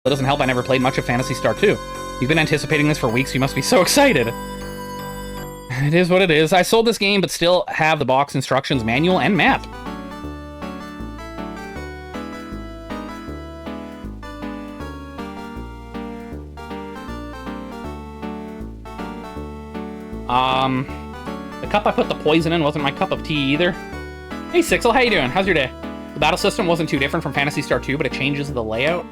That doesn't help I never played much of Phantasy Star 2. You've been anticipating this for weeks, you must be so excited. It is what it is. I sold this game, but still have the box instructions manual and map. The cup I put the poison in wasn't my cup of tea either. Hey Sixel, how you doing? How's your day? The battle system wasn't too different from Phantasy Star 2, but it changes the layout.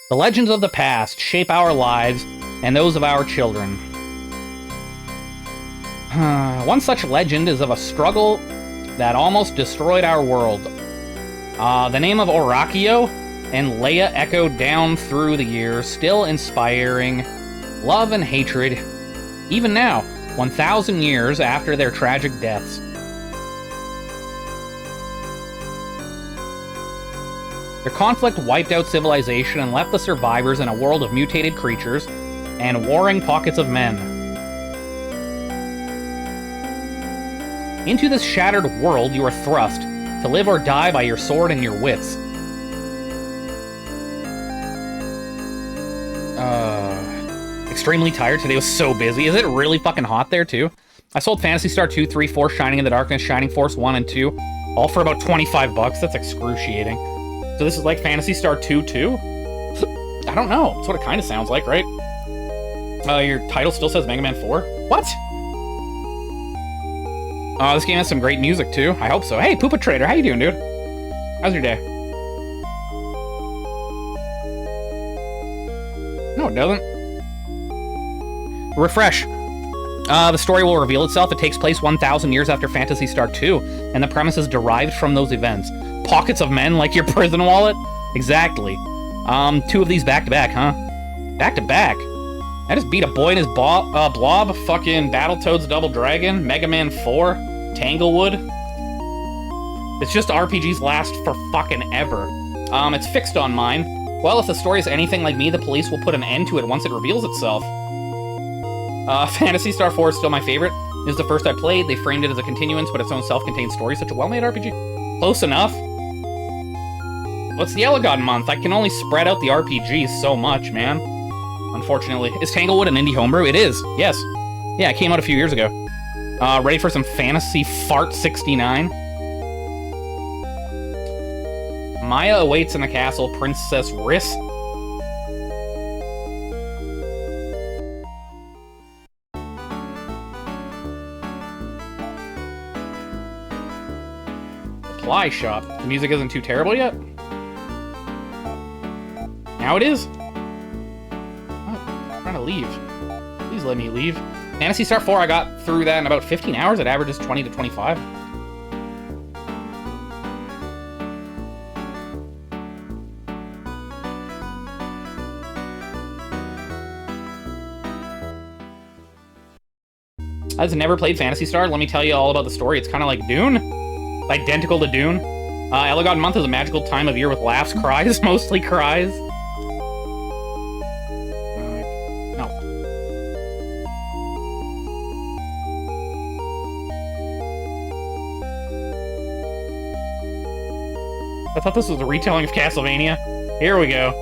The legends of the past shape our lives and those of our children. One such legend is of a struggle that almost destroyed our world. The name of Orakio and Leia echoed down through the years, still inspiring love and hatred, even now, 1,000 years after their tragic deaths. Their conflict wiped out civilization and left the survivors in a world of mutated creatures and warring pockets of men. Into this shattered world you are thrust, to live or die by your sword and your wits. Extremely tired. Today was so busy. Is it really fucking hot there, too? I sold Phantasy Star 2, 3, 4, Shining in the Darkness, Shining Force 1 and 2, all for about 25 bucks. That's excruciating. So this is like Phantasy Star 2, too? I don't know. That's what it kind of sounds like, right? Your title still says Mega Man 4? What? This game has some great music, too. I hope so. Hey, Poopa Trader, how you doing, dude? How's your day? No, it doesn't. Refresh. The story will reveal itself. It takes place 1,000 years after Phantasy Star 2, and the premise is derived from those events. Pockets of men like your prison wallet? Exactly. Two of these back-to-back, huh? Back-to-back? I just beat a boy in his blob, fucking Battletoads Double Dragon, Mega Man 4, Tanglewood. It's just RPGs last for fucking ever. It's fixed on mine. Well, if the story is anything like me, the police will put an end to it once it reveals itself. Phantasy Star 4 is still my favorite. It was the first I played. They framed it as a continuance, but its own self-contained story. Such a well-made RPG. Close enough. What's the Elgon month? I can only spread out the RPGs so much, man. Unfortunately. Is Tanglewood an indie homebrew? It is. Yes. Yeah, it came out a few years ago. Ready for some Fantasy Fart 69? Maya awaits in the castle. Princess Riss. Supply shop. The music isn't too terrible yet? Now it is? What? I'm trying to leave. Please let me leave. Phantasy Star 4, I got through that in about 15 hours. It averages 20 to 25. I've never played Phantasy Star. Let me tell you all about the story. It's kind of like Dune. Identical to Dune. Elgon month is a magical time of year with laughs, cries, mostly cries. No. I thought this was a retelling of Castlevania. Here we go.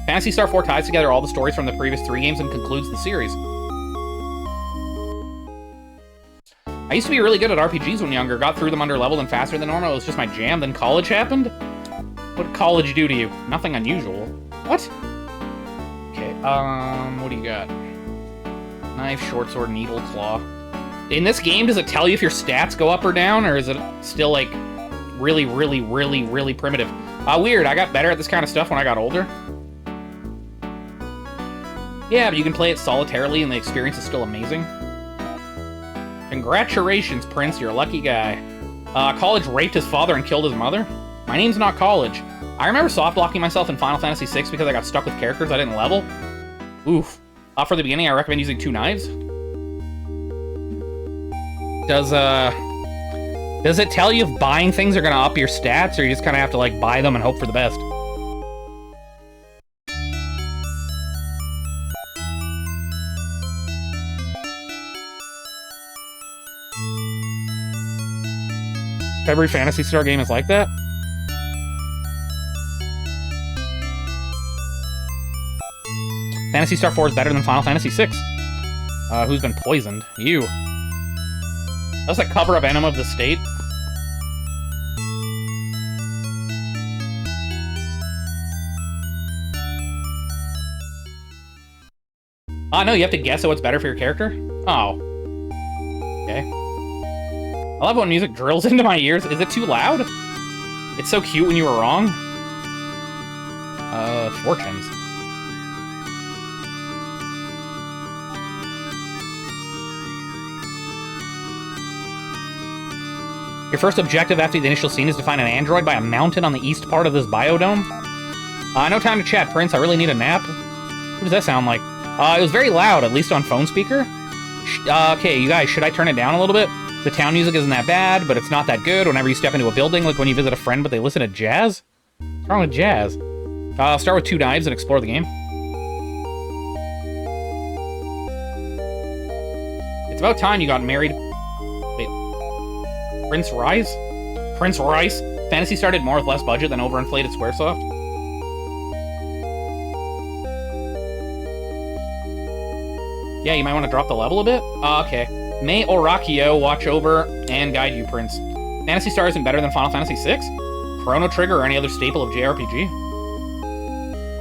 Phantasy Star 4 ties together all the stories from the previous 3 games and concludes the series. I used to be really good at RPGs when younger, got through them under leveled and faster than normal. It was just my jam, then college happened? What did college do to you? Nothing unusual. What? Okay, what do you got? Knife, short sword, needle, claw. In this game, does it tell you if your stats go up or down, or is it still, like, really, really, really, really primitive? Weird, I got better at this kind of stuff when I got older. Yeah, but you can play it solitarily and the experience is still amazing. Congratulations, Prince, you're a lucky guy. College raped his father and killed his mother? My name's not College. I remember soft-locking myself in Final Fantasy VI because I got stuck with characters I didn't level. Oof. For the beginning, I recommend using 2 knives. Does it tell you if buying things are gonna up your stats, or you just kind of have to, like, buy them and hope for the best? Every Phantasy Star game is like that? Phantasy Star 4 is better than Final Fantasy 6. Who's been poisoned? You. That's the cover of Enema of the State. No, you have to guess what's better for your character? Oh. Okay. I love when music drills into my ears. Is it too loud? It's so cute when you were wrong. Fortunes. Your first objective after the initial scene is to find an android by a mountain on the east part of this biodome. No time to chat, Prince. I really need a nap. What does that sound like? It was very loud, at least on phone speaker. Okay, you guys, should I turn it down a little bit? The town music isn't that bad, but it's not that good whenever you step into a building, like when you visit a friend but they listen to jazz. What's wrong with jazz? I'll start with 2 knives and explore the game. It's about time you got married. Wait. Prince Rice? Prince Rice? Phantasy Star did more with less budget than overinflated Squaresoft. Yeah, you might want to drop the level a bit? Okay. May Orakio watch over and guide you, Prince. Phantasy Star isn't better than Final Fantasy VI? Chrono Trigger or any other staple of JRPG?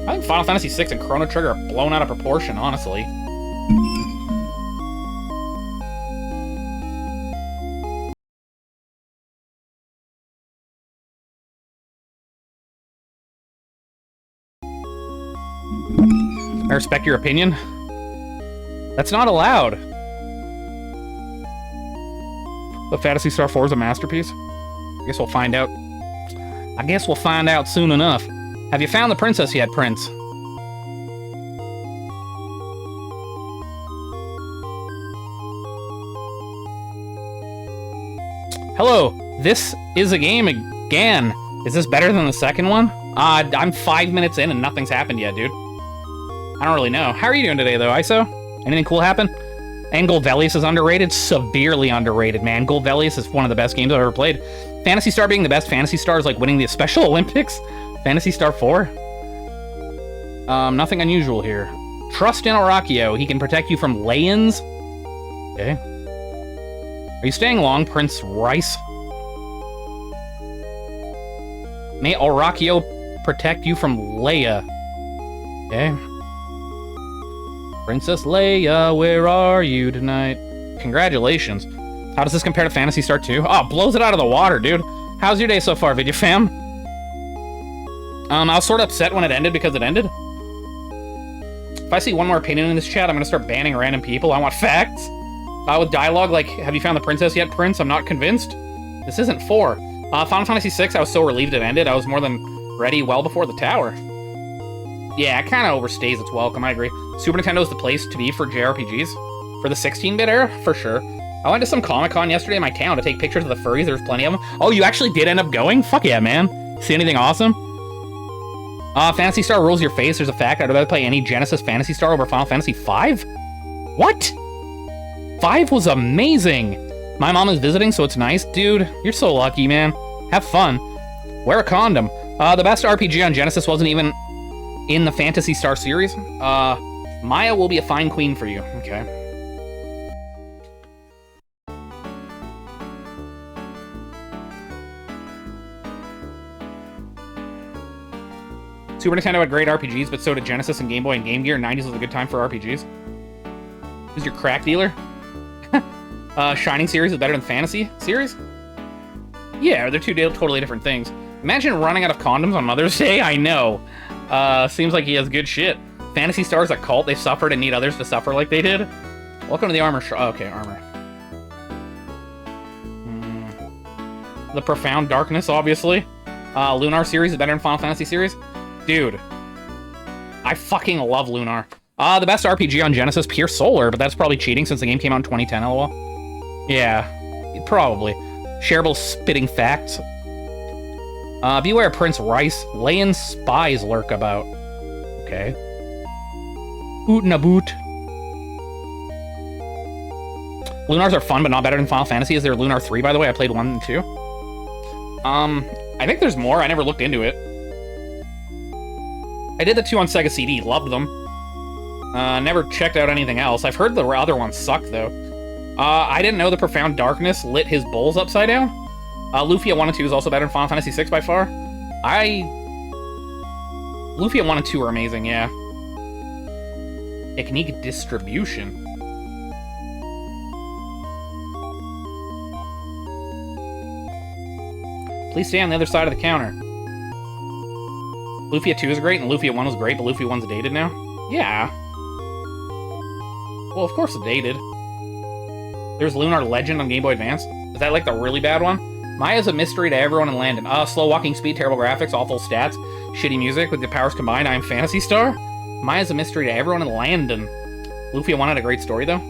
I think Final Fantasy VI and Chrono Trigger are blown out of proportion, honestly. I respect your opinion. That's not allowed. But Phantasy Star 4 is a masterpiece. I guess we'll find out. I guess we'll find out soon enough. Have you found the princess yet, Prince? Hello, this is a game again. Is this better than the second one? I'm 5 minutes in and nothing's happened yet, dude. I don't really know. How are you doing today, though, ISO? Anything cool happen? And Golvelius is underrated? Severely underrated, man. Golvelius is one of the best games I've ever played. Phantasy Star being the best Phantasy Star is like winning the Special Olympics. Phantasy Star 4? Nothing unusual here. Trust in Orakio. He can protect you from lay-ins. Okay. Are you staying long, Prince Rice? May Orakio protect you from Leia. Okay. Princess Leia, where are you tonight? Congratulations. How does this compare to Phantasy Star 2? Oh, blows it out of the water, dude. How's your day so far, Vidya fam? I was sort of upset when it ended because it ended. If I see one more opinion in this chat, I'm gonna start banning random people. I want facts. With dialogue like, have you found the princess yet, Prince? I'm not convinced. This isn't 4. Final Fantasy VI, I was so relieved it ended. I was more than ready well before the tower. Yeah, it kind of overstays its welcome, I agree. Super Nintendo is the place to be for JRPGs. For the 16-bit era, for sure. I went to some Comic-Con yesterday in my town to take pictures of the furries. There's plenty of them. Oh, you actually did end up going? Fuck yeah, man. See anything awesome? Phantasy Star rules your face. There's a fact. I'd rather play any Genesis Phantasy Star over Final Fantasy V? What? 5 was amazing. My mom is visiting, so it's nice. Dude, you're so lucky, man. Have fun. Wear a condom. The best RPG on Genesis wasn't even in the Phantasy Star series. Maya will be a fine queen for you. Okay. Super Nintendo had great RPGs, but so did Genesis and Game Boy and Game Gear. 90s was a good time for RPGs. Who's your crack dealer? Shining series is better than Fantasy series? Yeah, they're two totally different things. Imagine running out of condoms on Mother's Day. I know. Seems like he has good shit. Phantasy Star is a cult. They suffered and need others to suffer like they did. Welcome to the armor shop. Oh, okay, armor. The Profound Darkness, obviously. Lunar series is better than Final Fantasy series. Dude. I fucking love Lunar. The best RPG on Genesis, Pure Solar, but that's probably cheating since the game came out in 2010, lol. Yeah, probably. Shareable spitting facts. Beware Prince Rice. Lay-in spies lurk about. Okay. Oot na boot. Lunars are fun, but not better than Final Fantasy. Is there Lunar 3, by the way? I played 1 and 2. I think there's more. I never looked into it. I did the 2 on Sega CD. Loved them. Never checked out anything else. I've heard the other ones suck, though. I didn't know the Profound Darkness lit his bowls upside down. Lufia 1 and 2 is also better than Final Fantasy 6 by far. Lufia 1 and 2 are amazing, yeah. Technique distribution. Please stay on the other side of the counter. Lufia 2 is great, and Lufia 1 was great, but Lufia 1's dated now? Yeah. Well, of course it's dated. There's Lunar Legend on Game Boy Advance. Is that like the really bad one? Maya's a mystery to everyone in Landon. Slow walking speed, terrible graphics, awful stats, shitty music with the powers combined. I am Phantasy Star. Maya's a mystery to everyone in Landon. Lufia 1 had a great story, though.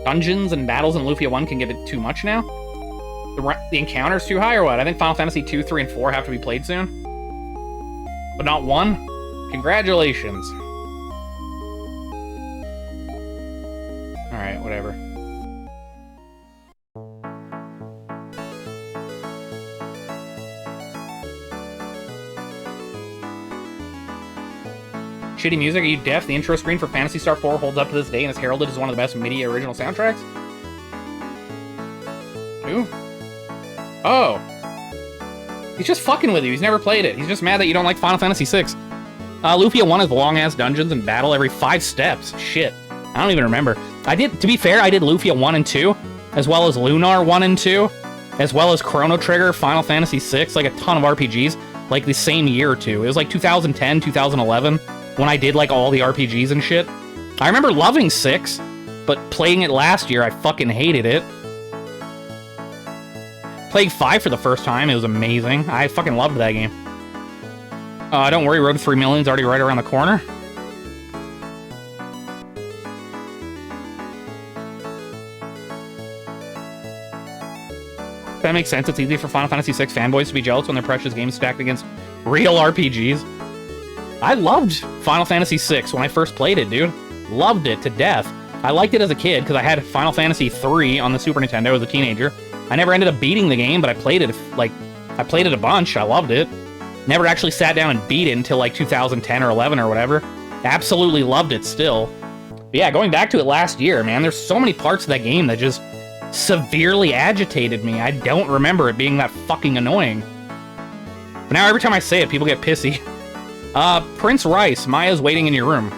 Dungeons and battles in Lufia 1 can give it too much now? The encounter's too high or what? I think Final Fantasy 2, 3, and 4 have to be played soon. But not 1? Congratulations. Alright, whatever. Shitty music, are you deaf? The intro screen for Phantasy Star 4 holds up to this day and is heralded as one of the best MIDI original soundtracks? Who? Oh. He's just fucking with you. He's never played it. He's just mad that you don't like Final Fantasy 6. Lufia 1 is long-ass dungeons and battle every 5 steps. Shit. I don't even remember. To be fair, I did Lufia 1 and 2, as well as Lunar 1 and 2, as well as Chrono Trigger, Final Fantasy 6, like a ton of RPGs, like the same year or two. It was like 2010, 2011. When I did, like, all the RPGs and shit. I remember loving 6, but playing it last year, I fucking hated it. Playing 5 for the first time, it was amazing. I fucking loved that game. Don't worry, Road to 3 Million's already right around the corner. That makes sense. It's easy for Final Fantasy 6 fanboys to be jealous when their precious games stacked against real RPGs. I loved Final Fantasy VI when I first played it, dude. Loved it to death. I liked it as a kid because I had Final Fantasy III on the Super Nintendo as a teenager. I never ended up beating the game, but I played it, I played it a bunch. I loved it. Never actually sat down and beat it until, like, 2010 or 11 or whatever. Absolutely loved it still. But yeah, going back to it last year, man, there's so many parts of that game that just severely agitated me. I don't remember it being that fucking annoying. But now every time I say it, people get pissy. Prince Rice, Maya's waiting in your room.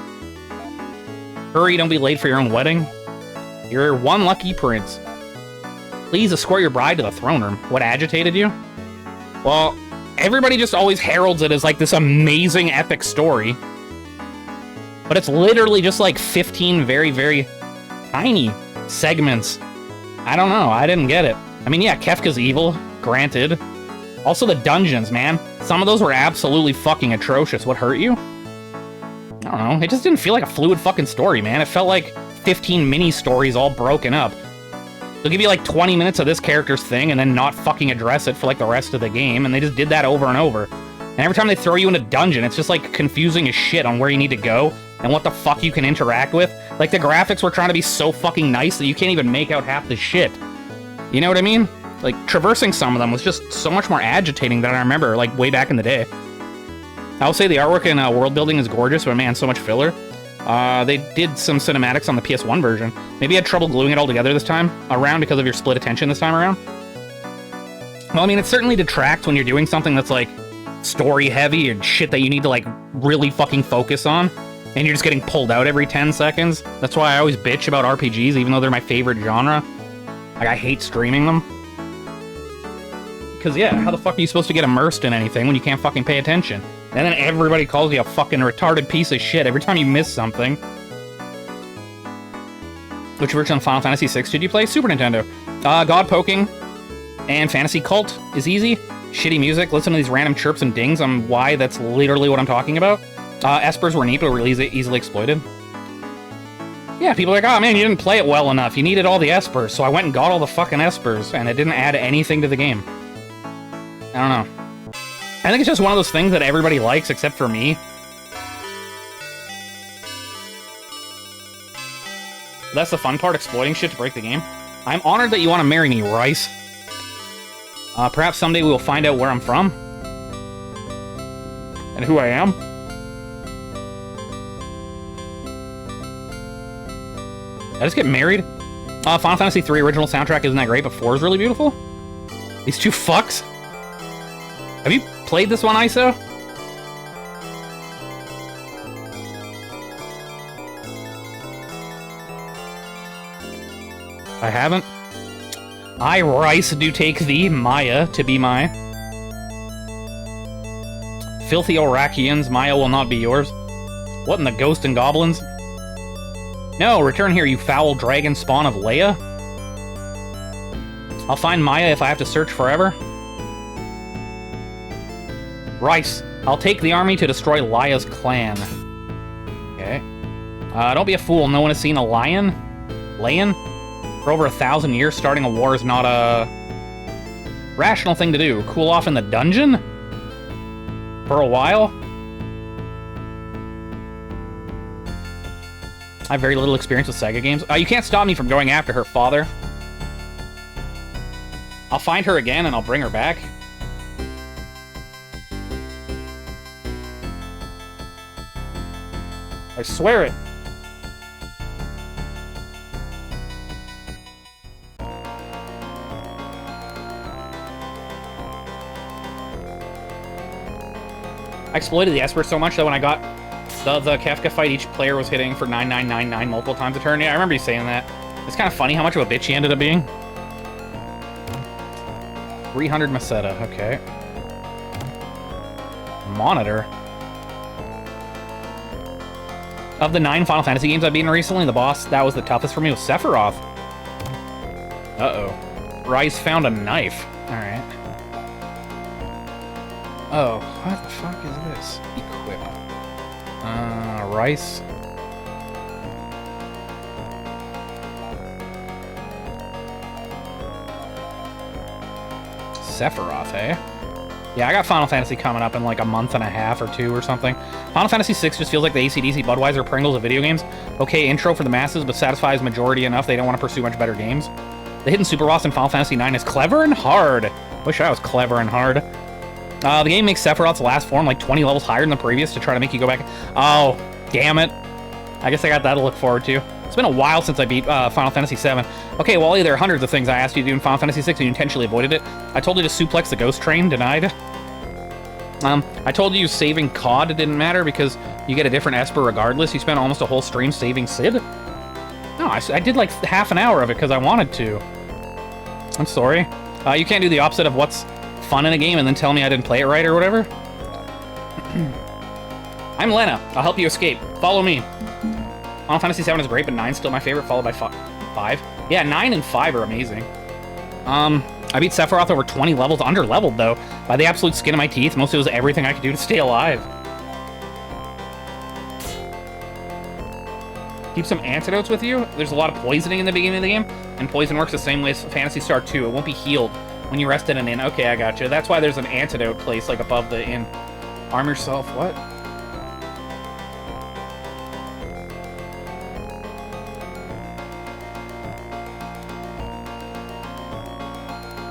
Hurry, don't be late for your own wedding. You're one lucky prince. Please escort your bride to the throne room. What agitated you? Well, everybody just always heralds it as like this amazing epic story. But it's literally just like 15 very, very tiny segments. I don't know, I didn't get it. I mean, yeah, Kefka's evil, granted. Also the dungeons, man. Some of those were absolutely fucking atrocious. What hurt you? I don't know. It just didn't feel like a fluid fucking story, man. It felt like 15 mini-stories all broken up. They'll give you like 20 minutes of this character's thing and then not fucking address it for like the rest of the game, and they just did that over and over. And every time they throw you in a dungeon, it's just like confusing as shit on where you need to go and what the fuck you can interact with. Like the graphics were trying to be so fucking nice that you can't even make out half the shit. You know what I mean? Like, traversing some of them was just so much more agitating than I remember, like, way back in the day. I will say the artwork and world building is gorgeous, but man, so much filler. They did some cinematics on the PS1 version. Maybe you had trouble gluing it all together this time around because of your split attention this time around. Well, I mean, it certainly detracts when you're doing something that's, like, story-heavy and shit that you need to, like, really fucking focus on, and you're just getting pulled out every 10 seconds. That's why I always bitch about RPGs, even though they're my favorite genre. Like, I hate streaming them. Because, yeah, how the fuck are you supposed to get immersed in anything when you can't fucking pay attention? And then everybody calls you a fucking retarded piece of shit every time you miss something. Which version of Final Fantasy VI did you play? Super Nintendo. God Poking and Fantasy Cult is easy. Shitty music. Listen to these random chirps and dings on why that's literally what I'm talking about. Espers were neat, but were easily exploited. Yeah, people are like, oh man, you didn't play it well enough. You needed all the Espers, so I went and got all the fucking Espers, and it didn't add anything to the game. I don't know. I think it's just one of those things that everybody likes except for me. That's the fun part, exploiting shit to break the game. I'm honored that you want to marry me, Rice. Perhaps someday we will find out where I'm from. And who I am. Did I just get married? Final Fantasy III original soundtrack isn't that great, but 4 is really beautiful. These two fucks. Have you played this one, ISO? I haven't. I, Rice, do take thee, Maya, to be my. Filthy Orakians, Maya will not be yours. What in the ghost and goblins? No, return here, you foul dragon spawn of Leia. I'll find Maya if I have to search forever. Rice, I'll take the army to destroy Leia's clan. Okay. Don't be a fool, no one has seen a lion? For over 1,000 years, starting a war is not a rational thing to do. Cool off in the dungeon? For a while? I have very little experience with Sega games. You can't stop me from going after her, father. I'll find her again and I'll bring her back. I swear it. I exploited the Esper so much that when I got the Kefka fight, each player was hitting for 9999 multiple times a turn. Yeah, I remember you saying that. It's kind of funny how much of a bitch he ended up being. 300 Masetta, okay. Monitor. Of the 9 Final Fantasy games I've beaten recently, the boss that was the toughest for me was Sephiroth. Uh-oh. Rice found a knife. Alright. Oh, what the fuck is this? Equip. Rice. Sephiroth, eh? Yeah, I got Final Fantasy coming up in like a month and a half or 2 or something. Final Fantasy VI just feels like the AC/DC Budweiser Pringles of video games. Okay, intro for the masses, but satisfies majority enough they don't want to pursue much better games. The hidden super boss in Final Fantasy IX is clever and hard. Wish I was clever and hard. The game makes Sephiroth's last form like 20 levels higher than the previous to try to make you go back. Oh, damn it. I guess I got that to look forward to. It's been a while since I beat Final Fantasy VII. Okay, Wally, there are hundreds of things I asked you to do in Final Fantasy VI and you intentionally avoided it. I told you to suplex the ghost train, denied. I told you saving COD didn't matter because you get a different Esper regardless. You spent almost a whole stream saving Sid. No, I did like half an hour of it because I wanted to. I'm sorry. You can't do the opposite of what's fun in a game and then tell me I didn't play it right or whatever. I'm Lena. I'll help you escape. Follow me. Final Fantasy VII is great, but 9's still my favorite, followed by 5. Yeah, 9 and 5 are amazing. I beat Sephiroth over 20 levels, under-leveled, though, by the absolute skin of my teeth. Mostly it was everything I could do to stay alive. Keep some antidotes with you. There's a lot of poisoning in the beginning of the game, and poison works the same way as Phantasy Star 2. It won't be healed when you rest in an inn. Okay, I gotcha. That's why there's an antidote place, like, above the inn. Arm yourself, what?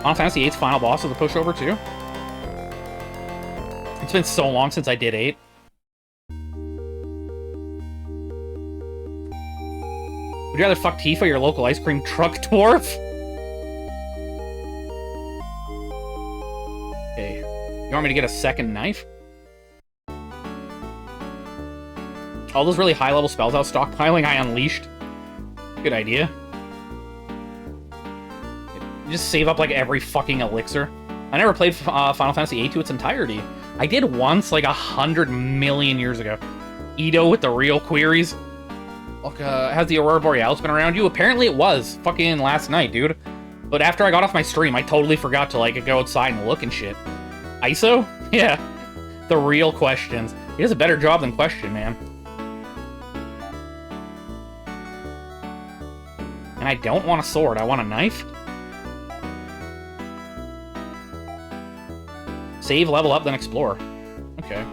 Final Fantasy VIII's final boss is a pushover, too. It's been so long since I did 8. Would you rather fuck Tifa, your local ice cream truck dwarf? Okay. You want me to get a second knife? All those really high-level spells I was stockpiling, I unleashed. Good idea. Just save up, like, every fucking elixir. I never played Final Fantasy VIII to its entirety. I did once, like, 100 million years ago. Ito with the real queries. Look, has the Aurora Borealis been around you? Apparently it was. Fucking last night, dude. But after I got off my stream, I totally forgot to, like, go outside and look and shit. ISO? Yeah. The real questions. He does a better job than Question, man. And I don't want a sword. I want a knife. Save, level up, then explore. Okay.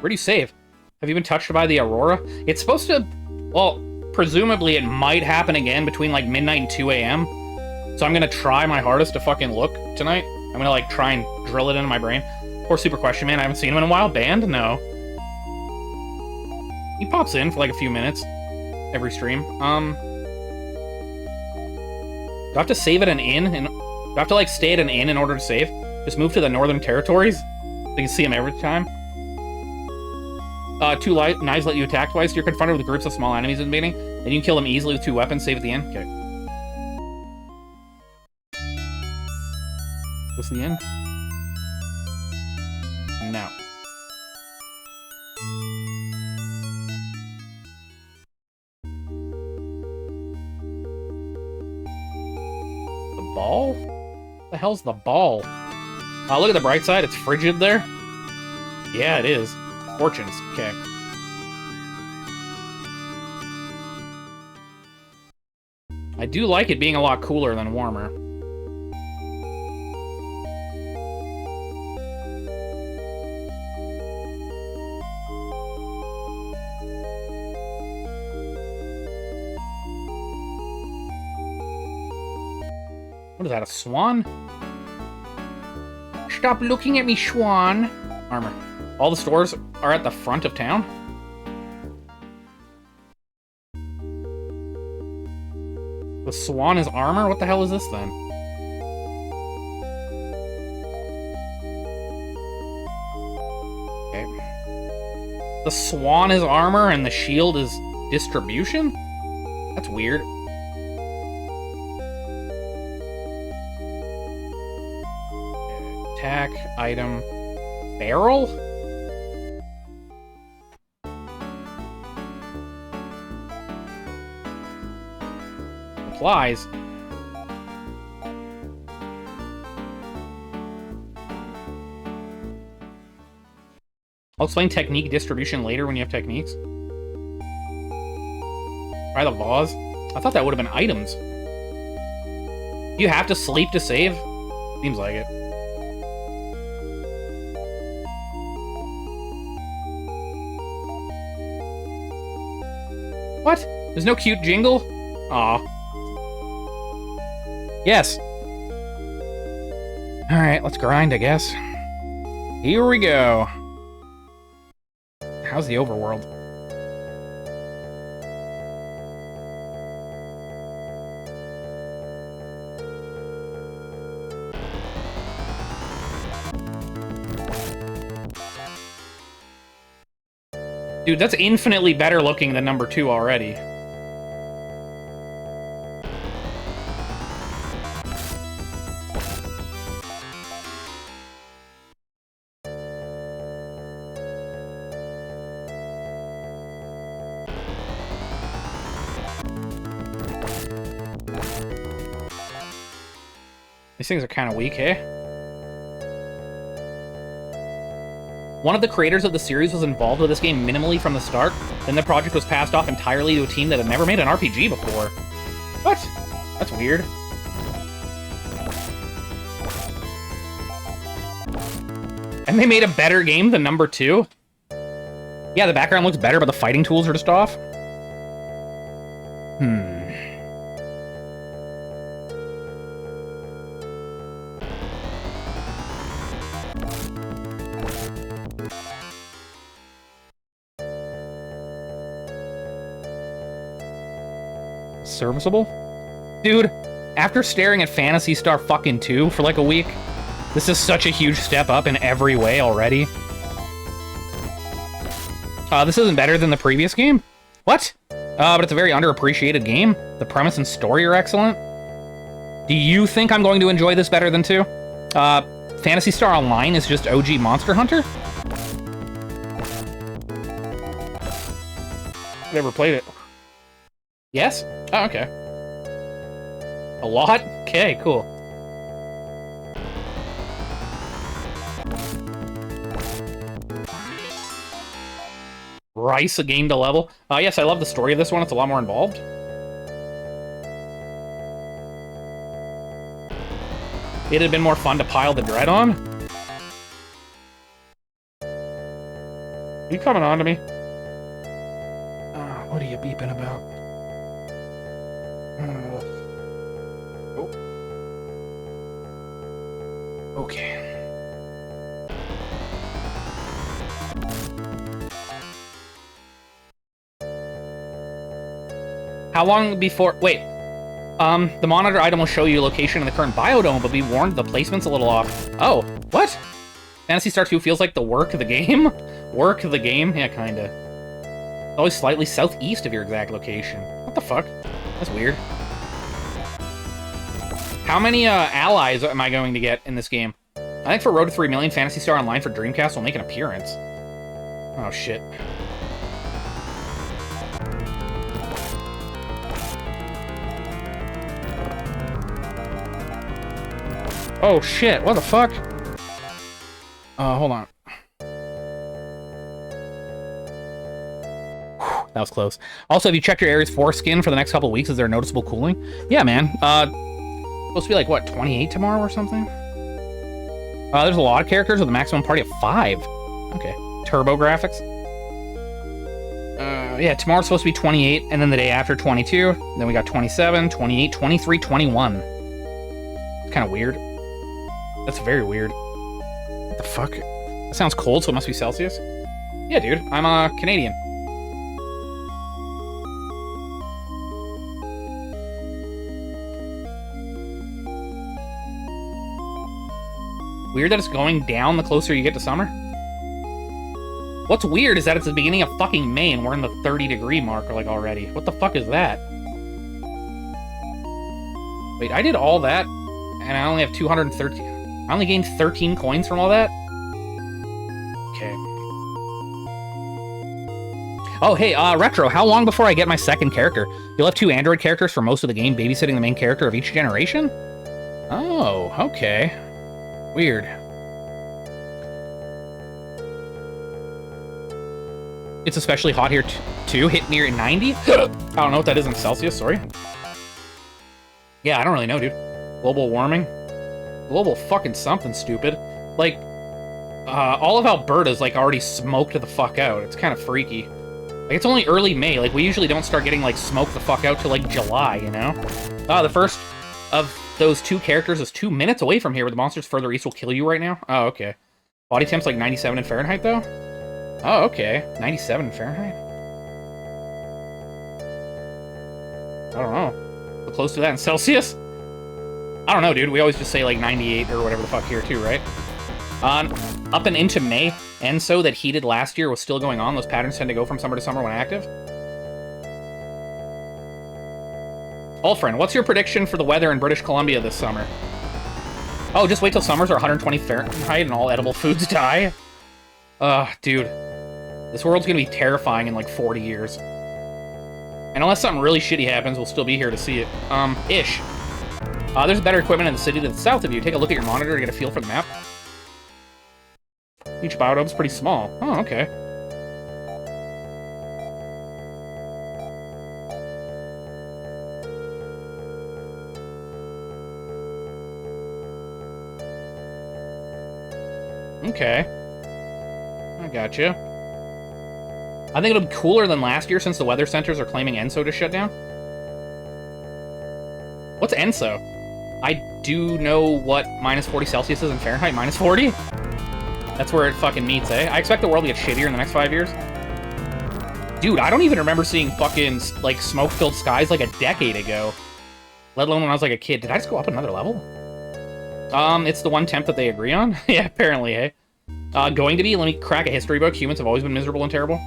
Where do you save? Have you been touched by the Aurora? It's supposed to... Well, presumably it might happen again between, like, midnight and 2 a.m. So I'm gonna try my hardest to fucking look tonight. I'm gonna, like, try and drill it into my brain. Poor Super Question Man, I haven't seen him in a while. Banned? No. He pops in for, like, a few minutes every stream. Do I have to save at an inn? Do I have to, like, stay at an inn in order to save? Just move to the Northern Territories? So you can see him every time? Two knives let you attack twice. You're confronted with groups of small enemies in the beginning, and you can kill them easily with 2 weapons. Save at the end. Okay. This the end? No. The ball? What the hell's the ball? Look at the bright side. It's frigid there. Yeah, it is. Fortunes. Okay. I do like it being a lot cooler than warmer. What is that, a swan? Stop looking at me, swan. Armor. All the stores are at the front of town? The swan is armor? What the hell is this, then? Okay. The swan is armor and the shield is distribution? That's weird. Okay. Attack, item, barrel? Supplies. I'll explain technique distribution later when you have techniques. Try the vase. I thought that would have been items. Do you have to sleep to save? Seems like it. What? There's no cute jingle? Aw. Yes. Alright, let's grind, I guess. Here we go. How's the overworld? Dude, that's infinitely better looking than number 2 already. These things are kind of weak, eh? One of the creators of the series was involved with this game minimally from the start, then the project was passed off entirely to a team that had never made an RPG before. What? That's weird. And they made a better game than number 2? Yeah, the background looks better, but the fighting tools are just off? Serviceable? Dude, after staring at Phantasy Star fucking 2 for like a week, this is such a huge step up in every way already. This isn't better than the previous game? What? But it's a very underappreciated game. The premise and story are excellent. Do you think I'm going to enjoy this better than 2? Phantasy Star Online is just OG Monster Hunter? Never played it. Yes? Oh, okay. A lot? Okay, cool. Rice gained a level. Yes, I love the story of this one. It's a lot more involved. It'd have been more fun to pile the dread on. Are you coming on to me? What are you beeping about? Oh. Okay. How long before... Wait. The monitor item will show you location in the current biodome, but be warned the placement's a little off. Oh, what? Phantasy Star 2 feels like the work of the game? Work of the game? Yeah, kinda. It's always slightly southeast of your exact location. What the fuck? That's weird. How many allies am I going to get in this game? I think for Road to 3 Million, Phantasy Star Online for Dreamcast will make an appearance. Oh, shit. Oh, shit. What the fuck? Hold on. Whew, that was close. Also, have you checked your area's foreskin for the next couple of weeks? Is there noticeable cooling? Yeah, man. Supposed to be like, what, 28 tomorrow or something? There's a lot of characters with a maximum party of 5. Okay. Turbo graphics. Yeah, tomorrow's supposed to be 28, and then the day after, 22. Then we got 27, 28, 23, 21. It's kind of weird. That's very weird. What the fuck? That sounds cold, so it must be Celsius? Yeah, dude. I'm, Canadian. Weird that it's going down the closer you get to summer? What's weird is that it's the beginning of fucking May and we're in the 30-degree mark, like, already. What the fuck is that? Wait, I did all that, and I only have 213... I only gained 13 coins from all that? Okay. Oh, hey, Retro, how long before I get my second character? You'll have 2 android characters for most of the game, babysitting the main character of each generation? Oh, okay. Weird. It's especially hot here, too. Hit near 90? I don't know what that is in Celsius, sorry. Yeah, I don't really know, dude. Global warming? Global fucking something stupid. Like, all of Alberta's, like, already smoked the fuck out. It's kind of freaky. Like, it's only early May. Like, we usually don't start getting, like, smoked the fuck out till, like, July, you know? The first of those 2 characters is 2 minutes away from here, where the monsters further east will kill you right now. Oh, okay. Body temp's, like, 97 in Fahrenheit, though? Oh, okay. 97 in Fahrenheit? I don't know. So close to that in Celsius? I don't know, dude. We always just say, like, 98 or whatever the fuck here, too, right? Up and into May, and so that heated last year was still going on. Those patterns tend to go from summer to summer when active. Ulfrin, what's your prediction for the weather in British Columbia this summer? Oh, just wait till summers are 120 Fahrenheit and all edible foods die? Dude. This world's gonna be terrifying in, like, 40 years. And unless something really shitty happens, we'll still be here to see it. Ish. There's better equipment in the city to the south of you. Take a look at your monitor to get a feel for the map. Each biodome's pretty small. Oh, okay. Okay. I gotcha. I think it'll be cooler than last year since the weather centers are claiming ENSO to shut down. What's ENSO? I do know what minus 40 Celsius is in Fahrenheit. Minus 40? That's where it fucking meets, eh? I expect the world to get shittier in the next 5 years. Dude, I don't even remember seeing fucking, like, smoke-filled skies like a decade ago. Let alone when I was, like, a kid. Did I just go up another level? It's the one temp that they agree on? Yeah, apparently, hey. Going to be, let me crack a history book. Humans have always been miserable and terrible.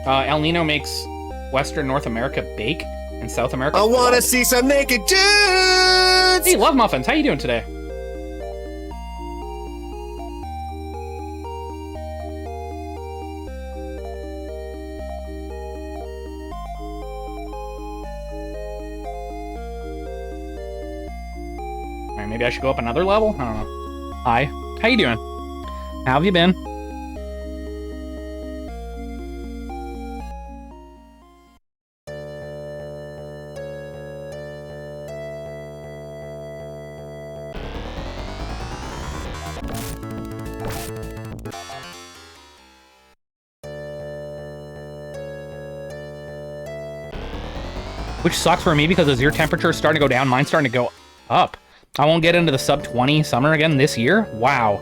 El Nino makes Western North America bake, and South America... I wanna see some naked dudes! Hey, Love Muffins, how you doing today? Alright, maybe I should go up another level? I don't know. Hi. How you doing? How have you been? which sucks for me because as your temperature is starting to go down, mine's starting to go up. I won't get into the sub 20 summer again this year. Wow.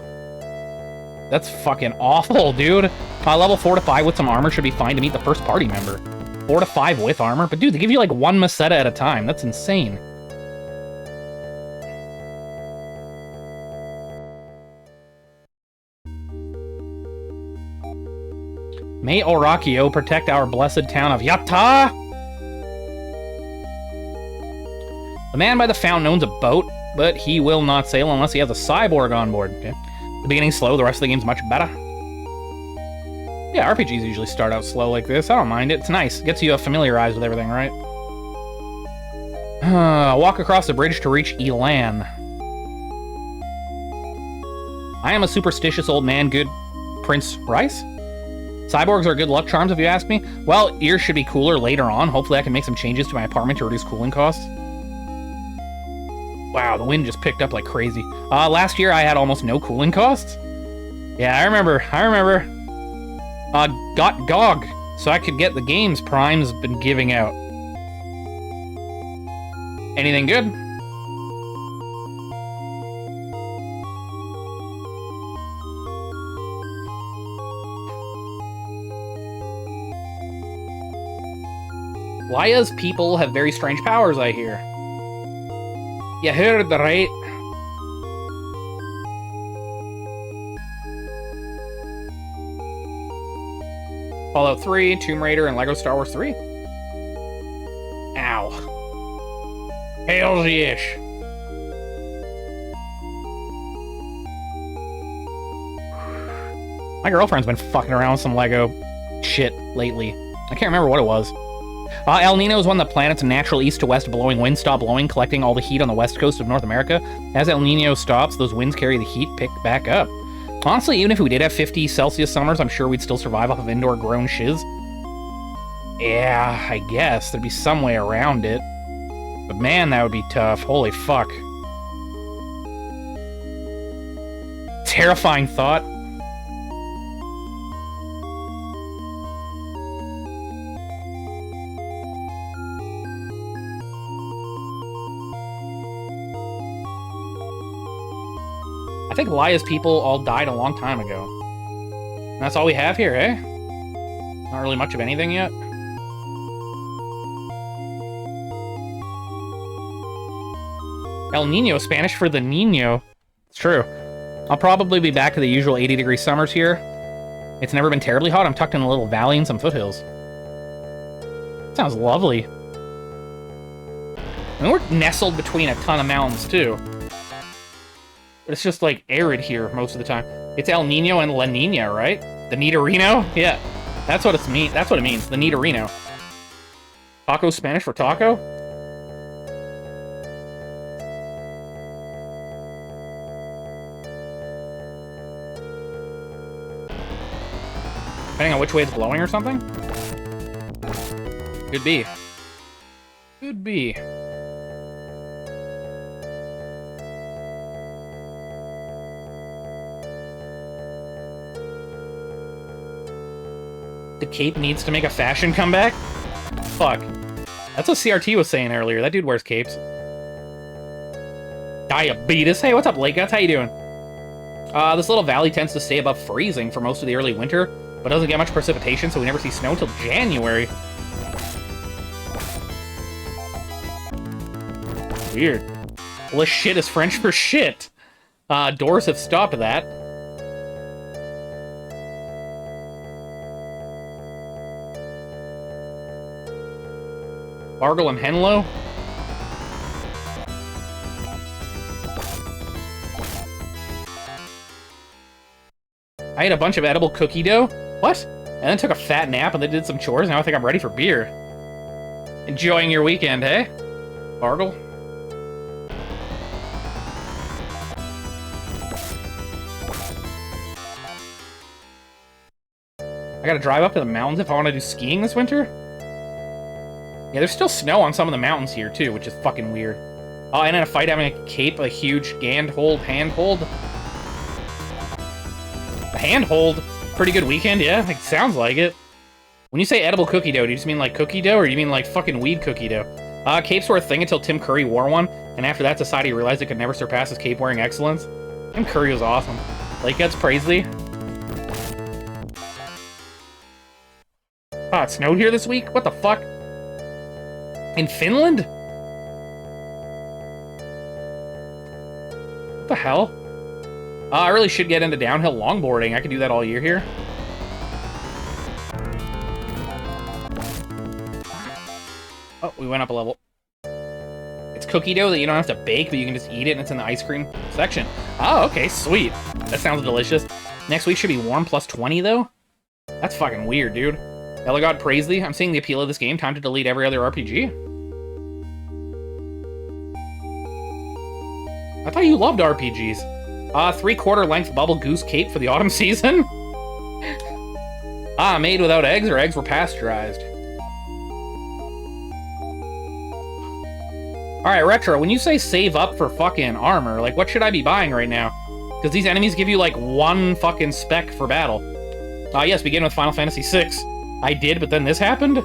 That's fucking awful, dude. Level 4 to 5 with some armor should be fine to meet the first party member. 4 to 5 with armor? But dude, they give you like 1 Meseta at a time. That's insane. May Orakio protect our blessed town of Yatta! The man by the fountain owns a boat, but he will not sail unless he has a cyborg on board. Okay. The beginning's slow, the rest of the game's much better. Yeah, RPGs usually start out slow like this. I don't mind it. It's nice. It gets you familiarized with everything, right? Walk across the bridge to reach Elan. I am a superstitious old man, good Prince Rice? Cyborgs are good luck charms, if you ask me. Well, ears should be cooler later on. Hopefully I can make some changes to my apartment to reduce cooling costs. Wow, the wind just picked up like crazy. Last year I had almost no cooling costs. Yeah, I remember. Got GOG, so I could get the games Prime's been giving out. Anything good? Laya's people have very strange powers, I hear. You heard right. Fallout 3, Tomb Raider, and LEGO Star Wars 3. Ow. Hells yes. My girlfriend's been fucking around with some LEGO shit lately. I can't remember what it was. El Nino is when the planet's natural east to west blowing winds stop blowing, collecting all the heat on the west coast of North America. As El Nino stops, those winds carry the heat pick back up. Honestly, even if we did have 50 Celsius summers, I'm sure we'd still survive off of indoor grown shiz. Yeah, I guess. There'd be some way around it. But man, that would be tough. Holy fuck. Terrifying thought. I think Laya's people all died a long time ago. And that's all we have here, eh? Not really much of anything yet. El Nino, Spanish for the Nino. It's true. I'll probably be back to the usual 80-degree summers here. It's never been terribly hot. I'm tucked in a little valley and some foothills. Sounds lovely. And we're nestled between a ton of mountains, too. But it's just, like, arid here most of the time. It's El Nino and La Nina, right? The Nitorino? Yeah. That's what it means. That's what it means. The Nitorino. Taco Spanish for taco? Depending on which way it's blowing or something? Could be. Could be. The cape needs to make a fashion comeback? Fuck. That's what CRT was saying earlier. That dude wears capes. Diabetes. Hey, what's up, Lake Guts? How you doing? This little valley tends to stay above freezing for most of the early winter, but doesn't get much precipitation, so we never see snow until January. Weird. Well, this shit is French for shit. Doors have stopped that. Bargle and Henlo? I ate a bunch of edible cookie dough. What? And then took a fat nap and then did some chores. Now I think I'm ready for beer. Enjoying your weekend, hey? Bargle? I gotta drive up to the mountains if I want to do skiing this winter? Yeah, there's still snow on some of the mountains here, too, which is fucking weird. Oh, and in a fight having a cape, a huge handhold. A handhold? Pretty good weekend, yeah? It sounds like it. When you say edible cookie dough, do you just mean like cookie dough, or do you mean like fucking weed cookie dough? Capes were a thing until Tim Curry wore one, and after that, society realized it could never surpass his cape-wearing excellence. Tim Curry was awesome. Like, that's crazy. Ah, it snowed here this week? What the fuck? In Finland? What the hell? I really should get into downhill longboarding. I could do that all year here. Oh, we went up a level. It's cookie dough that you don't have to bake, but you can just eat it, and it's in the ice cream section. Oh, okay, sweet. That sounds delicious. Next week should be warm plus 20, though? That's fucking weird, dude. Elagod praise thee. I'm seeing the appeal of this game. Time to delete every other RPG. I thought you loved RPGs. 3/4 length bubble goose cape for the autumn season? Made without eggs, or eggs were pasteurized. Alright, Retro, when you say save up for fucking armor, like, what should I be buying right now? Because these enemies give you, like, one fucking spec for battle. Yes, begin with Final Fantasy VI. I did, but then this happened?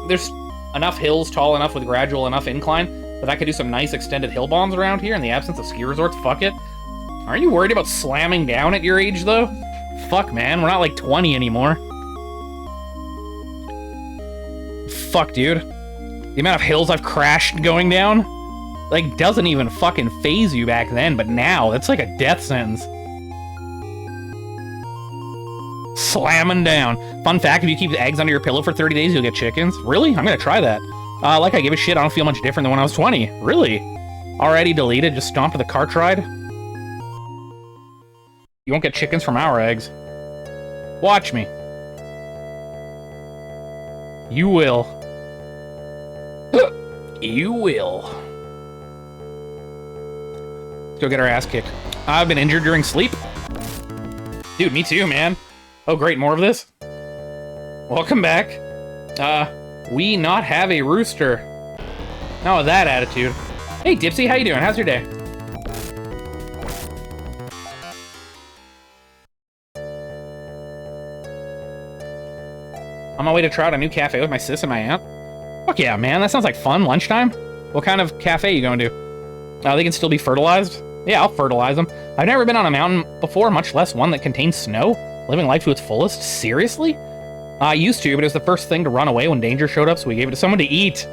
There's enough hills tall enough with gradual enough incline that I could do some nice extended hill bombs around here in the absence of ski resorts. Fuck it. Aren't you worried about slamming down at your age, though? Fuck, man. We're not, like, 20 anymore. Fuck, dude. The amount of hills I've crashed going down, like, doesn't even fucking phase you back then, but now, that's like a death sentence. Slamming down. Fun fact, if you keep the eggs under your pillow for 30 days, you'll get chickens. Really? I'm gonna try that. Like I give a shit, I don't feel much different than when I was 20. Really? Already deleted, just stomped the cart ride? You won't get chickens from our eggs. Watch me. You will. You will. Let's go get our ass kicked. I've been injured during sleep. Dude, me too, man. Oh, great, more of this? Welcome back. We not have a rooster. Not with that attitude. Hey, Dipsy, how you doing? How's your day? On my way to try out a new cafe with my sis and my aunt. Fuck yeah, man, that sounds like fun. Lunchtime? What kind of cafe you going to? They can still be fertilized? Yeah, I'll fertilize them. I've never been on a mountain before, much less one that contains snow. Living life to its fullest? Seriously? I used to, but it was the first thing to run away when danger showed up, so we gave it to someone to eat.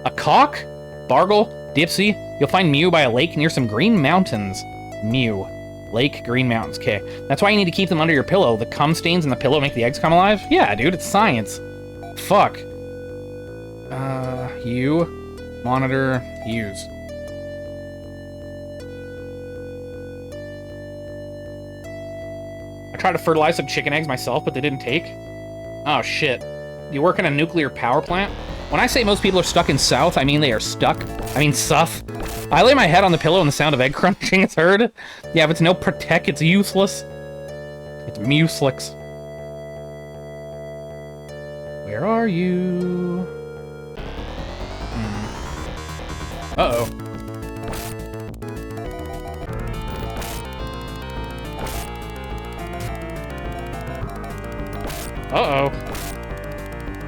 A cock? Bargle? Dipsy? You'll find Mew by a lake near some green mountains. Mew. Lake, green mountains. Okay. That's why you need to keep them under your pillow. The cum stains in the pillow make the eggs come alive? Yeah, dude, it's science. Fuck. You. Monitor. Use. I tried to fertilize some chicken eggs myself, but they didn't take. Oh, shit. You work in a nuclear power plant? When I say most people are stuck in South, I mean they are stuck. I mean Suth. I lay my head on the pillow and the sound of egg crunching is heard. Yeah, if it's no protect, it's useless. It's muselix. Where are you? Uh-oh. Uh-oh.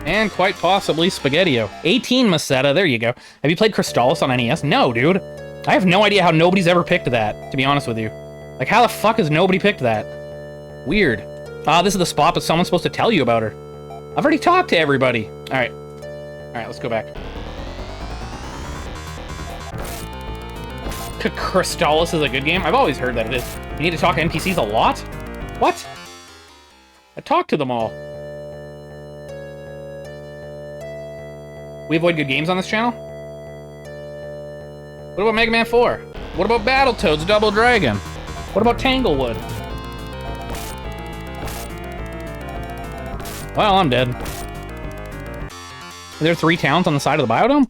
And quite possibly Spaghettio. 18 Macetta, there you go. Have you played Crystalis on NES? No, dude. I have no idea how nobody's ever picked that, to be honest with you. Like, how the fuck has nobody picked that? Weird. This is the spot, but someone's supposed to tell you about her. I've already talked to everybody. Alright. Alright, let's go back. Crystalis is a good game? I've always heard that it is. You need to talk to NPCs a lot? What? I talked to them all. We avoid good games on this channel? What about Mega Man 4? What about Battletoads Double Dragon? What about Tanglewood? Well, I'm dead. Are there 3 towns on the side of the biodome?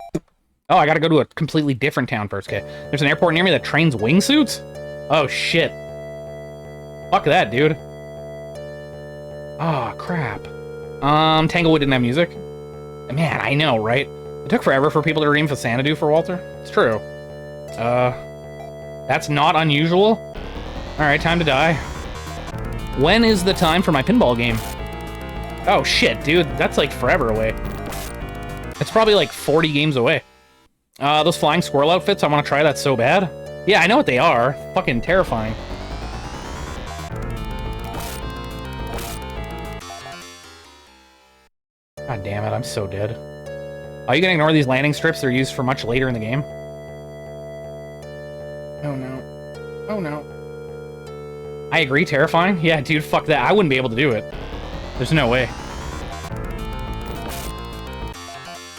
Oh, I gotta go to a completely different town first. Okay. There's an airport near me that trains wingsuits? Oh, shit. Fuck that, dude. Oh, crap. Tanglewood didn't have music? Man, I know, right? It took forever for people to redeem for Xanadu for Walter. It's true. That's not unusual. Alright, time to die. When is the time for my pinball game? Oh, shit, dude. That's, like, forever away. It's probably like 40 games away. Those flying squirrel outfits, I want to try that so bad. Yeah, I know what they are. Fucking terrifying. God damn it, I'm so dead. Are you gonna ignore these landing strips? They're used for much later in the game. Oh no. Oh no. I agree, terrifying. Yeah, dude, fuck that. I wouldn't be able to do it. There's no way.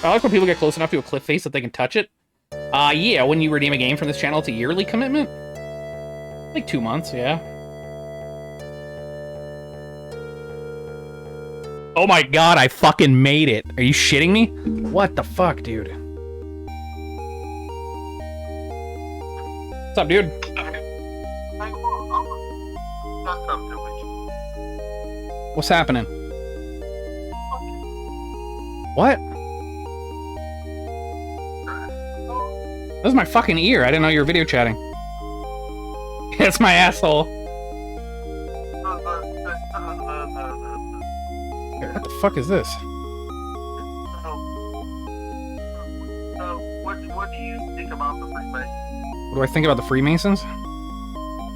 I like when people get close enough to a cliff face that they can touch it. Yeah, when you redeem a game from this channel, it's a yearly commitment. Like 2 months, yeah. Oh my god, I fucking made it. Are you shitting me? What the fuck, dude? What's up, dude? What's happening? What? This is my fucking ear. I didn't know you were video chatting. It's my asshole. What the fuck is this? What do you think about the Freemasons? What do I think about the Freemasons?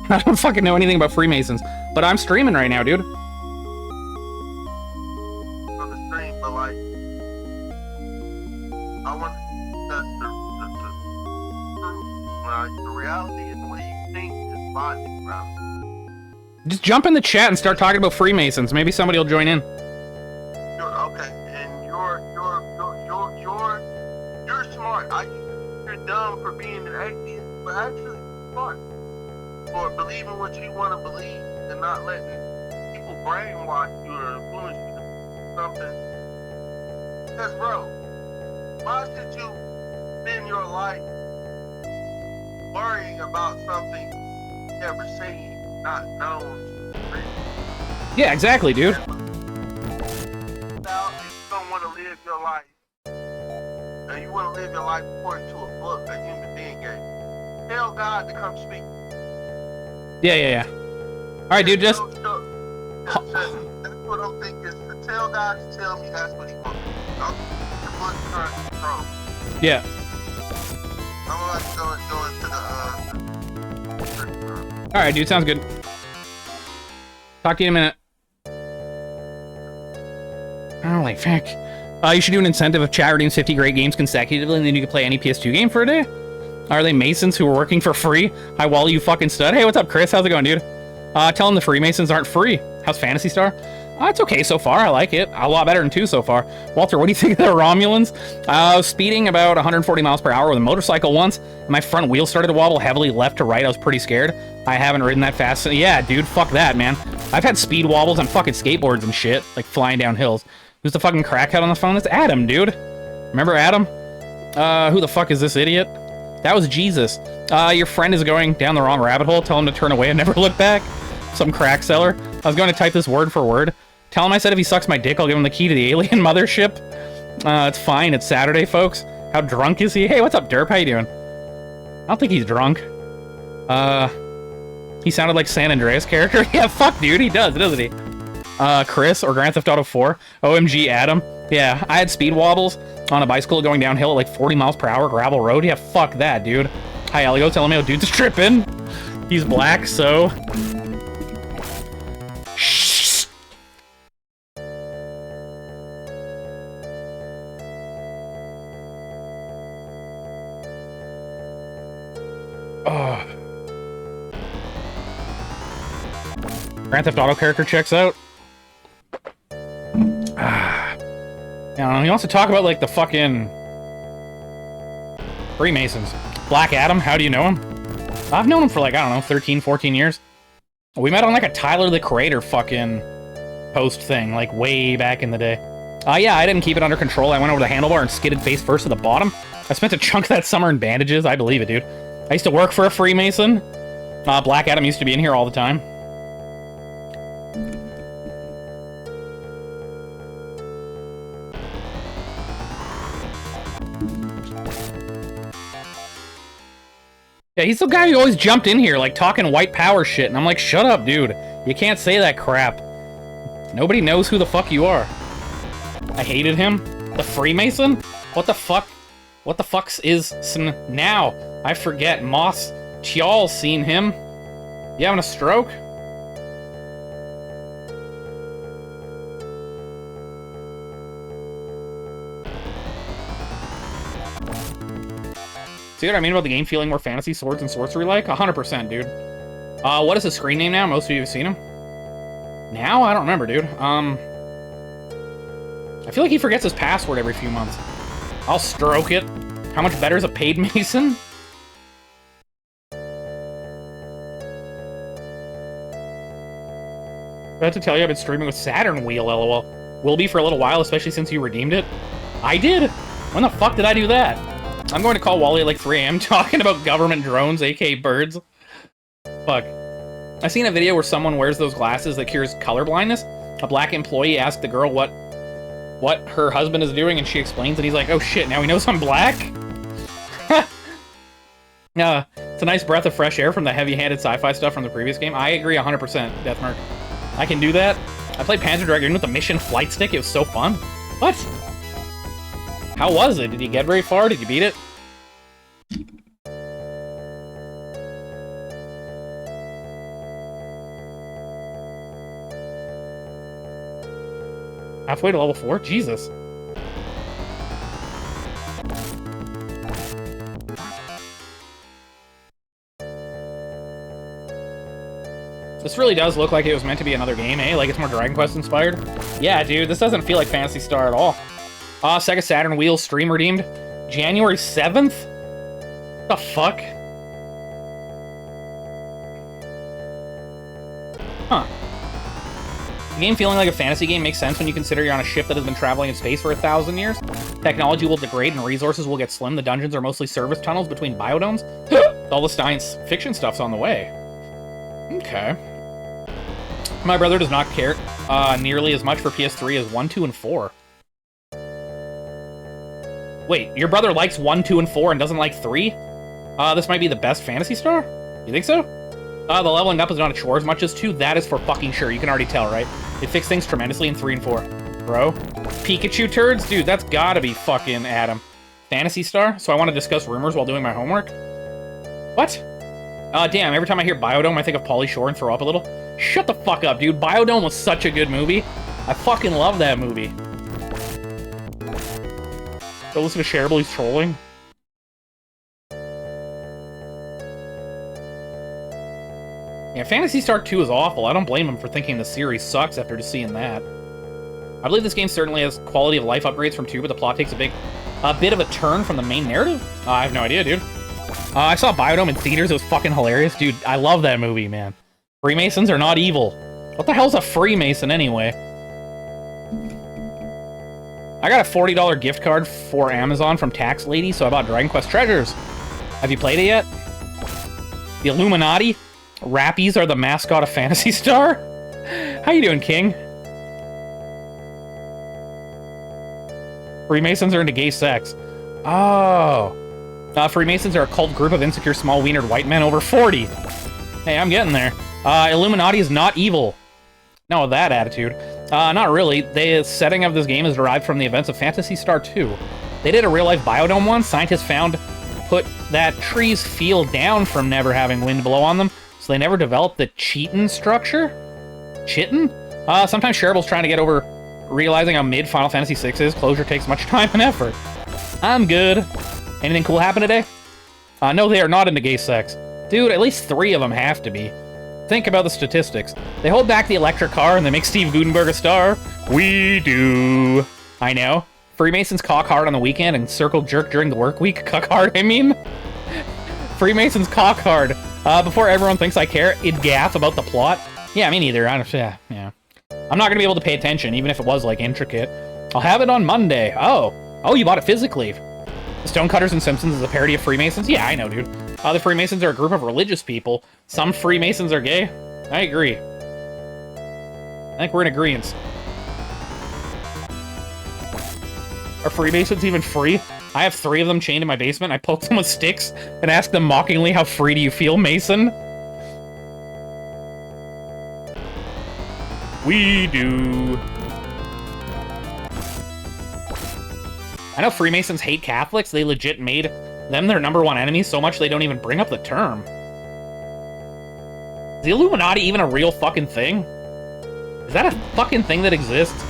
I don't fucking know anything about Freemasons, but I'm streaming right now, dude. On the stream, but like, I want to discuss the reality and the way you think is logic around it. Just jump in the chat and start talking about Freemasons. Maybe somebody will join in. Okay, and you're smart. You're dumb for being an atheist, but actually smart for believing what you want to believe and not letting people brainwash you or influence you to something. Because, bro, why should you spend your life worrying about something you never seen, not known? Yeah, exactly, dude. Now, if you don't want to live your life, and you want to live your life according to a book a human being gave, tell God to come speak. Yeah. Alright, dude, just... That's what I'm thinking. To tell God to tell me that's what he wants. The book turns control. Yeah. I'm about to go into the Alright, dude, sounds good. Talk to you in a minute. Holy fuck. You should do an incentive of chat redeems 50 great games consecutively, and then you can play any PS2 game for a day. Are they Masons who are working for free? Hi, Wally, you fucking stud. Hey, what's up, Chris? How's it going, dude? Tell them the Freemasons aren't free. How's Phantasy Star? It's okay so far. I like it. A lot better than 2 so far. Walter, what do you think of the Romulans? I was speeding about 140 miles per hour with a motorcycle once, and my front wheel started to wobble heavily left to right. I was pretty scared. I haven't ridden that fast. Yeah, dude, fuck that, man. I've had speed wobbles on fucking skateboards and shit, like flying down hills. Who's the fucking crackhead on the phone? It's Adam, dude. Remember Adam? Who the fuck is this idiot? That was Jesus. Your friend is going down the wrong rabbit hole. Tell him to turn away and never look back. Some crack seller. I was going to type this word for word. Tell him I said if he sucks my dick, I'll give him the key to the alien mothership. It's fine. It's Saturday, folks. How drunk is he? Hey, what's up, Derp? How you doing? I don't think he's drunk. He sounded like San Andreas character. Yeah, fuck, dude. He does, doesn't he? Chris, or Grand Theft Auto 4. OMG, Adam. Yeah, I had speed wobbles on a bicycle going downhill at like 40 miles per hour, gravel road. Yeah, fuck that, dude. Hi, Elio. Tell me how dude's tripping. He's black, so... Shh. Oh. Grand Theft Auto character checks out. He wants to talk about, like, the fucking Freemasons. Black Adam, how do you know him? I've known him for, like, I don't know, 13, 14 years. We met on, like, a Tyler the Creator fucking post thing, like, way back in the day. Yeah, I didn't keep it under control. I went over the handlebar and skidded face first to the bottom. I spent a chunk of that summer in bandages. I believe it, dude. I used to work for a Freemason. Black Adam used to be in here all the time. Yeah, he's the guy who always jumped in here, like, talking white power shit, and I'm like, shut up, dude. You can't say that crap. Nobody knows who the fuck you are. I hated him. The Freemason? What the fuck? What the fuck is now? I forget. Moss Chial seen him. You having a stroke? See what I mean about the game feeling more fantasy, swords, and sorcery-like? 100%, dude. What is his screen name now? Most of you have seen him. Now? I don't remember, dude. I feel like he forgets his password every few months. I'll stroke it. How much better is a paid Mason? I have to tell you, I've been streaming with Saturn Wheel, lol. Will be for a little while, especially since you redeemed it. I did? When the fuck did I do that? I'm going to call Wally at like 3 AM talking about government drones, aka birds. Fuck. I seen a video where someone wears those glasses that cures color blindness. A black employee asked the girl what her husband is doing, and she explains, and he's like, oh shit, now he knows I'm black? It's a nice breath of fresh air from the heavy-handed sci-fi stuff from the previous game. I agree 100%, Deathmark. I can do that. I played Panzer Dragoon with the mission flight stick. It was so fun. What? How was it? Did you get very far? Did you beat it? Halfway to level 4? Jesus. This really does look like it was meant to be another game, eh? Like it's more Dragon Quest inspired. Yeah, dude, this doesn't feel like Phantasy Star at all. Sega Saturn Wheel stream redeemed. January 7th? The fuck? Huh. The game feeling like a fantasy game makes sense when you consider you're on a ship that has been traveling in space for 1,000 years. Technology will degrade and resources will get slim. The dungeons are mostly service tunnels between biodomes. All the science fiction stuff's on the way. Okay. My brother does not care nearly as much for PS3 as 1, 2, and 4. Wait, your brother likes 1, 2, and 4 and doesn't like 3? This might be the best Phantasy Star? You think so? The leveling up is not a chore as much as 2. That is for fucking sure. You can already tell, right? They fix things tremendously in 3 and 4. Bro. Pikachu turds? Dude, that's gotta be fucking Adam. Phantasy Star? So I want to discuss rumors while doing my homework? What? Damn, every time I hear Biodome, I think of Pauly Shore and throw up a little. Shut the fuck up, dude. Biodome was such a good movie. I fucking love that movie. Go listen to Shareable's trolling. Yeah, Phantasy Star 2 is awful. I don't blame him for thinking the series sucks after just seeing that. I believe this game certainly has quality of life upgrades from 2, but the plot takes a bit of a turn from the main narrative? I have no idea, dude. I saw Biodome in theaters. It was fucking hilarious. Dude, I love that movie, man. Freemasons are not evil. What the hell's a Freemason, anyway? I got a $40 gift card for Amazon from Tax Lady, so I bought Dragon Quest Treasures. Have you played it yet? The Illuminati? Rappies are the mascot of Phantasy Star? How you doing, King? Freemasons are into gay sex. Oh. Freemasons are a cult group of insecure, small-wienered white men over 40. Hey, I'm getting there. Illuminati is not evil. No, that attitude. Not really. The setting of this game is derived from the events of Phantasy Star 2. They did a real-life Biodome one. Scientists found put that trees feel down from never having wind blow on them, so they never developed the Chitin structure? Chitin? Sometimes Shareable's trying to get over realizing how mid Final Fantasy VI is. Closure takes much time and effort. I'm good. Anything cool happen today? No, they are not into gay sex. Dude, at least 3 of them have to be. Think about the statistics. They hold back the electric car and they make Steve Guttenberg a star. We do. I know. Freemasons cock hard on the weekend and circle jerk during the work week. Cuck hard, I mean. Freemasons cock hard. Before everyone thinks I care, it gaff about the plot. Yeah, me neither. Yeah. I'm not gonna be able to pay attention, even if it was, like, intricate. I'll have it on Monday. Oh, you bought it physically. The Stonecutters and Simpsons is a parody of Freemasons? Yeah, I know, dude. The Freemasons are a group of religious people. Some Freemasons are gay. I agree. I think we're in agreement. Are Freemasons even free? I have 3 of them chained in my basement. I poke them with sticks and ask them mockingly, how free do you feel, Mason? We do. I know Freemasons hate Catholics. They legit made them their #1 enemy so much they don't even bring up the term. Is the Illuminati even a real fucking thing? Is that a fucking thing that exists?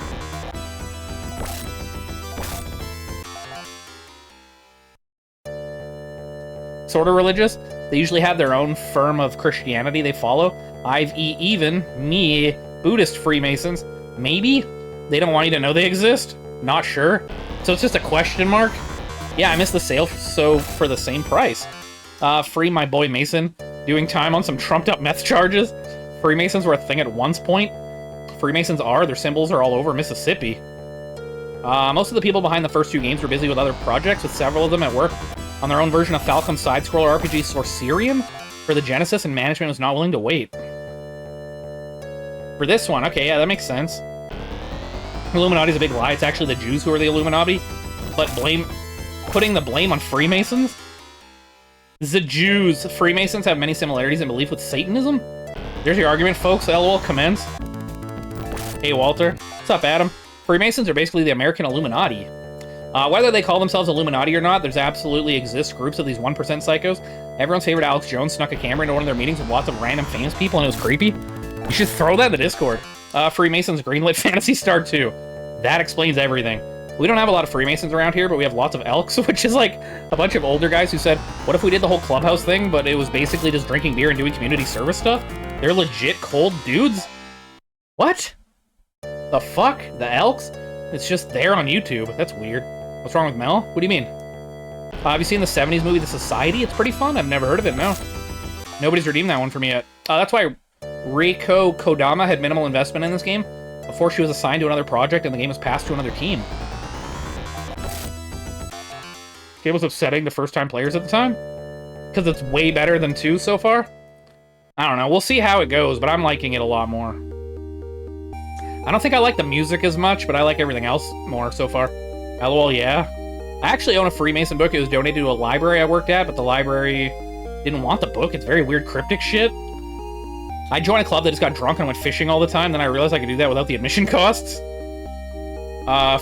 Sort of religious. They usually have their own firm of Christianity they follow. Even me, Buddhist Freemasons. Maybe? They don't want you to know they exist? Not sure. So it's just a question mark? Yeah, I missed the sale, so for the same price. Free my boy Mason, doing time on some trumped-up meth charges. Freemasons were a thing at one point. Freemasons are, their symbols are all over Mississippi. Most of the people behind the first 2 games were busy with other projects, with several of them at work on their own version of Falcom's side-scroller RPG Sorcerian for the Genesis, and management was not willing to wait. For this one, okay, yeah, that makes sense. Illuminati's a big lie. It's actually the Jews who are the Illuminati, but putting the blame on Freemasons? The Jews. Freemasons have many similarities in belief with Satanism? There's your argument, folks. LOL, commence. Hey, Walter. What's up, Adam? Freemasons are basically the American Illuminati. Whether they call themselves Illuminati or not, there's absolutely exist groups of these 1% psychos. Everyone's favorite Alex Jones snuck a camera into one of their meetings with lots of random famous people, and it was creepy. You should throw that in the Discord. Freemasons greenlit Phantasy Star 2. That explains everything. We don't have a lot of Freemasons around here, but we have lots of Elks, which is like a bunch of older guys who said, what if we did the whole clubhouse thing, but it was basically just drinking beer and doing community service stuff? They're legit cold dudes? What? The fuck? The Elks? It's just there on YouTube. That's weird. What's wrong with Mel? What do you mean? Have you seen the 70s movie The Society? It's pretty fun. I've never heard of it, no. Nobody's redeemed that one for me yet. That's why Reiko Kodama had minimal investment in this game before she was assigned to another project and the game was passed to another team. The game was upsetting to first-time players at the time because it's way better than 2 so far. I don't know. We'll see how it goes, but I'm liking it a lot more. I don't think I like the music as much, but I like everything else more so far. LOL, yeah. I actually own a Freemason book. It was donated to a library I worked at, but the library didn't want the book. It's very weird cryptic shit. I joined a club that just got drunk and went fishing all the time, then I realized I could do that without the admission costs.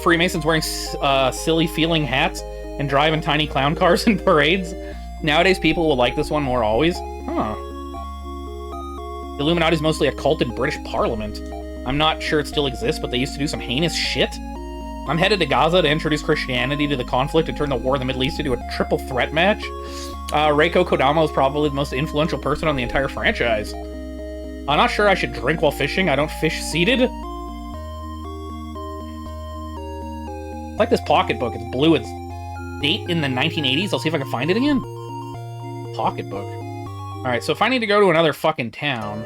Freemasons wearing silly-feeling hats and driving tiny clown cars in parades. Nowadays, people will like this one more always. Huh. The Illuminati's mostly a cult in British Parliament. I'm not sure it still exists, but they used to do some heinous shit. I'm headed to Gaza to introduce Christianity to the conflict and turn the war in the Middle East into a triple threat match. Reiko Kodama is probably the most influential person on the entire franchise. I'm not sure I should drink while fishing. I don't fish seated. I like this pocketbook. It's blue. It's date in the 1980s. I'll see if I can find it again. Pocketbook. Alright, so if I need to go to another fucking town...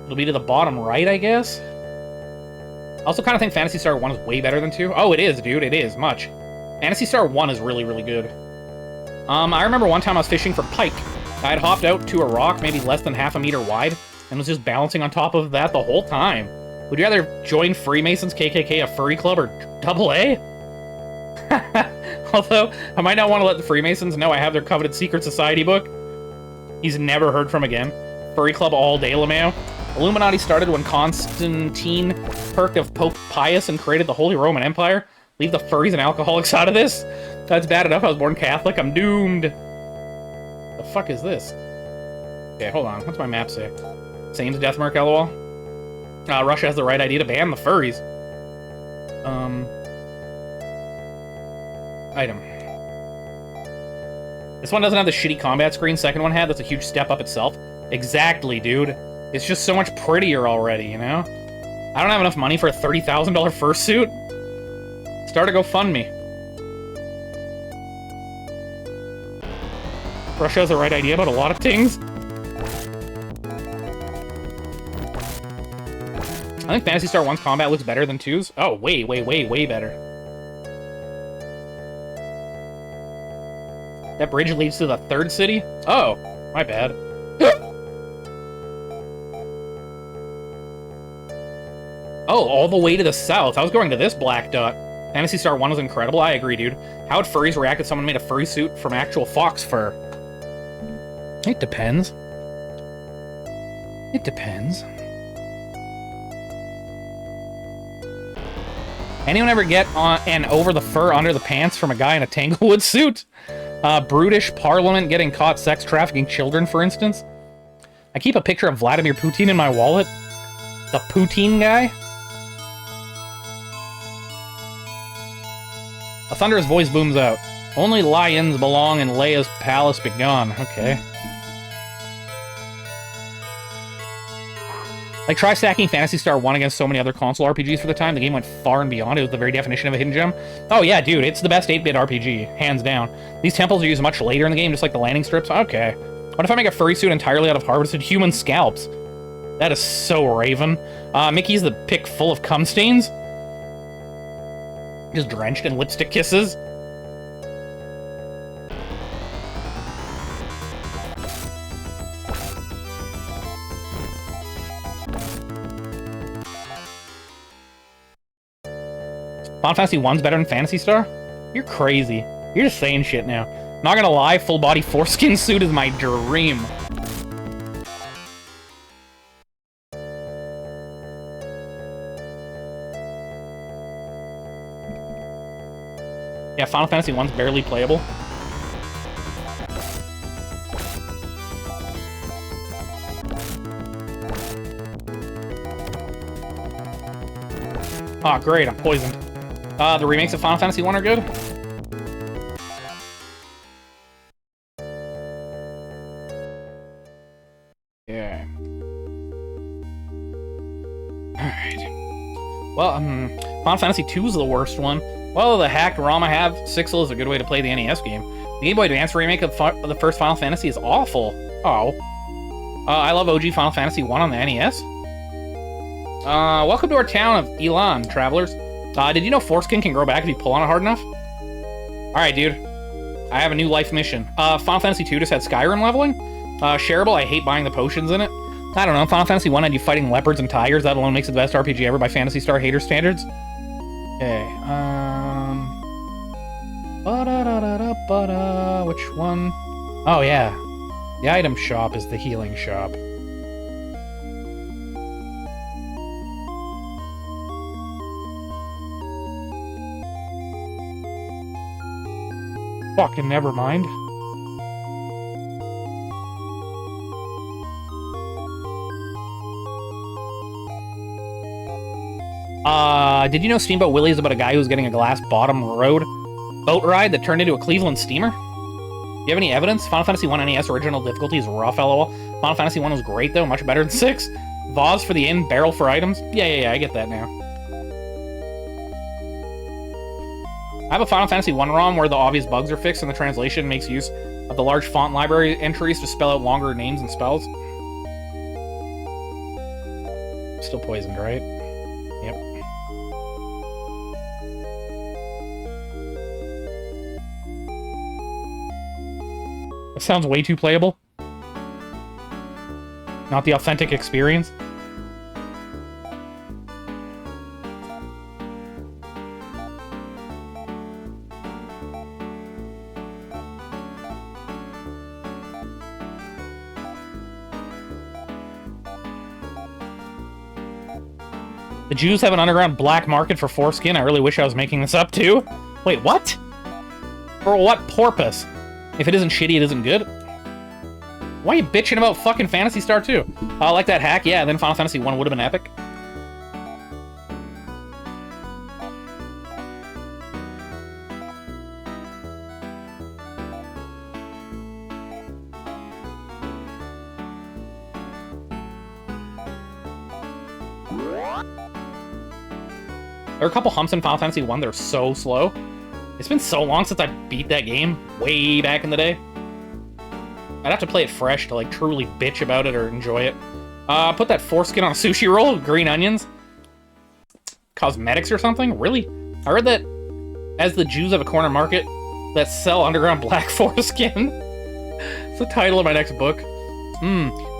it'll be to the bottom right, I guess? I also kind of think Phantasy Star 1 is way better than 2. Oh, it is, dude. It is. Much. Phantasy Star 1 is really, really good. I remember one time I was fishing for pike. I had hopped out to a rock, maybe less than half a meter wide, and was just balancing on top of that the whole time. Would you rather join Freemasons, KKK, a furry club, or AA? Although, I might not want to let the Freemasons know I have their coveted secret society book. He's never heard from again. Furry club all day, LeMayo. Illuminati started when Constantine perked of Pope Pius and created the Holy Roman Empire. Leave the furries and alcoholics out of this? That's bad enough I was born Catholic. I'm doomed. The fuck is this? Okay, hold on. What's my map say? Same's deathmark, LOL. Russia has the right idea to ban the furries. Item. This one doesn't have the shitty combat screen second one had. That's a huge step up itself. Exactly, dude. It's just so much prettier already, you know? I don't have enough money for a $30,000 fursuit. Start a GoFundMe. Russia has the right idea about a lot of things. I think Phantasy Star 1's combat looks better than 2's. Oh, way, way, way, way better. That bridge leads to the third city? Oh, my bad. Oh, all the way to the south. I was going to this black dot. Phantasy Star 1 was incredible. I agree, dude. How would furries react if someone made a furry suit from actual fox fur? It depends. It depends. Anyone ever get on an over the fur, under the pants from a guy in a Tanglewood suit? Brutish parliament getting caught sex trafficking children, for instance. I keep a picture of Vladimir Putin in my wallet. The Putin guy? A thunderous voice booms out. Only lions belong in Leia's palace begone. Okay. Like, try stacking Phantasy Star 1 against so many other console RPGs for the time. The game went far and beyond. It was the very definition of a hidden gem. Oh, yeah, dude. It's the best 8-bit RPG. Hands down. These temples are used much later in the game, just like the landing strips. Okay. What if I make a furry suit entirely out of harvested human scalps? That is so Raven. Mickey's the pick full of cum stains. Just drenched in lipstick kisses. Final Fantasy 1's better than Phantasy Star? You're crazy. You're just saying shit now. Not gonna lie, full body foreskin suit is my dream. Yeah, Final Fantasy 1's barely playable. Oh, great, I'm poisoned. The remakes of Final Fantasy 1 are good? Yeah. Alright. Well, Final Fantasy 2 is the worst one. Well, the hacked ROM I have, Sixel is a good way to play the NES game. The Game Boy Advance remake of the first Final Fantasy is awful. Oh. I love OG Final Fantasy 1 on the NES. Welcome to our town of Elan, travelers. Did you know foreskin can grow back if you pull on it hard enough? Alright, dude. I have a new life mission. Final Fantasy 2 just had Skyrim leveling. Shareable, I hate buying the potions in it. I don't know, Final Fantasy 1 had you fighting leopards and tigers. That alone makes it the best RPG ever by Phantasy Star hater standards. Okay, which one? Oh, yeah. The item shop is the healing shop. Fucking never mind. Did you know Steamboat Willie is about a guy who's getting a glass bottom road boat ride that turned into a Cleveland steamer? Do you have any evidence? Final Fantasy 1 NES original difficulty is rough, lol. Final Fantasy 1 was great, though, much better than 6. Vase for the inn, barrel for items. Yeah, I get that now. I have a Final Fantasy 1 ROM where the obvious bugs are fixed and the translation makes use of the large font library entries to spell out longer names and spells. Still poisoned, right? Yep. That sounds way too playable. Not the authentic experience. The Jews have an underground black market for foreskin. I really wish I was making this up, too. Wait, what? For what purpose? If it isn't shitty, it isn't good? Why are you bitching about fucking Phantasy Star 2? Like that hack? Yeah, then Final Fantasy 1 would have been epic. There are a couple humps in Final Fantasy 1 that are so slow. It's been so long since I beat that game, way back in the day. I'd have to play it fresh to, like, truly bitch about it or enjoy it. Put that foreskin on a sushi roll with green onions? Cosmetics or something? Really? I heard that as the Jews have a corner market that sell underground black foreskin. It's the title of my next book.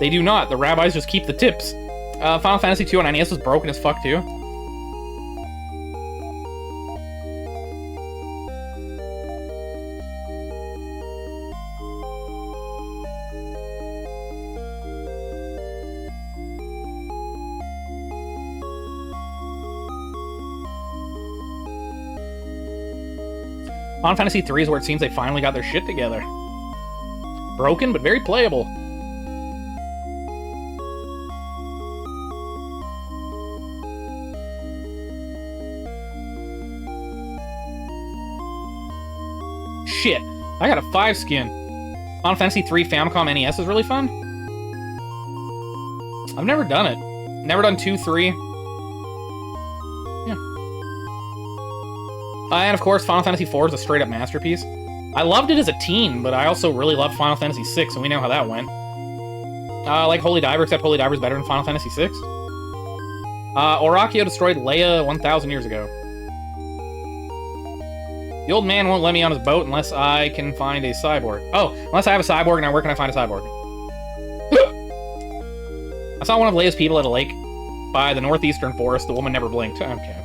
They do not. The rabbis just keep the tips. Final Fantasy 2 on NES was broken as fuck, too. Final Fantasy 3 is where it seems they finally got their shit together. Broken, but very playable. Shit, I got a 5 skin. Final Fantasy 3 Famicom NES is really fun. I've never done it. Never done 2, 3. Yeah. And of course, Final Fantasy 4 is a straight-up masterpiece. I loved it as a teen, but I also really loved Final Fantasy 6, and we know how that went. I like Holy Diver, except Holy Diver's better than Final Fantasy 6. Orakio destroyed Leia 1,000 years ago. The old man won't let me on his boat unless I can find a cyborg. Oh, unless I have a cyborg, now where can I find a cyborg? I saw one of Leia's people at a lake by the northeastern forest. The woman never blinked. Okay.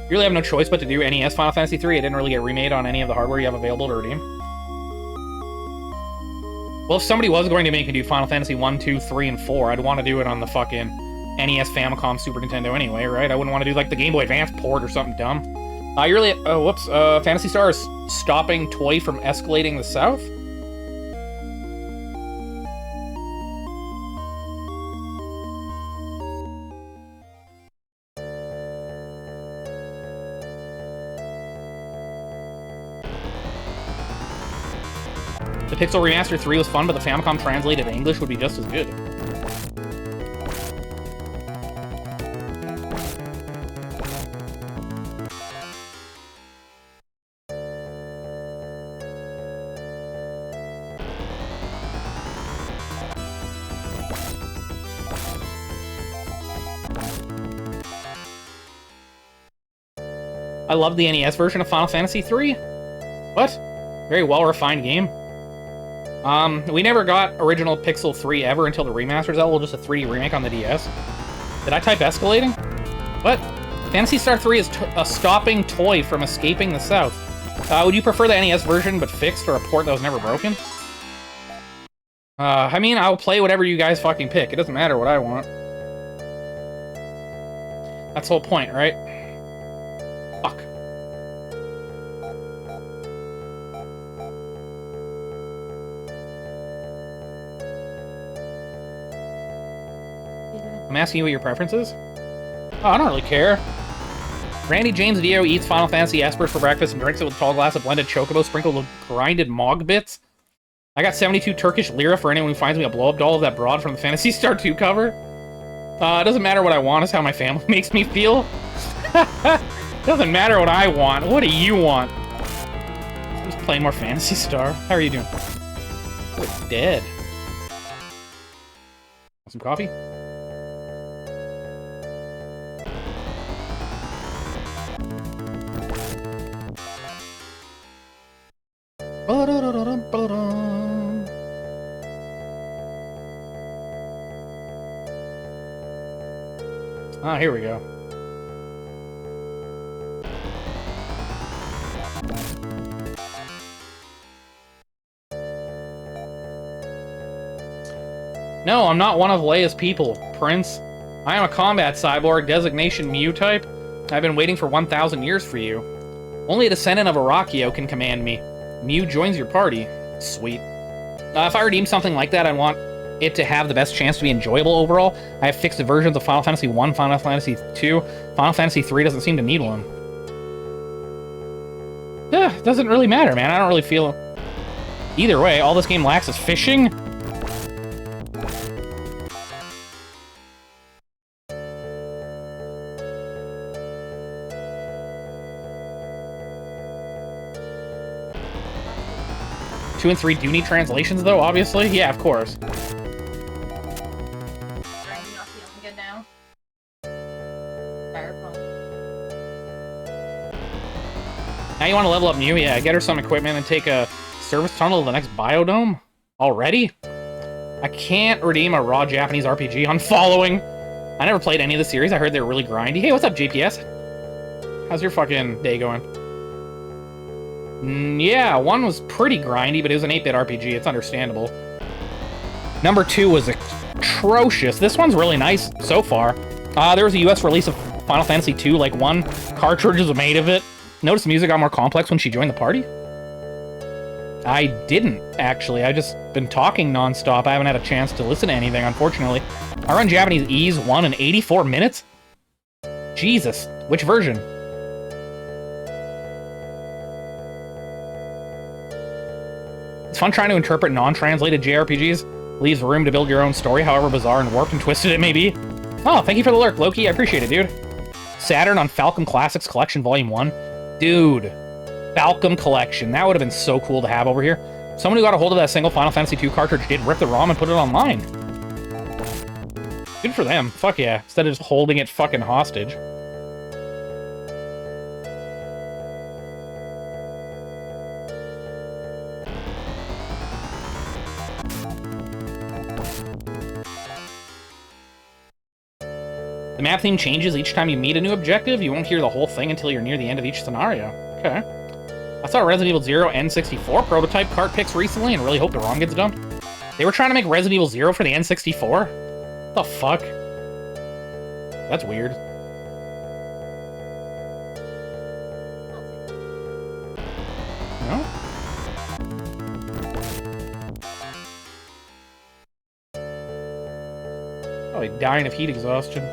You really have no choice but to do NES Final Fantasy 3. It didn't really get remade on any of the hardware you have available to redeem. Well, if somebody was going to make me do Final Fantasy 1, 2, 3, and 4, I'd want to do it on the fucking NES, Famicom, Super Nintendo anyway, right? I wouldn't want to do, like, the Game Boy Advance port or something dumb. You really... whoops. Phantasy Star is stopping Toy from escalating the south? The Pixel Remaster 3 was fun, but the Famicom translated to English would be just as good. I love the NES version of Final Fantasy 3. What? Very well-refined game. We never got original Pixel 3 ever until the remasters out. Well, just a 3D remake on the DS. Did I type escalating? What? Phantasy Star 3 is stopping Toy from escaping the south. Would you prefer the NES version but fixed or a port that was never broken? I mean, I'll play whatever you guys fucking pick. It doesn't matter what I want. That's the whole point, right? Fuck. I'm asking you what your preference is? Oh, I don't really care. Randy James Dio eats Final Fantasy Espers for breakfast and drinks it with a tall glass of blended chocobo sprinkled with grinded mog bits. I got 72 Turkish lira for anyone who finds me a blow-up doll of that broad from the Phantasy Star 2 cover. It doesn't matter what I want, it's how my family makes me feel. Doesn't matter what I want. What do you want? Just playing more Phantasy Star. How are you doing? You're dead. Want some coffee? Ah, here we go. No, I'm not one of Leia's people, Prince. I am a combat cyborg, designation Mew type. I've been waiting for 1,000 years for you. Only a descendant of Orakio can command me. Mew joins your party. Sweet. If I redeem something like that, I want it to have the best chance to be enjoyable overall. I have fixed versions of Final Fantasy 1, Final Fantasy 2. Final Fantasy 3 doesn't seem to need one. Doesn't really matter, man. I don't really feel... Either way, all this game lacks is fishing. Two and 3 do need translations, though, obviously. Yeah, of course. Now you want to level up Mew? Yeah, get her some equipment and take a service tunnel to the next biodome? Already? I can't redeem a raw Japanese RPG on following. I never played any of the series. I heard they were really grindy. Hey, what's up, GPS? How's your fucking day going? Yeah, 1 was pretty grindy, but it was an 8-bit RPG. It's understandable. Number 2 was atrocious. This one's really nice so far. There was a US release of Final Fantasy II, like, one cartridge was made of it. Notice the music got more complex when she joined the party? I didn't, actually. I've just been talking nonstop. I haven't had a chance to listen to anything, unfortunately. I run Japanese Ease 1 in 84 minutes? Jesus. Which version? It's fun trying to interpret non-translated JRPGs. Leaves room to build your own story, however bizarre and warped and twisted it may be. Oh, thank you for the lurk, Loki. I appreciate it, dude. Saturn on Falcom Classics Collection Volume 1. Dude. Falcom Collection. That would have been so cool to have over here. Someone who got a hold of that single Final Fantasy II cartridge did rip the ROM and put it online. Good for them. Fuck yeah. Instead of just holding it fucking hostage. The map theme changes each time you meet a new objective. You won't hear the whole thing until you're near the end of each scenario. Okay. I saw a Resident Evil 0 N64 prototype cart pics recently and really hope the ROM gets dumped. They were trying to make Resident Evil 0 for the N64? The fuck? That's weird. No? Probably dying of heat exhaustion.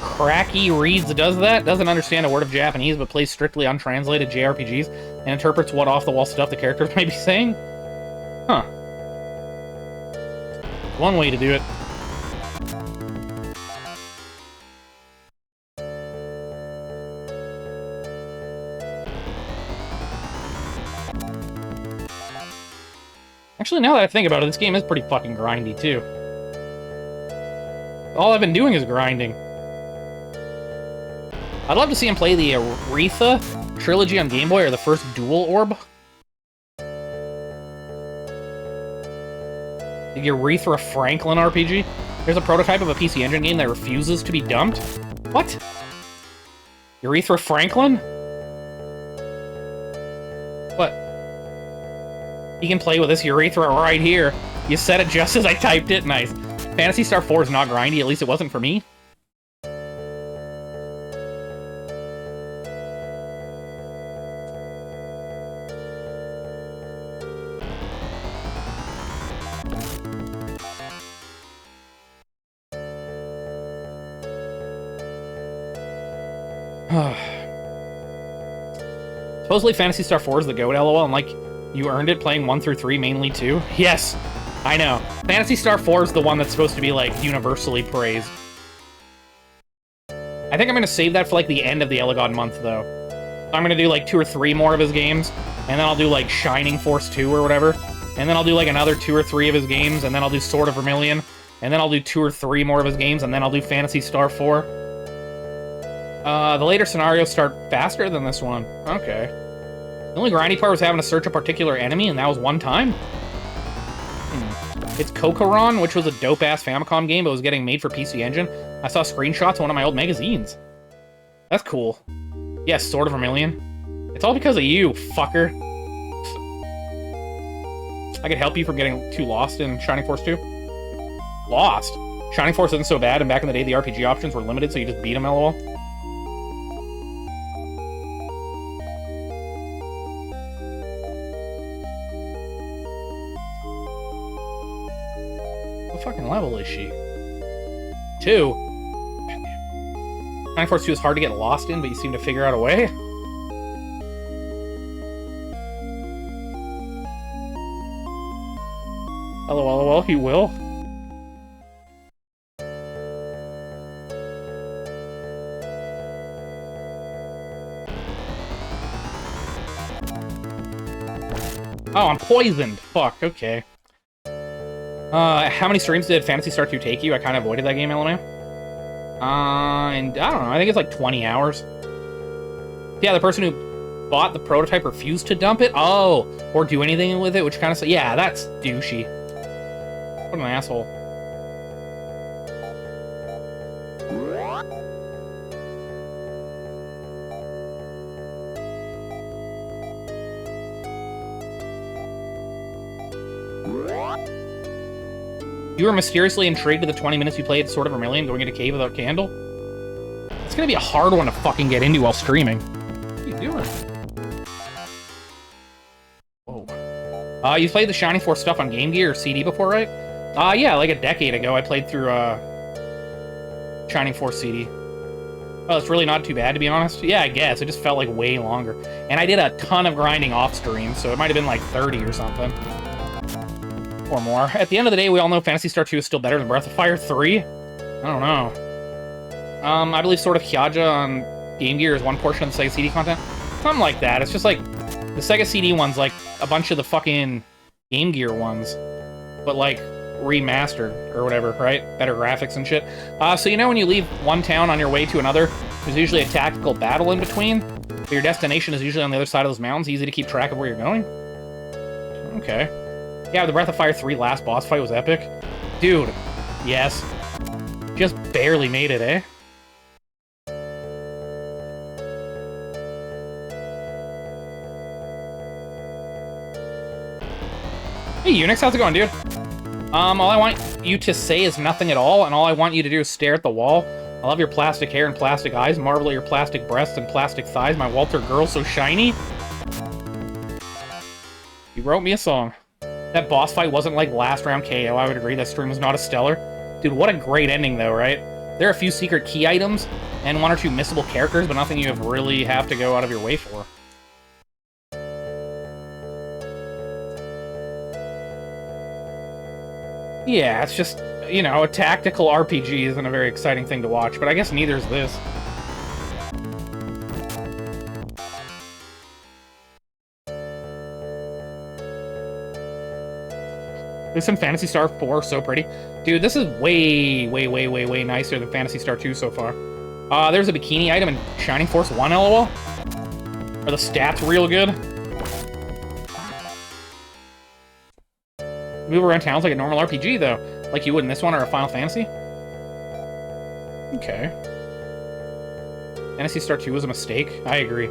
Cracky Reads does that, doesn't understand a word of Japanese, but plays strictly untranslated JRPGs and interprets what off-the-wall stuff the characters may be saying? Huh. One way to do it. Actually, now that I think about it, this game is pretty fucking grindy, too. All I've been doing is grinding. I'd love to see him play the Aretha trilogy on Game Boy or the first Dual Orb. The Urethra Franklin RPG. There's a prototype of a PC Engine game that refuses to be dumped. What? Urethra Franklin? What? He can play with this urethra right here. You said it just as I typed it. Nice. Phantasy Star 4 is not grindy, at least it wasn't for me. Supposedly Phantasy Star 4 is the GOAT, lol, and like, you earned it playing 1 through 3, mainly 2. Yes, I know. Phantasy Star 4 is the one that's supposed to be, like, universally praised. I think I'm gonna save that for, like, the end of the Elagod month, though. I'm gonna do, like, 2 or 3 more of his games, and then I'll do, like, Shining Force 2 or whatever, and then I'll do, like, another 2 or 3 of his games, and then I'll do Sword of Vermilion, and then I'll do 2 or 3 more of his games, and then I'll do Phantasy Star 4. The later scenarios start faster than this one. Okay. The only grindy part was having to search a particular enemy, and that was one time? It's Kokoron, which was a dope-ass Famicom game, but was getting made for PC Engine. I saw screenshots in one of my old magazines. That's cool. Yes, Sword of Vermilion. It's all because of you, fucker. I could help you from getting too lost in Shining Force 2. Lost? Shining Force isn't so bad, and back in the day, the RPG options were limited, so you just beat them, lol. What fucking level is she? 2? Shining Force 2 is hard to get lost in, but you seem to figure out a way. LOL, you will? Oh, I'm poisoned. Fuck, okay. How many streams did Phantasy Star 2 take you? I kind of avoided that game, LMA. And I don't know, I think it's like 20 hours. Yeah, the person who bought the prototype refused to dump it? Oh, or do anything with it, which kind of... Yeah, that's douchey. What an asshole. You were mysteriously intrigued with the 20 minutes you played Sword of Vermilion going into cave without candle? It's gonna be a hard one to fucking get into while streaming. What are you doing? Whoa. You played the Shining Force stuff on Game Gear or CD before, right? Yeah, like a decade ago I played through, Shining Force CD. Well, it's really not too bad, to be honest. Yeah, I guess. It just felt like way longer. And I did a ton of grinding off stream, so it might have been like 30 or something. Or more. At the end of the day, we all know Phantasy Star 2 is still better than Breath of Fire 3. I don't know. I believe Sword of Hyaja on Game Gear is one portion of the Sega CD content. Something like that. It's just like the Sega CD one's like a bunch of the fucking Game Gear ones, but like remastered or whatever, right? Better graphics and shit. So you know when you leave one town on your way to another, there's usually a tactical battle in between, but your destination is usually on the other side of those mountains, easy to keep track of where you're going? Okay. Yeah, the Breath of Fire 3 last boss fight was epic. Dude, yes. Just barely made it, eh? Hey, Unix, how's it going, dude? All I want you to say is nothing at all, and all I want you to do is stare at the wall. I love your plastic hair and plastic eyes, marvel at your plastic breasts and plastic thighs, my Walter girl so shiny. You wrote me a song. That boss fight wasn't like last round KO, I would agree, that stream was not a stellar. Dude, what a great ending though, right? There are a few secret key items, and one or two missable characters, but nothing you really have to go out of your way for. Yeah, it's just, you know, a tactical RPG isn't a very exciting thing to watch, but I guess neither is this. Isn't Phantasy Star 4 so pretty? Dude, this is way nicer than Phantasy Star 2 so far. There's a bikini item in Shining Force 1, lol. Are the stats real good? Move around towns like a normal RPG, though. Like you would in this one or a Final Fantasy? Okay. Phantasy Star 2 was a mistake? I agree.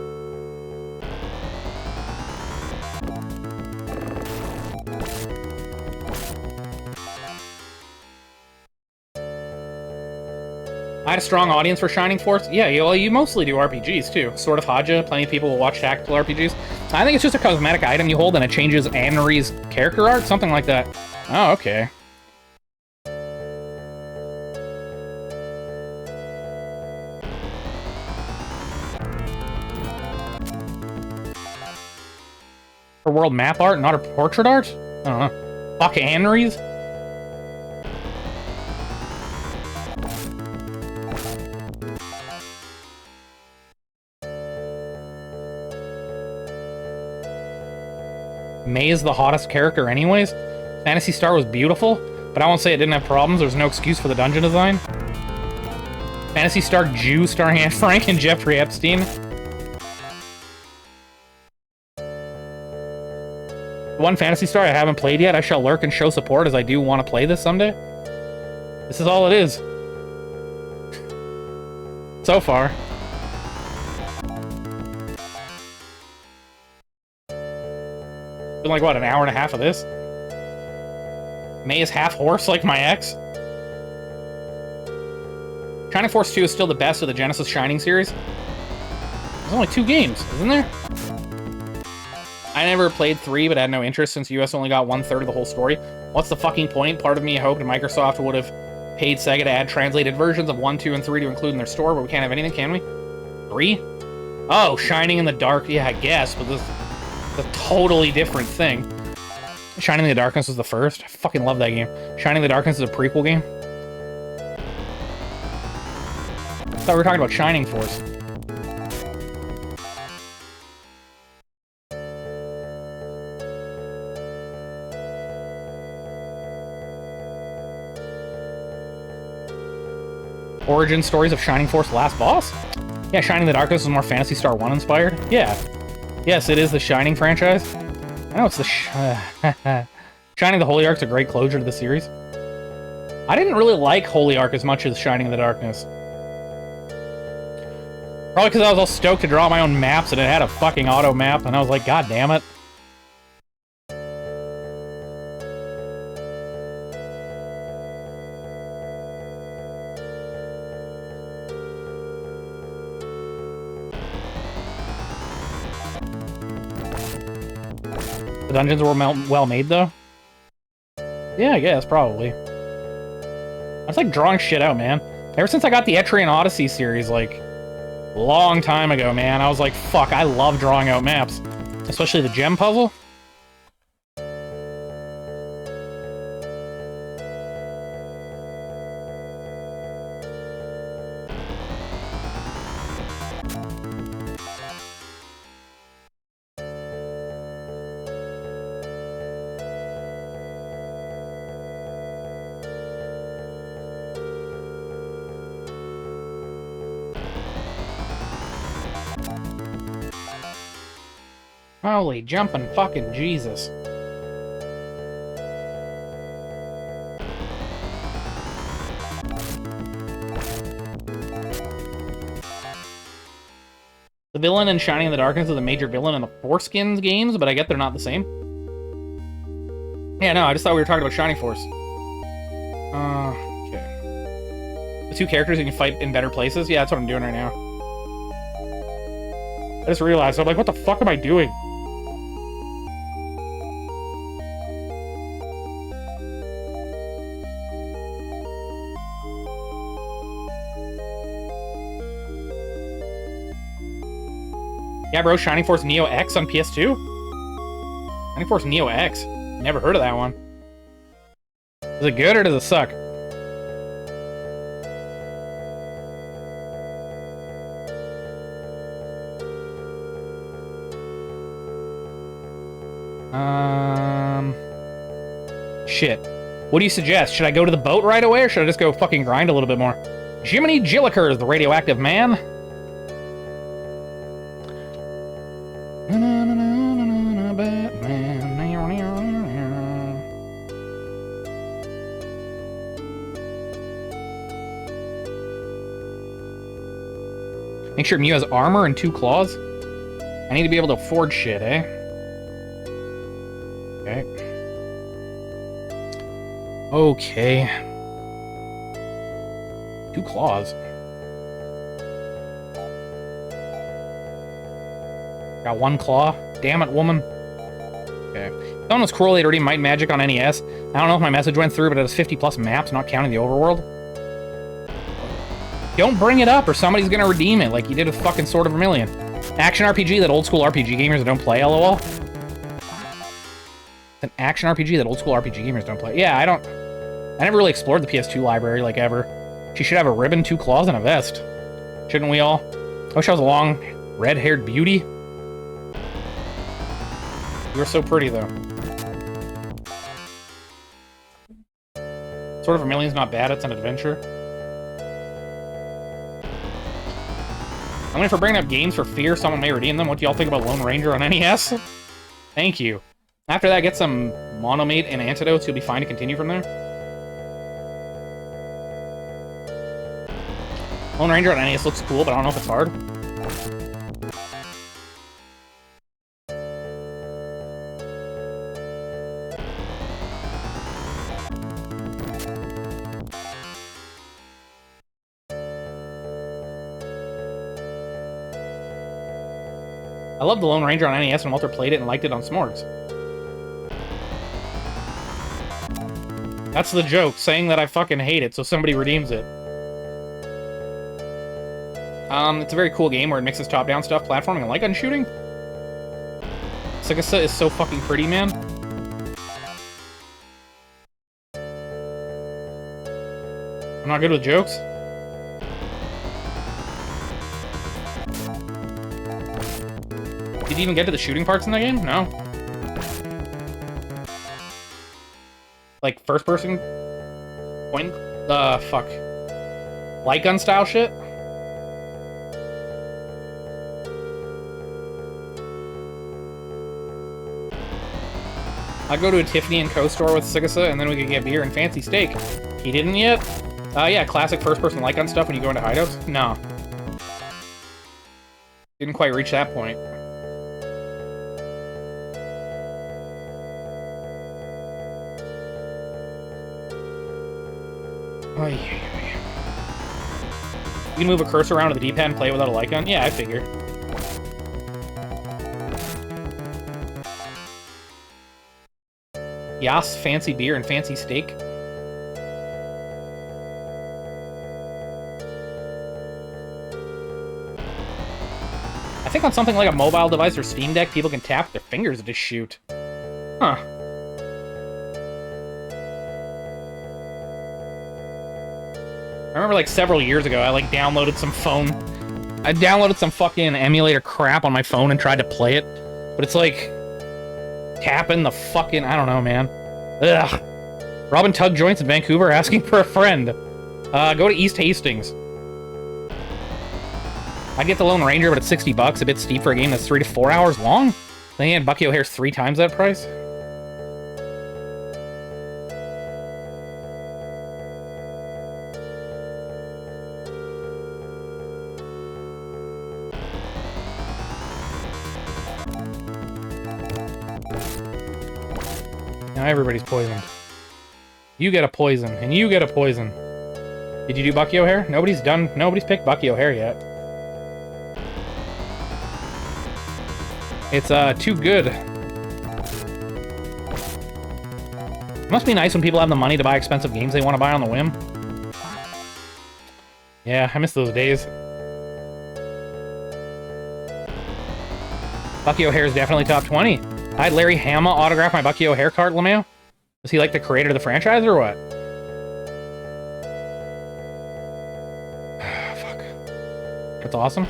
I had a strong audience for Shining Force. Yeah, you mostly do RPGs, too. Sword of Hyaja, plenty of people will watch tactical RPGs. I think it's just a cosmetic item you hold and it changes Anri's character art, something like that. Oh, okay. Her world map art, not her portrait art? I don't know. Fuck Anri's? May is the hottest character anyways. Phantasy Star was beautiful, but I won't say it didn't have problems. There's no excuse for the dungeon design. Phantasy Star Jew starring Anne Frank and Jeffrey Epstein. One Phantasy Star I haven't played yet. I shall lurk and show support as I do want to play this someday. This is all it is. So far. Been like, what, an hour and a half of this? May is half horse like my ex? Shining Force 2 is still the best of the Genesis Shining series. There's only 2 games, isn't there? I never played 3, but had no interest since US only got 1/3 of the whole story. What's the fucking point? Part of me hoped Microsoft would have paid Sega to add translated versions of 1, 2, and 3 to include in their store, but we can't have anything, can we? 3? Oh, Shining in the Dark. Yeah, I guess, but this... a totally different thing. Shining in the Darkness was the first. I fucking love that game. Shining in the Darkness is a prequel game. I thought we were talking about Shining Force. Origin stories of Shining Force last boss? Yeah, Shining in the Darkness was more Phantasy Star 1 inspired. Yeah. Yes, it is the Shining franchise. I know it's the Shining the Holy Ark's a great closure to the series. I didn't really like Holy Ark as much as Shining in the Darkness. Probably because I was all stoked to draw my own maps and it had a fucking auto map, and I was like, God damn it. The dungeons were well made, though? Yeah, I guess, probably. I was, like, drawing shit out, man. Ever since I got the Etrian Odyssey series, like, long time ago, man, I was like, fuck, I love drawing out maps. Especially the gem puzzle. Holy jumping fucking Jesus. The villain in Shining in the Darkness is a major villain in the Foreskins games, but I get they're not the same. Yeah, no, I just thought we were talking about Shining Force. Okay. The two characters you can fight in better places? Yeah, that's what I'm doing right now. I just realized, I'm like, what the fuck am I doing? Yeah, bro, Shining Force Neo X on PS2? Shining Force Neo X? Never heard of that one. Is it good or does it suck? Shit. What do you suggest? Should I go to the boat right away or should I just go fucking grind a little bit more? Jiminy Jillikers, the radioactive man. Make sure Mew has armor and 2 claws. I need to be able to forge shit, eh? Okay. Okay. 2 claws. Got 1 claw. Damn it, woman. Okay. Someone was cruel, they'd already Might Magic on NES. I don't know if my message went through, but it has 50 plus maps, not counting the overworld. Don't bring it up, or somebody's gonna redeem it, like you did with fucking Sword of Vermilion. Action RPG that old school RPG gamers don't play, lol. It's an action RPG that old school RPG gamers don't play. Yeah, I never really explored the PS2 library, like, ever. She should have a ribbon, 2 claws, and a vest. Shouldn't we all? I wish I was a long, red-haired beauty. You are so pretty, though. Sword of Vermilion's not bad, it's an adventure. I mean, if we're bringing up games for fear someone may redeem them, what do y'all think about Lone Ranger on NES? Thank you. After that, get some Monomate and Antidotes, you'll be fine to continue from there. Lone Ranger on NES looks cool, but I don't know if it's hard. I love the Lone Ranger on NES and Walter played it and liked it on Smorgs. That's the joke, saying that I fucking hate it so somebody redeems it. It's a very cool game where it mixes top-down stuff, platforming, and light gun shooting. Sigasa is so fucking pretty, man. I'm not good with jokes. Did you even get to the shooting parts in the game? No. Like, first-person point? Fuck. Light gun style shit? I'll go to a Tiffany & Co. store with Sigasa, and then we can get beer and fancy steak. He didn't yet? Yeah, classic first-person light gun stuff when you go into hideouts? No. Didn't quite reach that point. Oh, yeah. You can move a cursor around to the D-pad and play it without a light gun? Yeah, I figure. Yas, fancy beer, and fancy steak. I think on something like a mobile device or Steam Deck, people can tap with their fingers and just shoot. Huh. I remember like several years ago, I like downloaded some fucking emulator crap on my phone and tried to play it. But it's like tapping the fucking, I don't know, man. Ugh. Robin Tug Joints in Vancouver asking for a friend. Go to East Hastings. I'd get the Lone Ranger, but it's $60, a bit steep for a game that's 3 to 4 hours long. Then again, Bucky O'Hare's 3 times that price. Now everybody's poisoned. You get a poison, and you get a poison. Did you do Bucky O'Hare? Nobody's picked Bucky O'Hare yet. It's, too good. It must be nice when people have the money to buy expensive games they want to buy on the whim. Yeah, I miss those days. Bucky O'Hare is definitely top 20. I had Larry Hama autograph my Bucky O'Hare card, LeMayo. Was he like the creator of the franchise or what? Fuck. That's awesome.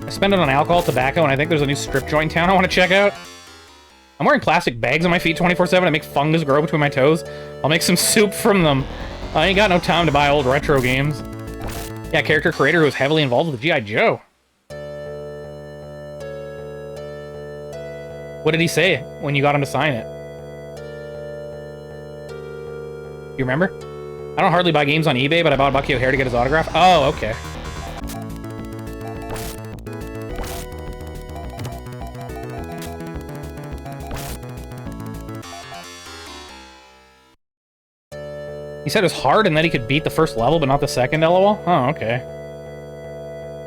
I spend it on alcohol, tobacco, and I think there's a new strip joint in town I want to check out. I'm wearing plastic bags on my feet 24/7 to make fungus grow between my toes. I'll make some soup from them. I ain't got no time to buy old retro games. Yeah, character creator who was heavily involved with G.I. Joe. What did he say when you got him to sign it? You remember? I don't hardly buy games on eBay, but I bought Bucky O'Hare to get his autograph. Oh, okay. He said it was hard and that he could beat the first level, but not the second, LOL? Oh, okay.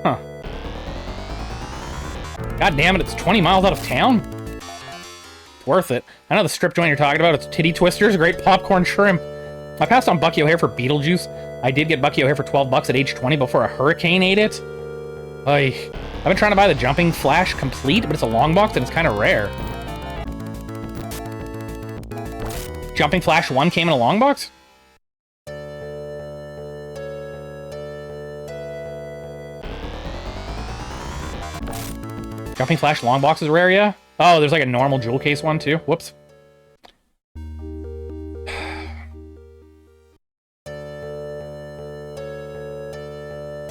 Huh. God damn it, it's 20 miles out of town? It's worth it. I know the strip joint you're talking about. It's Titty Twisters, great popcorn shrimp. I passed on Bucky O'Hare for Beetlejuice. I did get Bucky O'Hare for $12 at age 20 before a hurricane ate it. I've been trying to buy the Jumping Flash Complete, but it's a long box and it's kind of rare. Jumping Flash 1 came in a long box? Jumping Flash long box is rare, yeah? Oh, there's like a normal jewel case one too. Whoops.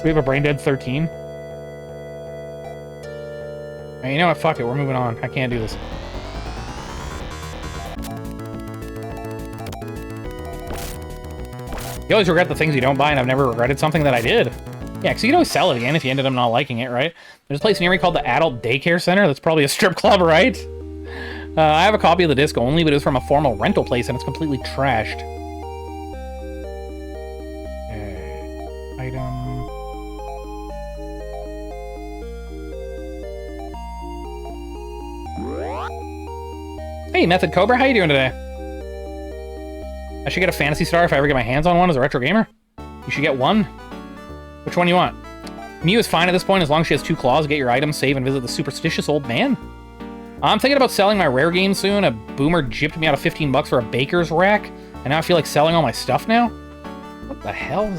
We have a Brain Dead 13. Hey, you know what? Fuck it. We're moving on. I can't do this. You always regret the things you don't buy, and I've never regretted something that I did. Yeah, because you can always sell it again if you ended up not liking it, right? There's a place near me called the Adult Daycare Center. That's probably a strip club, right? I have a copy of the disc only, but it was from a formal rental place, and it's completely trashed. Item... Hey, Method Cobra, how you doing today? I should get a Phantasy Star if I ever get my hands on one as a retro gamer. You should get one. Which one you want? Mew is fine at this point as long as she has 2 claws. Get your items, save, and visit the superstitious old man. I'm thinking about selling my rare game soon. A boomer gypped me out of $15 for a baker's rack, and now I feel like selling all my stuff now? What the hell?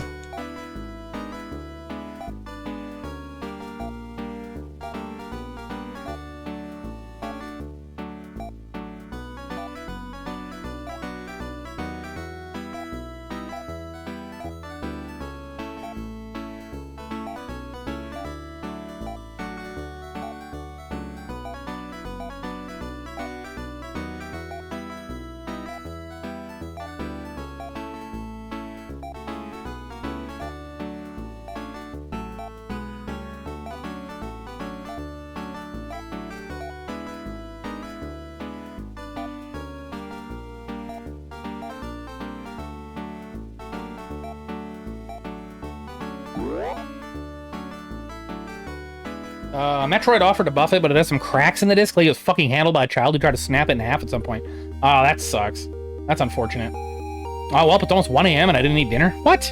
Metroid offered to buff it, but it has some cracks in the disc, like it was fucking handled by a child who tried to snap it in half at some point. Oh, that sucks. That's unfortunate. Oh, well, it's almost 1 a.m. and I didn't eat dinner. What?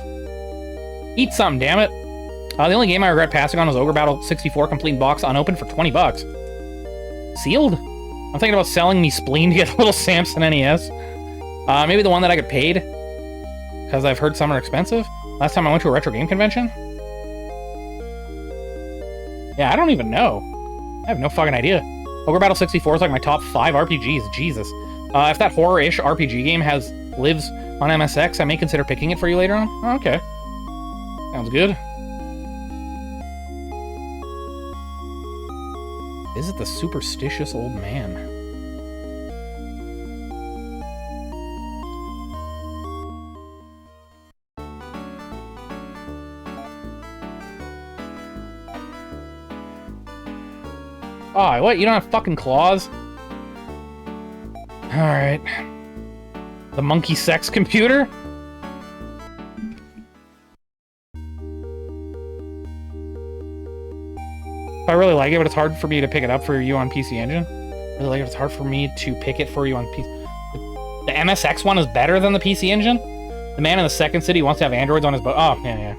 Eat something, damn it. The only game I regret passing on was Ogre Battle 64 complete box unopened for 20 bucks. Sealed? I'm thinking about selling me spleen to get a little Samson NES. Maybe the one that I get paid, because I've heard some are expensive. Last time I went to a retro game convention? Yeah, I don't even know. I have no fucking idea. Ogre Battle 64 is like my top 5 RPGs. Jesus. If that horror-ish RPG game lives on MSX, I may consider picking it for you later on. Oh, okay. Sounds good. Visit the superstitious old man. Oh, what? You don't have fucking claws? Alright. The monkey sex computer? I really like it, but it's hard for me to pick it up for you on PC Engine. I really like it, it's hard for me to pick it for you on PC. The MSX one is better than the PC Engine? The man in the second city wants to have androids on his boat. Oh, yeah, yeah.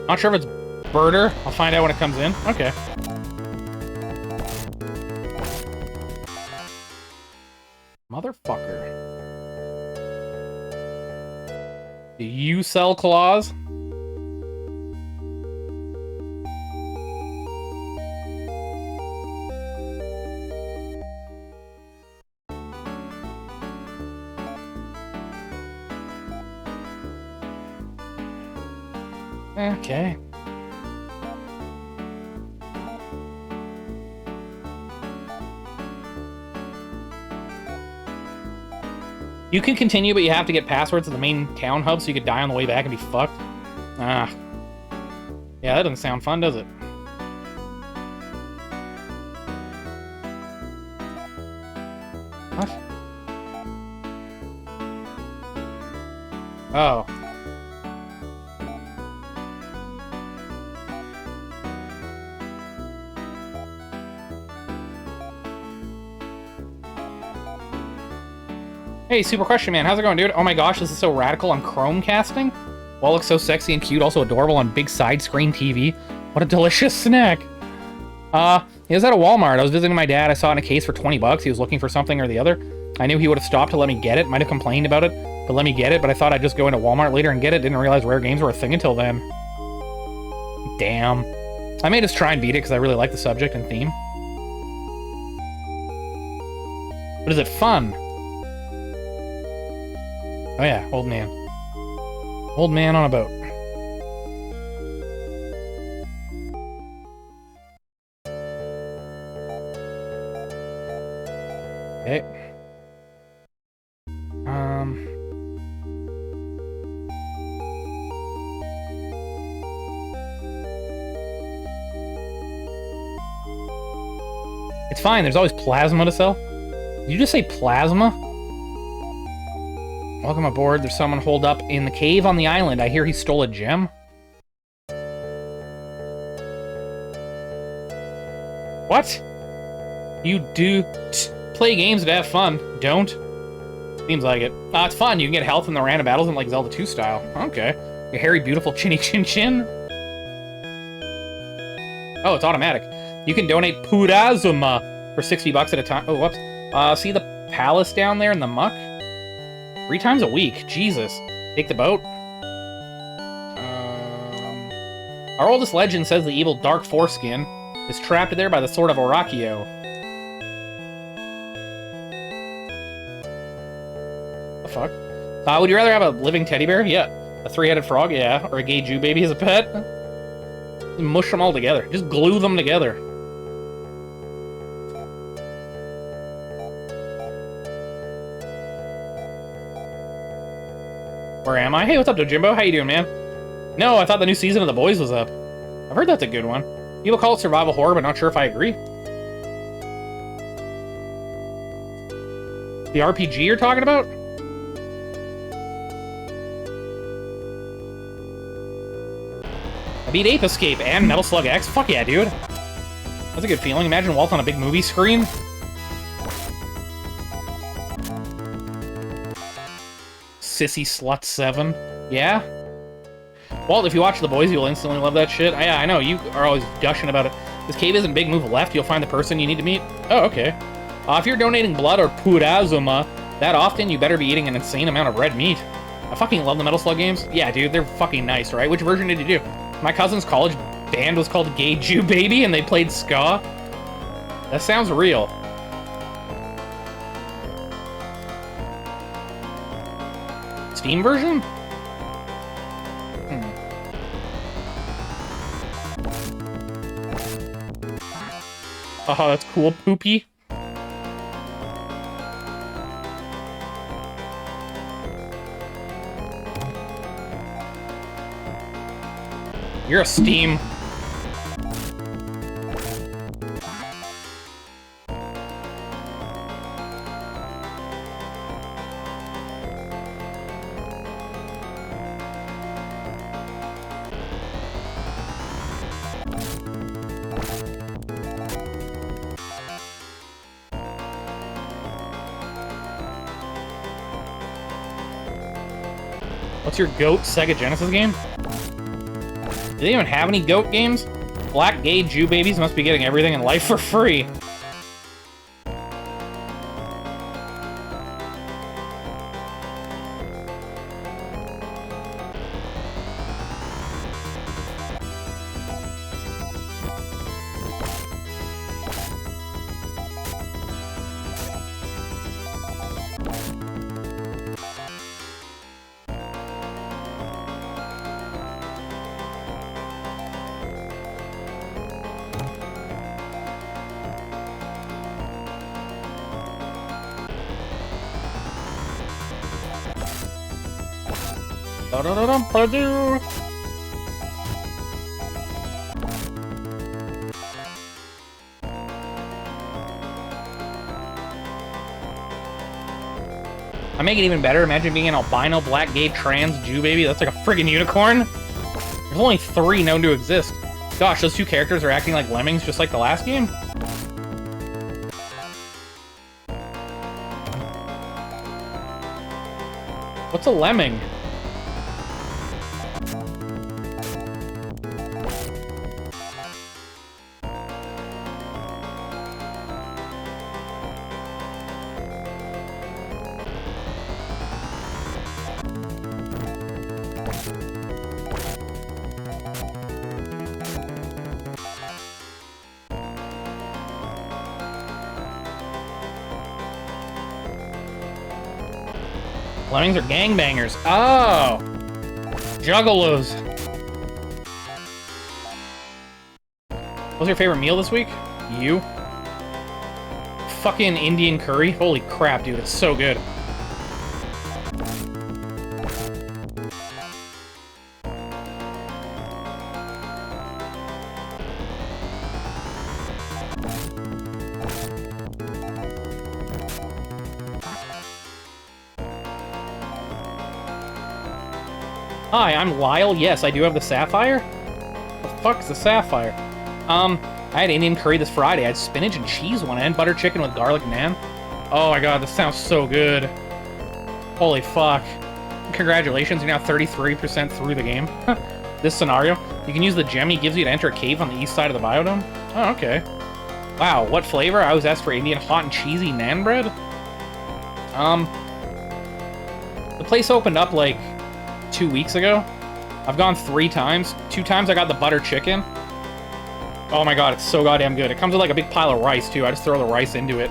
Not sure if it's Birder. I'll find out when it comes in. Okay. Motherfucker. Do you sell claws? Okay. You can continue, but you have to get passwords to the main town hub so you could die on the way back and be fucked. Ah. Yeah, that doesn't sound fun, does it? What? Oh. Hey, Super Question Man, how's it going, dude? Oh my gosh, this is so radical on Chromecasting. Wall looks so sexy and cute, also adorable on big sidescreen TV. What a delicious snack. He was at a Walmart. I was visiting my dad. I saw it in a case for 20 bucks. He was looking for something or the other. I knew he would have stopped to let me get it. Might have complained about it, but let me get it. But I thought I'd just go into Walmart later and get it. Didn't realize rare games were a thing until then. Damn. I may just try and beat it because I really like the subject and theme. But is it fun? Oh yeah, old man. Old man on a boat. Okay. It's fine, there's always plasma to sell. Did you just say plasma? Welcome aboard. There's someone holed up in the cave on the island. I hear he stole a gem. What? You do play games to have fun. Don't? Seems like it. It's fun. You can get health in the random battles in like Zelda 2 style. Okay. Your hairy, beautiful chinny chin chin. Oh, it's automatic. You can donate Purazuma for 60 bucks at a time. Oh, whoops. See the palace down there in the muck? 3 times a week. Jesus. Take the boat. Our oldest legend says the evil Dark Foreskin is trapped there by the Sword of Orakio. The fuck? Would you rather have a living teddy bear? Yeah. A 3-headed frog? Yeah. Or a gay Jew baby as a pet? Just mush them all together. Just glue them together. Where am I? Hey, what's up, Dojimbo? How you doing, man? No, I thought the new season of The Boys was up. I've heard that's a good one. People call it survival horror, but not sure if I agree. The RPG you're talking about? I beat Ape Escape and Metal Slug X. Fuck yeah, dude. That's a good feeling. Imagine Walt on a big movie screen. Sissy Slut 7. Yeah? Walt, if you watch The Boys, you'll instantly love that shit. Yeah, I know. You are always gushing about it. This cave isn't big. Move left. You'll find the person you need to meet. Oh, okay. If you're donating blood or purazuma that often, you better be eating an insane amount of red meat. I fucking love the Metal Slug games. Yeah, dude, they're fucking nice, right? Which version did you do? My cousin's college band was called Gay Jew Baby, and they played ska. That sounds real. Steam version? Oh, that's cool, Poopy. You're a Steam. What's your GOAT Sega Genesis game? Do they even have any GOAT games? Black gay Jew babies must be getting everything in life for free. I make it even better. Imagine being an albino, black, gay, trans Jew baby. That's like a friggin' unicorn. There's only 3 known to exist. Gosh, those 2 characters are acting like lemmings just like the last game. What's a lemming? Lemmings are gangbangers. Oh! Juggalos. What's your favorite meal this week? You? Fucking Indian curry? Holy crap, dude. It's so good. Hi, I'm Lyle. Yes, I do have the Sapphire. The fuck's the Sapphire? I had Indian curry this Friday. I had spinach and cheese one and butter chicken with garlic naan. Oh my god, this sounds so good. Holy fuck. Congratulations, you're now 33% through the game. This scenario. You can use the gem he gives you to enter a cave on the east side of the biodome. Oh, okay. Wow, what flavor? I was asked for Indian hot and cheesy naan bread. The place opened up like 2 weeks ago. I've gone 3 times. 2 times I got the butter chicken. Oh my god, it's so goddamn good. It comes with like a big pile of rice too. I just throw the rice into it.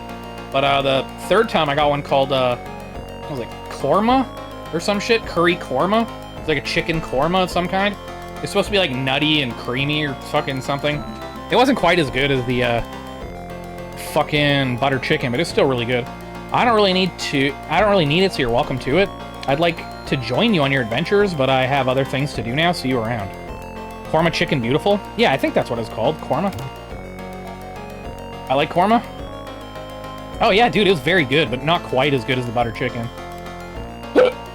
But the 3rd time I got one called what was it, korma or some shit? Curry korma. It's like a chicken korma of some kind. It's supposed to be like nutty and creamy or fucking something. It wasn't quite as good as the fucking butter chicken, but it's still really good. I don't really need it, so you're welcome to it. I'd like to join you on your adventures, but I have other things to do now. See you around. Korma Chicken Beautiful? Yeah, I think that's what it's called. Korma. I like korma. Oh yeah, dude, it was very good, but not quite as good as the butter chicken.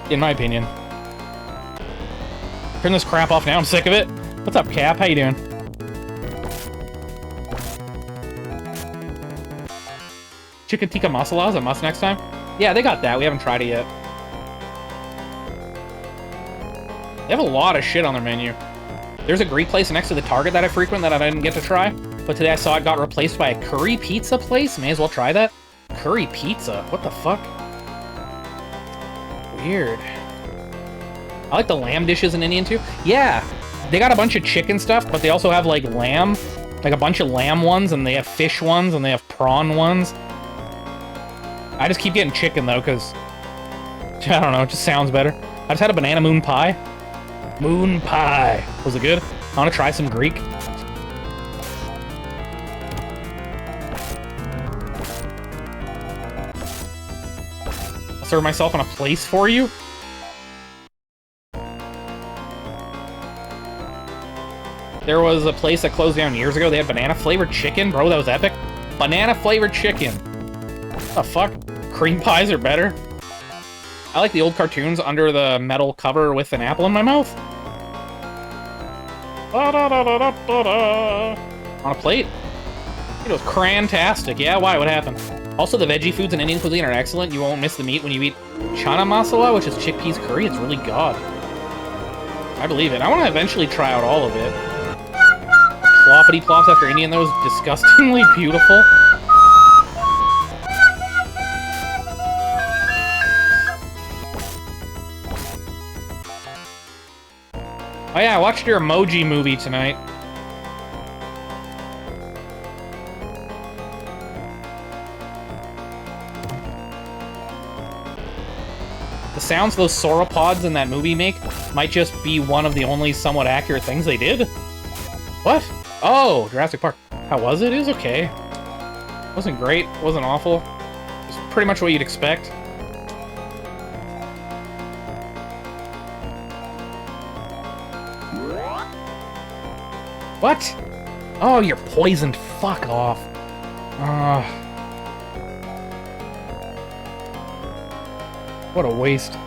In my opinion. Turn this crap off now, I'm sick of it. What's up, Cap? How you doing? Chicken tikka masala is a must next time? Yeah, they got that. We haven't tried it yet. They have a lot of shit on their menu. There's a Greek place next to the Target that I frequent that I didn't get to try, but today I saw it got replaced by a curry pizza place. May as well try that. Curry pizza? What the fuck? Weird. I like the lamb dishes in Indian too. Yeah, they got a bunch of chicken stuff, but they also have like lamb, like a bunch of lamb ones, and they have fish ones, and they have prawn ones. I just keep getting chicken though, because I don't know, it just sounds better. I just had a banana moon pie. Moon pie. Was it good? I want to try some Greek. I'll serve myself on a place for you. There was a place that closed down years ago. They had banana-flavored chicken. Bro, that was epic. Banana-flavored chicken. What the fuck? Cream pies are better. I like the old cartoons under the metal cover with an apple in my mouth. On a plate? It was crantastic. Yeah, why? What happened? Also, the veggie foods in Indian cuisine are excellent. You won't miss the meat when you eat chana masala, which is chickpeas curry. It's really god. I believe it. I want to eventually try out all of it. Ploppity plops after Indian, though, is disgustingly beautiful. Oh yeah, I watched your Emoji Movie tonight. The sounds those sauropods in that movie make might just be one of the only somewhat accurate things they did. What? Oh, Jurassic Park. How was it? It was okay. It wasn't great. It wasn't awful. It was pretty much what you'd expect. What? Oh, you're poisoned. Fuck off. What a waste.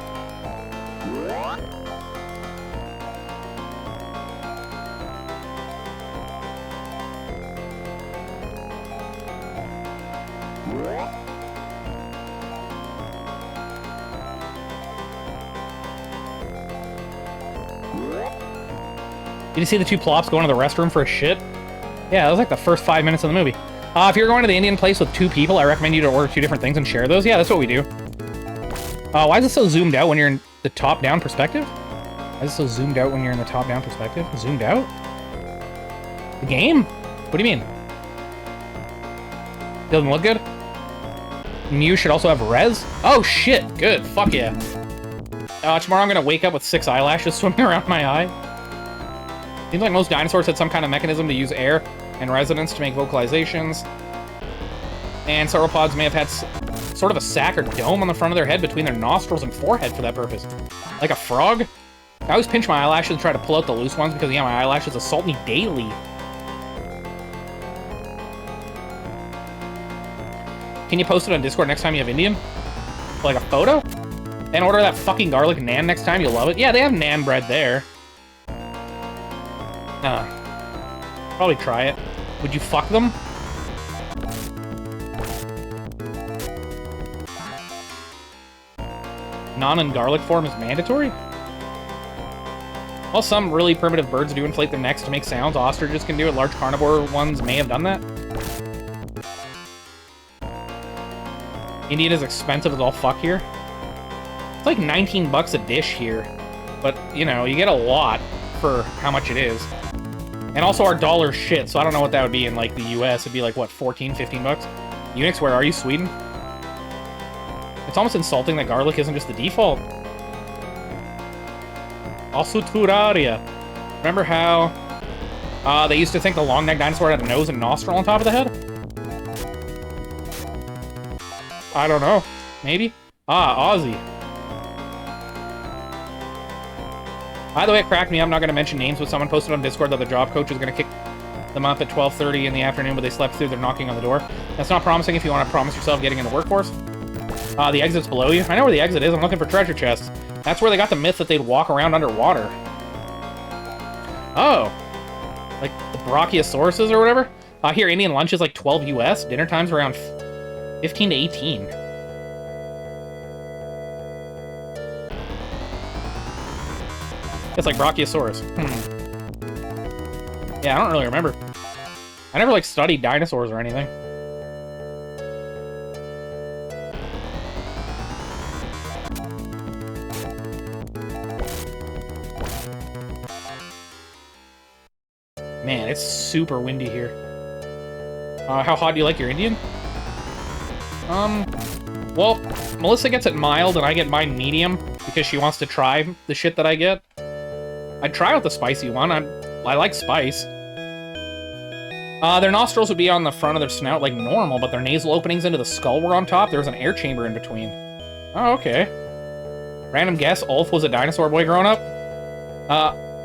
Did you see the two plops going to the restroom for a shit? Yeah, that was like the first 5 minutes of the movie. If you're going to the Indian place with two people, I recommend you to order two different things and share those. Yeah, that's what we do. Why is it so zoomed out when you're in the top-down perspective? Why is it so zoomed out when you're in the top-down perspective? Zoomed out? The game? What do you mean? Doesn't look good? Mew should also have res? Oh, shit. Good. Fuck yeah. Tomorrow I'm going to wake up with 6 eyelashes swimming around my eye. Seems like most dinosaurs had some kind of mechanism to use air and resonance to make vocalizations. And sauropods may have had sort of a sac or dome on the front of their head between their nostrils and forehead for that purpose. Like a frog? I always pinch my eyelashes and try to pull out the loose ones because, yeah, my eyelashes assault me daily. Can you post it on Discord next time you have Indian? Like a photo? And order that fucking garlic naan next time, you'll love it. Yeah, they have naan bread there. Probably try it. Would you fuck them? Naan in garlic form is mandatory? Well, some really primitive birds do inflate their necks to make sounds. Ostriches can do it. Large carnivore ones may have done that. Indian is expensive as all fuck here. It's like 19 bucks a dish here. But, you know, you get a lot for how much it is. And also our dollar's shit, so I don't know what that would be in, like, the US. It'd be like, what, 14, 15 bucks? Unix, where are you? Sweden? It's almost insulting that garlic isn't just the default. Also Terraria. Remember how they used to think the long-necked dinosaur had a nose and nostril on top of the head? I don't know. Maybe? Aussie. By the way, it cracked me up. I'm not going to mention names, but someone posted on Discord that the job coach is going to kick them up at 12:30 in the afternoon, but they slept through. They're knocking on the door. That's not promising if you want to promise yourself getting in the workforce. The exit's below you. I know where the exit is. I'm looking for treasure chests. That's where they got the myth that they'd walk around underwater. Oh. Like the Brachiosauruses or whatever? Here, Indian lunch is like 12 US. Dinner time's around 15 to 18. It's like Brachiosaurus. Yeah, I don't really remember. I never, like, studied dinosaurs or anything. Man, it's super windy here. How hot do you like your Indian? Well, Melissa gets it mild and I get mine medium because she wants to try the shit that I get. I'd try out the spicy one. I like spice. Their nostrils would be on the front of their snout like normal, but their nasal openings into the skull were on top. There was an air chamber in between. Oh, okay. Random guess, Ulf was a dinosaur boy growing up?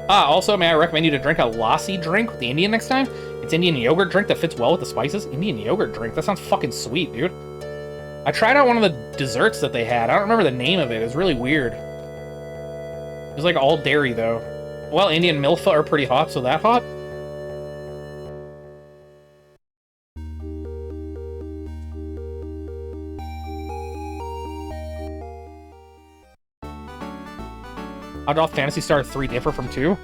Also, may I recommend you to drink a lassi drink with the Indian next time? It's Indian yogurt drink that fits well with the spices. Indian yogurt drink? That sounds fucking sweet, dude. I tried out one of the desserts that they had. I don't remember the name of it. It was really weird. It was like all dairy, though. Well, Indian milfa are pretty hot, so that hot? How does Phantasy Star 3 differ from 2?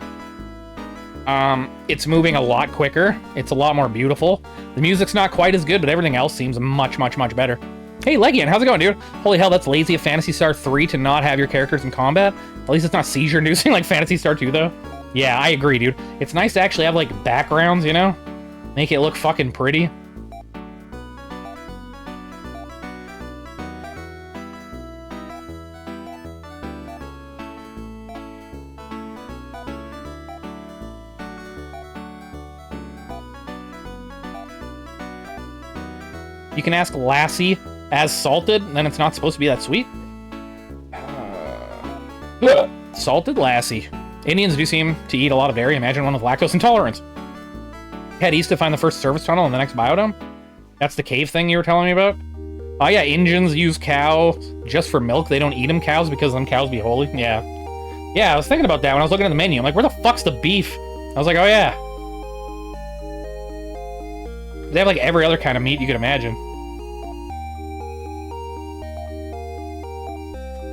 It's moving a lot quicker. It's a lot more beautiful. The music's not quite as good, but everything else seems much, much, much better. Hey, Legion, how's it going, dude? Holy hell, that's lazy of Phantasy Star 3 to not have your characters in combat. At least it's not seizure-inducing like Phantasy Star 2, though. Yeah, I agree, dude. It's nice to actually have, like, backgrounds, you know? Make it look fucking pretty. You can ask Lassie as salted, and then it's not supposed to be that sweet. Salted Lassie. Indians do seem to eat a lot of dairy. Imagine one with lactose intolerance. Head east to find the first service tunnel in the next biodome. That's the cave thing you were telling me about? Oh yeah, Indians use cow just for milk. They don't eat them cows because them cows be holy. Yeah. Yeah, I was thinking about that when I was looking at the menu. I'm like, where the fuck's the beef? I was like, oh yeah. They have like every other kind of meat you could imagine.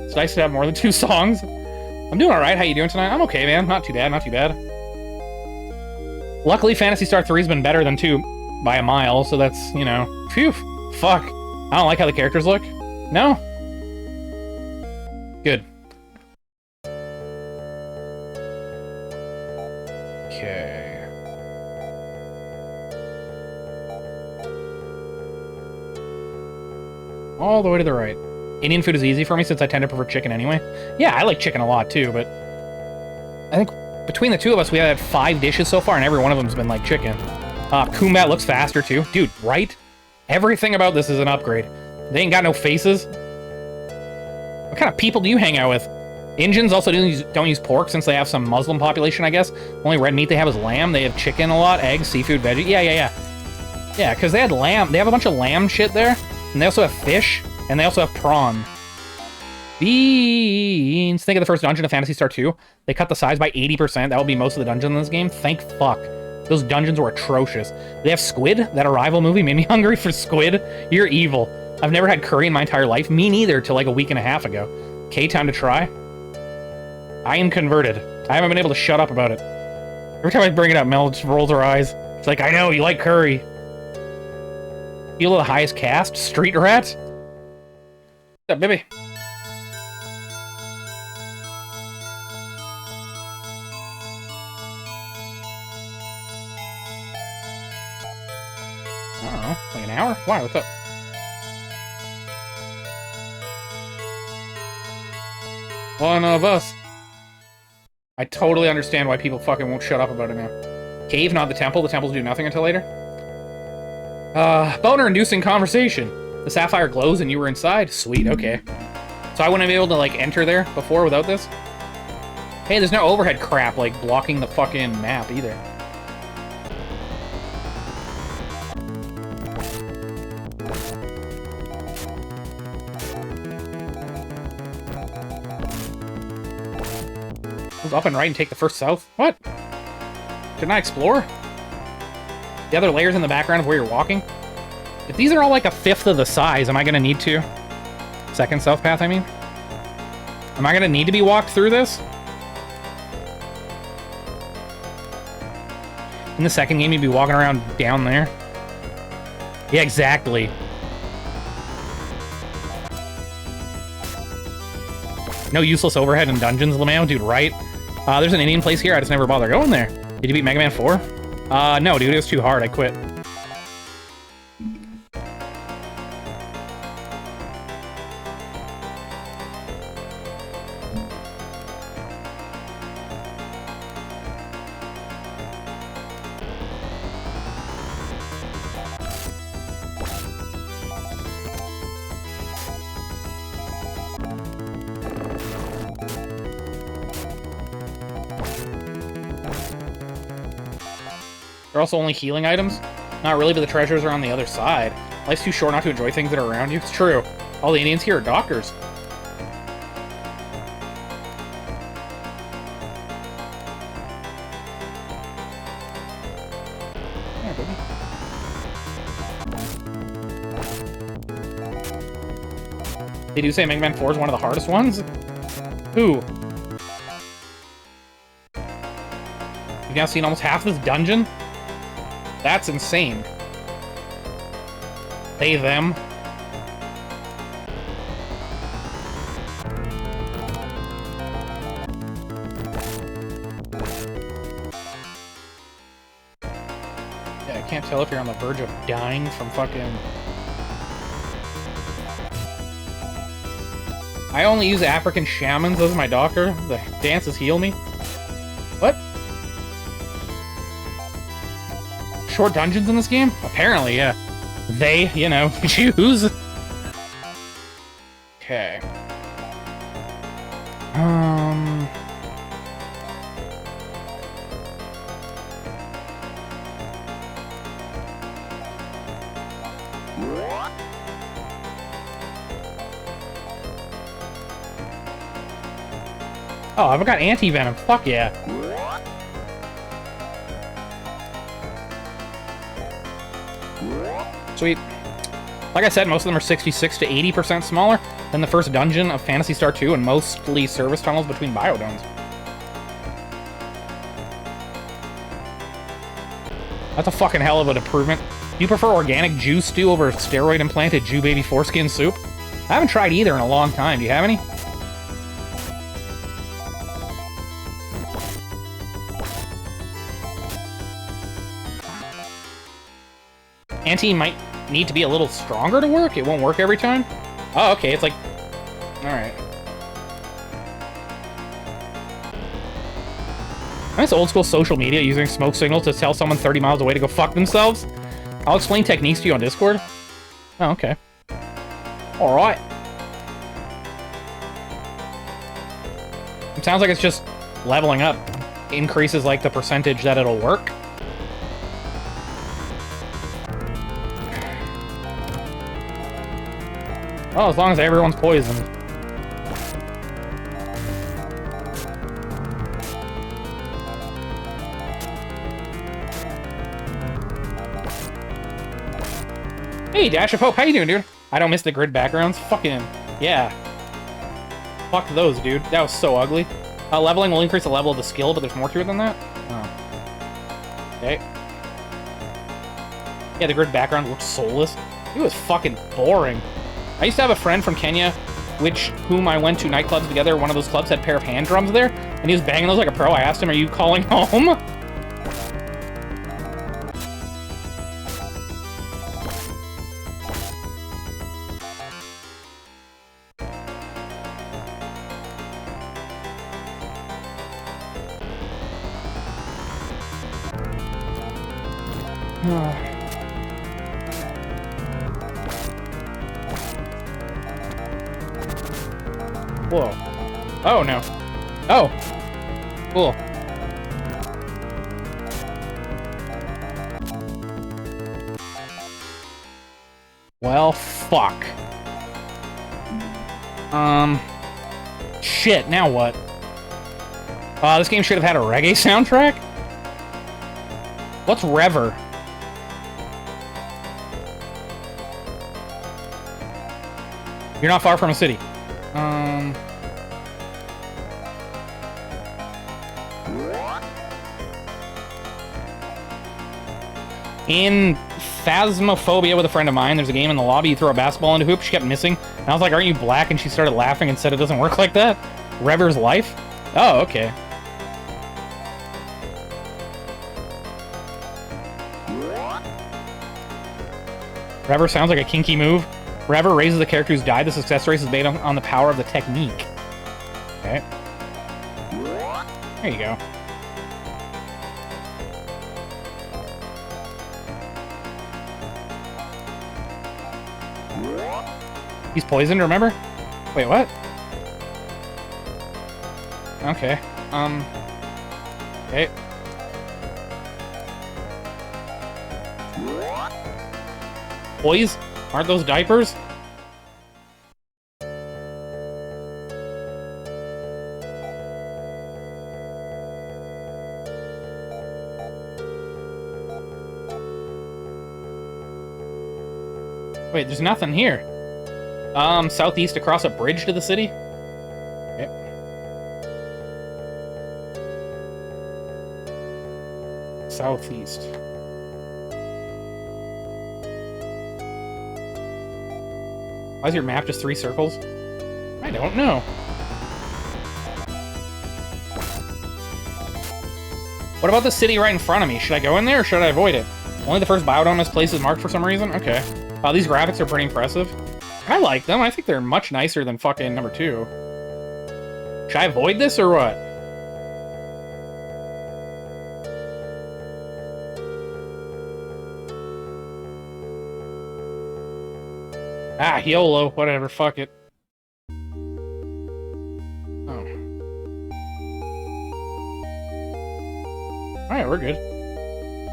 It's nice to have more than 2 songs. I'm doing alright. How you doing tonight? I'm okay, man. Not too bad, not too bad. Luckily, Phantasy Star 3's been better than 2 by a mile, so that's, you know... Phew! Fuck. I don't like how the characters look. No? Good. Okay. All the way to the right. Indian food is easy for me since I tend to prefer chicken anyway. Yeah, I like chicken a lot too, but I think between the two of us, we had 5 dishes so far, and every one of them's been like chicken. Kumbat looks faster too. Dude, right? Everything about this is an upgrade. They ain't got no faces. What kind of people do you hang out with? Indians also don't use pork since they have some Muslim population, I guess. Only red meat they have is lamb. They have chicken a lot, eggs, seafood, veggie. Yeah. Yeah, because they had lamb. They have a bunch of lamb shit there. And they also have fish. And they also have prawn. Beans. Think of the first dungeon of Phantasy Star 2. They cut the size by 80%. That will be most of the dungeons in this game. Thank fuck. Those dungeons were atrocious. They have squid. That Arrival movie made me hungry for squid. You're evil. I've never had curry in my entire life. Me neither till like a week and a half ago. Okay, time to try. I am converted. I haven't been able to shut up about it. Every time I bring it up, Mel just rolls her eyes. It's like, I know, you like curry. Feel the highest caste? Street rat? What's up, baby? I don't know, like an hour? Why, what's up? One of us. I totally understand why people fucking won't shut up about it now. Cave, not the temple. The temples do nothing until later. Boner-inducing conversation. The sapphire glows and you were inside? Sweet, okay. So I wouldn't be able to, like, enter there before without this? Hey, there's no overhead crap, like, blocking the fucking map, either. Move up and right and take the first south? What? Didn't I explore? The other layers in the background of where you're walking? If these are all like a fifth of the size, am I gonna need to? Second south path, I mean? Am I gonna need to be walked through this? In the second game, you'd be walking around down there. Yeah, exactly. No useless overhead in dungeons, LeMayo? Dude, right? There's an Indian place here, I just never bother going there. Did you beat Mega Man 4? No, dude, it was too hard, I quit. They're also only healing items? Not really, but the treasures are on the other side. Life's too short not to enjoy things that are around you. It's true. All the Indians here are doctors. Yeah, baby. They do say Mega Man 4 is one of the hardest ones? Who? You've now seen almost half this dungeon? That's insane. They, them. Yeah, I can't tell if you're on the verge of dying from fucking... I only use African shamans as my doctor. The dances heal me. What? Short dungeons in this game? Apparently, yeah. They, you know, choose. Okay. Oh, I've got anti-venom. Fuck yeah. Sweet. Like I said, most of them are 66 to 80% smaller than the first dungeon of Phantasy Star 2 and mostly service tunnels between biodomes. That's a fucking hell of an improvement. Do you prefer organic Jew stew over steroid-implanted Jew baby foreskin soup? I haven't tried either in a long time. Do you have any? Anti might need to be a little stronger to work? It won't work every time? Oh, okay, it's like... Alright. Nice old school social media using smoke signals to tell someone 30 miles away to go fuck themselves. I'll explain techniques to you on Discord. Oh, okay. Alright. It sounds like it's just leveling up. Increases, like, the percentage that it'll work. Well, as long as everyone's poisoned. Hey, Dash of Hope, how you doing, dude? I don't miss the grid backgrounds. Fucking, yeah. Fuck those, dude. That was so ugly. Leveling will increase the level of the skill, but there's more to it than that? Oh. Okay. Yeah, the grid background looks soulless. It was fucking boring. I used to have a friend from Kenya, whom I went to nightclubs together. One of those clubs had a pair of hand drums there, and he was banging those like a pro. I asked him, are you calling home? Whoa. Oh, no. Oh. Cool. Well, fuck. Shit, now what? This game should have had a reggae soundtrack? What's Rever? You're not far from a city. In Phasmophobia with a friend of mine, there's a game in the lobby, you throw a basketball into a hoop, she kept missing. And I was like, aren't you black? And she started laughing and said it doesn't work like that. Rever's life? Oh, okay. Rever sounds like a kinky move. Rever raises the character who's died. The success rate is based on the power of the technique. Okay. There you go. He's poisoned, remember? Wait, what? Okay. Okay. Boys? Aren't those diapers? Wait, there's nothing here. Southeast across a bridge to the city? Okay. Southeast. Why is your map just 3 circles? I don't know. What about the city right in front of me? Should I go in there or should I avoid it? Only the first biodome has places marked for some reason? Okay. These graphics are pretty impressive. I like them. I think they're much nicer than fucking number 2. Should I avoid this or what? Ah, YOLO. Whatever. Fuck it. Oh. Alright, we're good.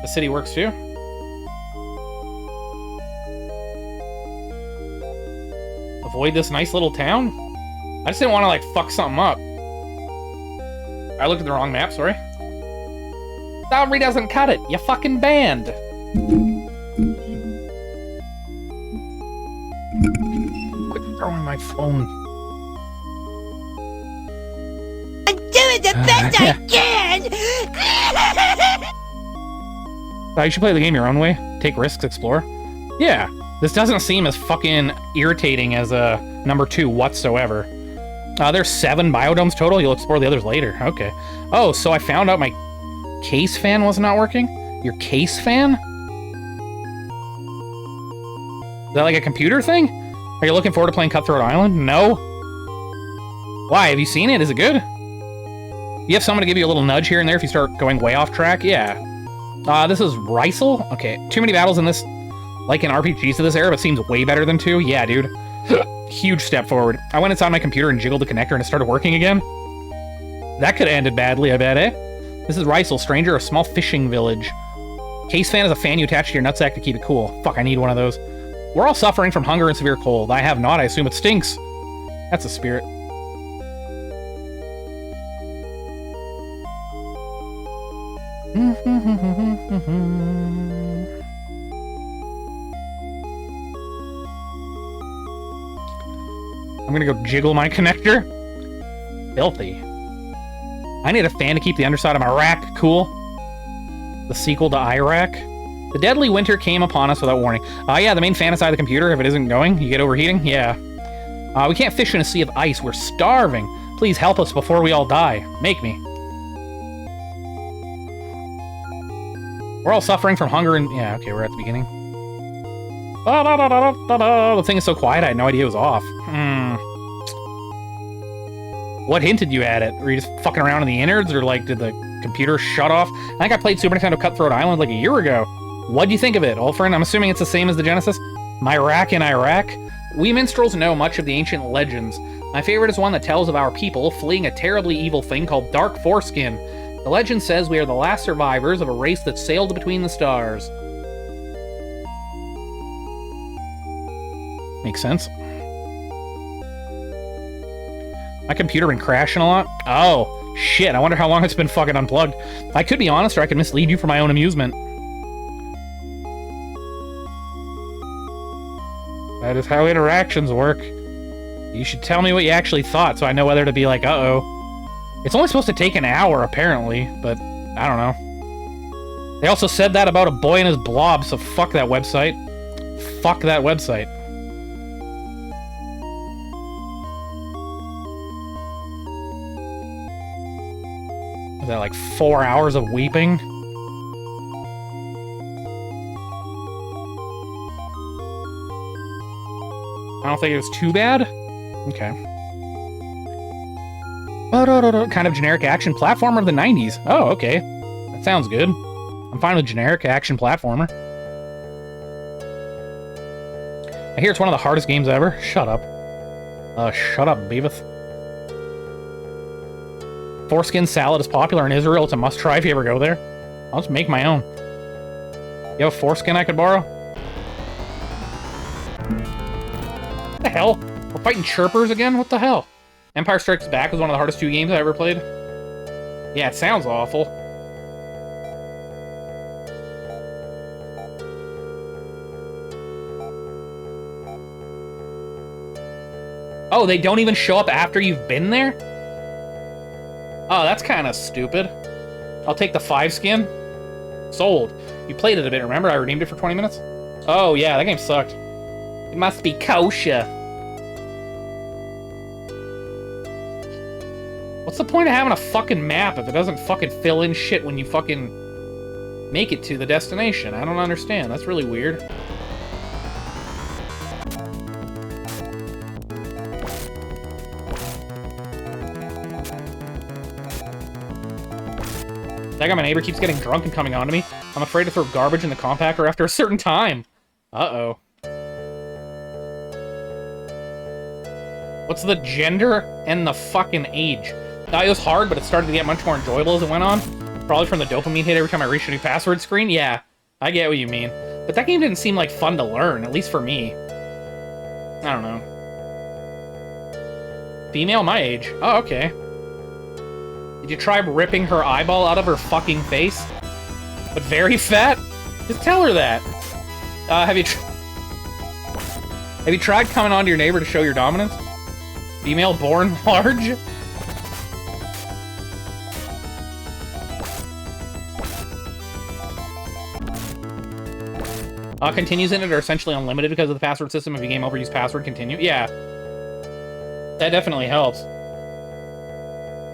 The city works too. Avoid this nice little town? I just didn't want to, like, fuck something up. I looked at the wrong map, sorry. Salary doesn't cut it. You fucking banned. Quit throwing my phone. I'm doing the best I can! You should play the game your own way. Take risks, explore. Yeah. This doesn't seem as fucking irritating as number 2 whatsoever. There's 7 biodomes total. You'll explore the others later. Okay. Oh, so I found out my case fan was not working? Your case fan? Is that like a computer thing? Are you looking forward to playing Cutthroat Island? No. Why? Have you seen it? Is it good? You have someone to give you a little nudge here and there if you start going way off track? Yeah. This is Rysel? Okay. Too many battles in this... Like in RPGs of this era, but seems way better than 2. Yeah, dude. Huge step forward. I went inside my computer and jiggled the connector and it started working again. That could have ended badly, I bet, eh? This is Rysel, stranger, a small fishing village. Case fan is a fan you attach to your nutsack to keep it cool. Fuck, I need one of those. We're all suffering from hunger and severe cold. I have not, I assume it stinks. That's a spirit. I'm gonna go jiggle my connector. Filthy. I need a fan to keep the underside of my rack cool. The sequel to Iraq. The deadly winter came upon us without warning. Yeah, the main fan inside the computer, if it isn't going, you get overheating? Yeah. We can't fish in a sea of ice. We're starving. Please help us before we all die. Make me. We're all suffering from hunger and... Yeah, okay, we're at the beginning. The thing is so quiet, I had no idea it was off. What hinted you at it? Were you just fucking around in the innards, or like, did the computer shut off? I think I played Super Nintendo Cutthroat Island like a year ago. What'd you think of it, old friend? I'm assuming it's the same as the Genesis? My rack in Iraq? We minstrels know much of the ancient legends. My favorite is one that tells of our people fleeing a terribly evil thing called Dark Foreskin. The legend says we are the last survivors of a race that sailed between the stars. Makes sense. My computer been crashing a lot. Oh, shit, I wonder how long it's been fucking unplugged. I could be honest, or I could mislead you for my own amusement. That is how interactions work. You should tell me what you actually thought so I know whether to be like, uh-oh. It's only supposed to take an hour, apparently, but I don't know. They also said that about a boy and his blob, so fuck that website. Fuck that website. Is that like 4 hours of weeping? I don't think it was too bad. Okay. Kind of generic action platformer of the 90s. Oh, okay. That sounds good. I'm fine with generic action platformer. I hear it's one of the hardest games ever. Shut up. Shut up, Beavis. Foreskin salad is popular in Israel. It's a must-try if you ever go there. I'll just make my own. You have a foreskin I could borrow? What the hell? We're fighting chirpers again? What the hell? Empire Strikes Back was one of the hardest 2 games I ever played. Yeah, it sounds awful. Oh, they don't even show up after you've been there? Oh, that's kind of stupid. I'll take the 5 skin. Sold. You played it a bit, remember? I redeemed it for 20 minutes? Oh, yeah, that game sucked. It must be kosher. What's the point of having a fucking map if it doesn't fucking fill in shit when you fucking make it to the destination? I don't understand. That's really weird. That guy, my neighbor, keeps getting drunk and coming on to me. I'm afraid to throw garbage in the compactor after a certain time. Uh-oh. What's the gender and the fucking age? It was hard, but it started to get much more enjoyable as it went on. Probably from the dopamine hit every time I reached a new password screen. Yeah, I get what you mean. But that game didn't seem like fun to learn, at least for me. I don't know. Female my age. Oh, okay. Did you try ripping her eyeball out of her fucking face? But very fat? Just tell her that. Have you tried coming on to your neighbor to show your dominance? Female born large? Continues in it are essentially unlimited because of the password system. If you game over, use password, continue. Yeah. That definitely helps.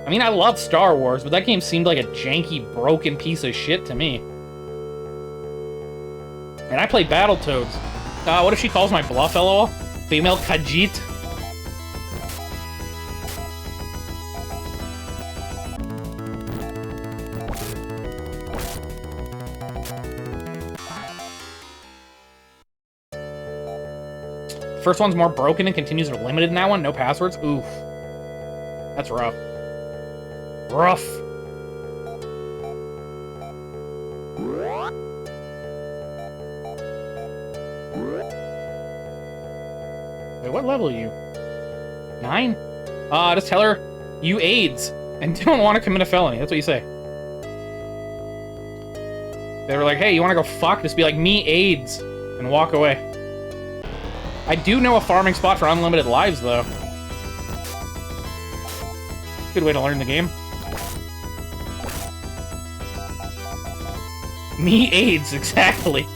I mean, I love Star Wars, but that game seemed like a janky, broken piece of shit to me. And I played Battletoads. What if she calls my bluff, lol? Female Khajiit? First one's more broken and continues are limited in that one. No passwords. Oof. That's rough. Rough. Wait, what level are you? 9? Just tell her you AIDS and don't want to commit a felony. That's what you say. They were like, hey, you want to go fuck? Just be like, me AIDS, and walk away. I do know a farming spot for unlimited lives, though. Good way to learn the game. Me AIDS, exactly.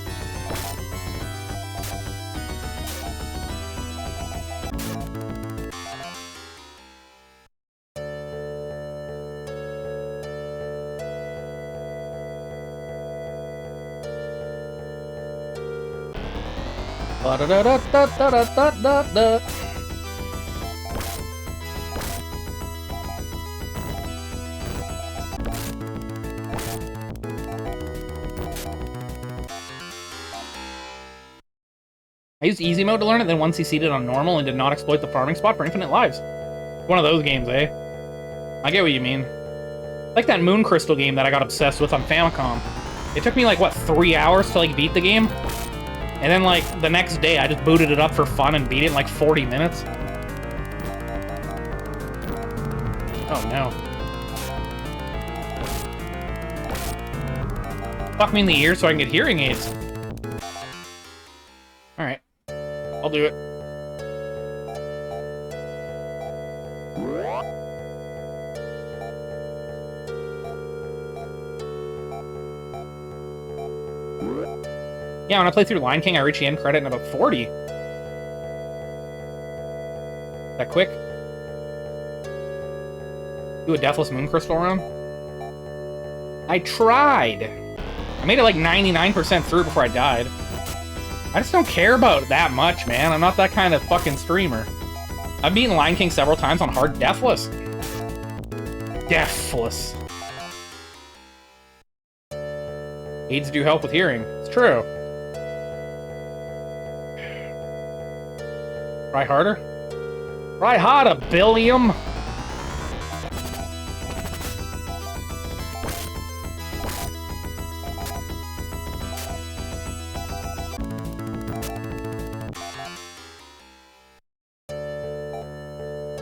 Ba-da-da-da-da-da-da-da-da. I used easy mode to learn it, then once he seated on normal and did not exploit the farming spot for infinite lives. One of those games, eh? I get what you mean. Like that Moon Crystal game that I got obsessed with on Famicom. It took me like, what, 3 hours to like beat the game? And then like the next day I just booted it up for fun and beat it in like 40 minutes. Oh no. Fuck me in the ear so I can get hearing aids. Alright. I'll do it. Yeah, when I play through Lion King, I reach the end credit in about 40. That quick? Do a Deathless Moon Crystal run? I tried! I made it like 99% through before I died. I just don't care about that much, man. I'm not that kind of fucking streamer. I've beaten Lion King several times on hard Deathless. Deathless. Aids do help with hearing. It's true. Try harder? Try harder, Billiam!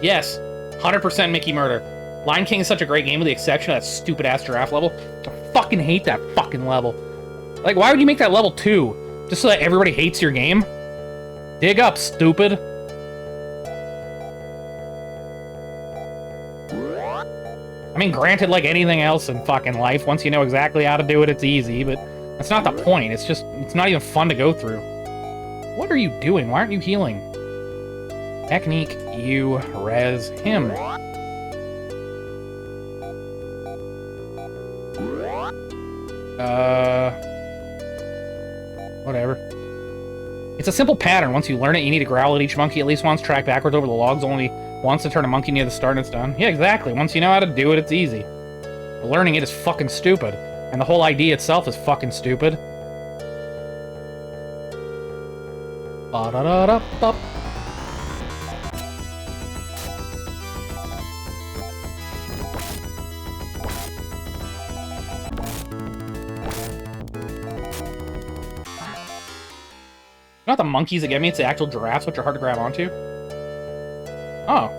Yes, 100% Mickey Murder. Lion King is such a great game with the exception of that stupid-ass giraffe level. I fucking hate that fucking level. Like, why would you make that level 2? Just so that everybody hates your game? Dig up, stupid. I mean, granted, like anything else in fucking life, once you know exactly how to do it, it's easy, but that's not the point. It's just, it's not even fun to go through. What are you doing? Why aren't you healing? Technique, you res him. Whatever. It's a simple pattern. Once you learn it, you need to growl at each monkey at least once, track backwards over the logs only once to turn a monkey near the start and it's done. Yeah, exactly. Once you know how to do it, it's easy. But learning it is fucking stupid. And the whole idea itself is fucking stupid. Ba-da-da-da-ba. Not the monkeys that get me, it's the actual giraffes, which are hard to grab onto. Oh.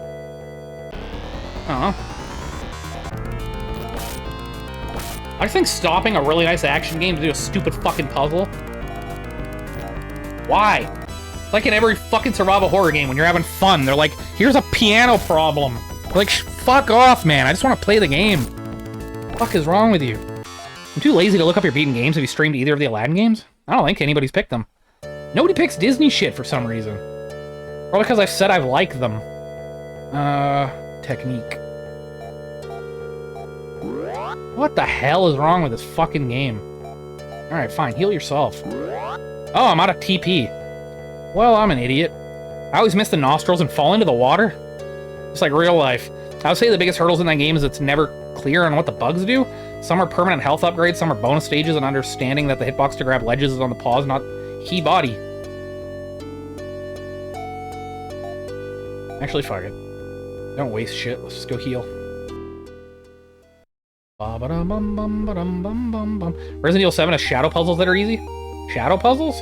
I just think stopping a really nice action game to do a stupid fucking puzzle. Why? It's like in every fucking survival horror game when you're having fun. They're like, here's a piano problem. They're like, fuck off, man. I just want to play the game. What the fuck is wrong with you? I'm too lazy to look up your beaten games. Have you streamed either of the Aladdin games? I don't think anybody's picked them. Nobody picks Disney shit for some reason. Probably because I've said I've liked them. Technique. What the hell is wrong with this fucking game? Alright, fine. Heal yourself. Oh, I'm out of TP. Well, I'm an idiot. I always miss the nostrils and fall into the water. Just like real life. I would say the biggest hurdles in that game is it's never clear on what the bugs do. Some are permanent health upgrades, some are bonus stages, and understanding that the hitbox to grab ledges is on the paws, not key body. Actually, fuck it. Don't waste shit. Let's just go heal. Resident Evil 7 has shadow puzzles that are easy. Shadow puzzles?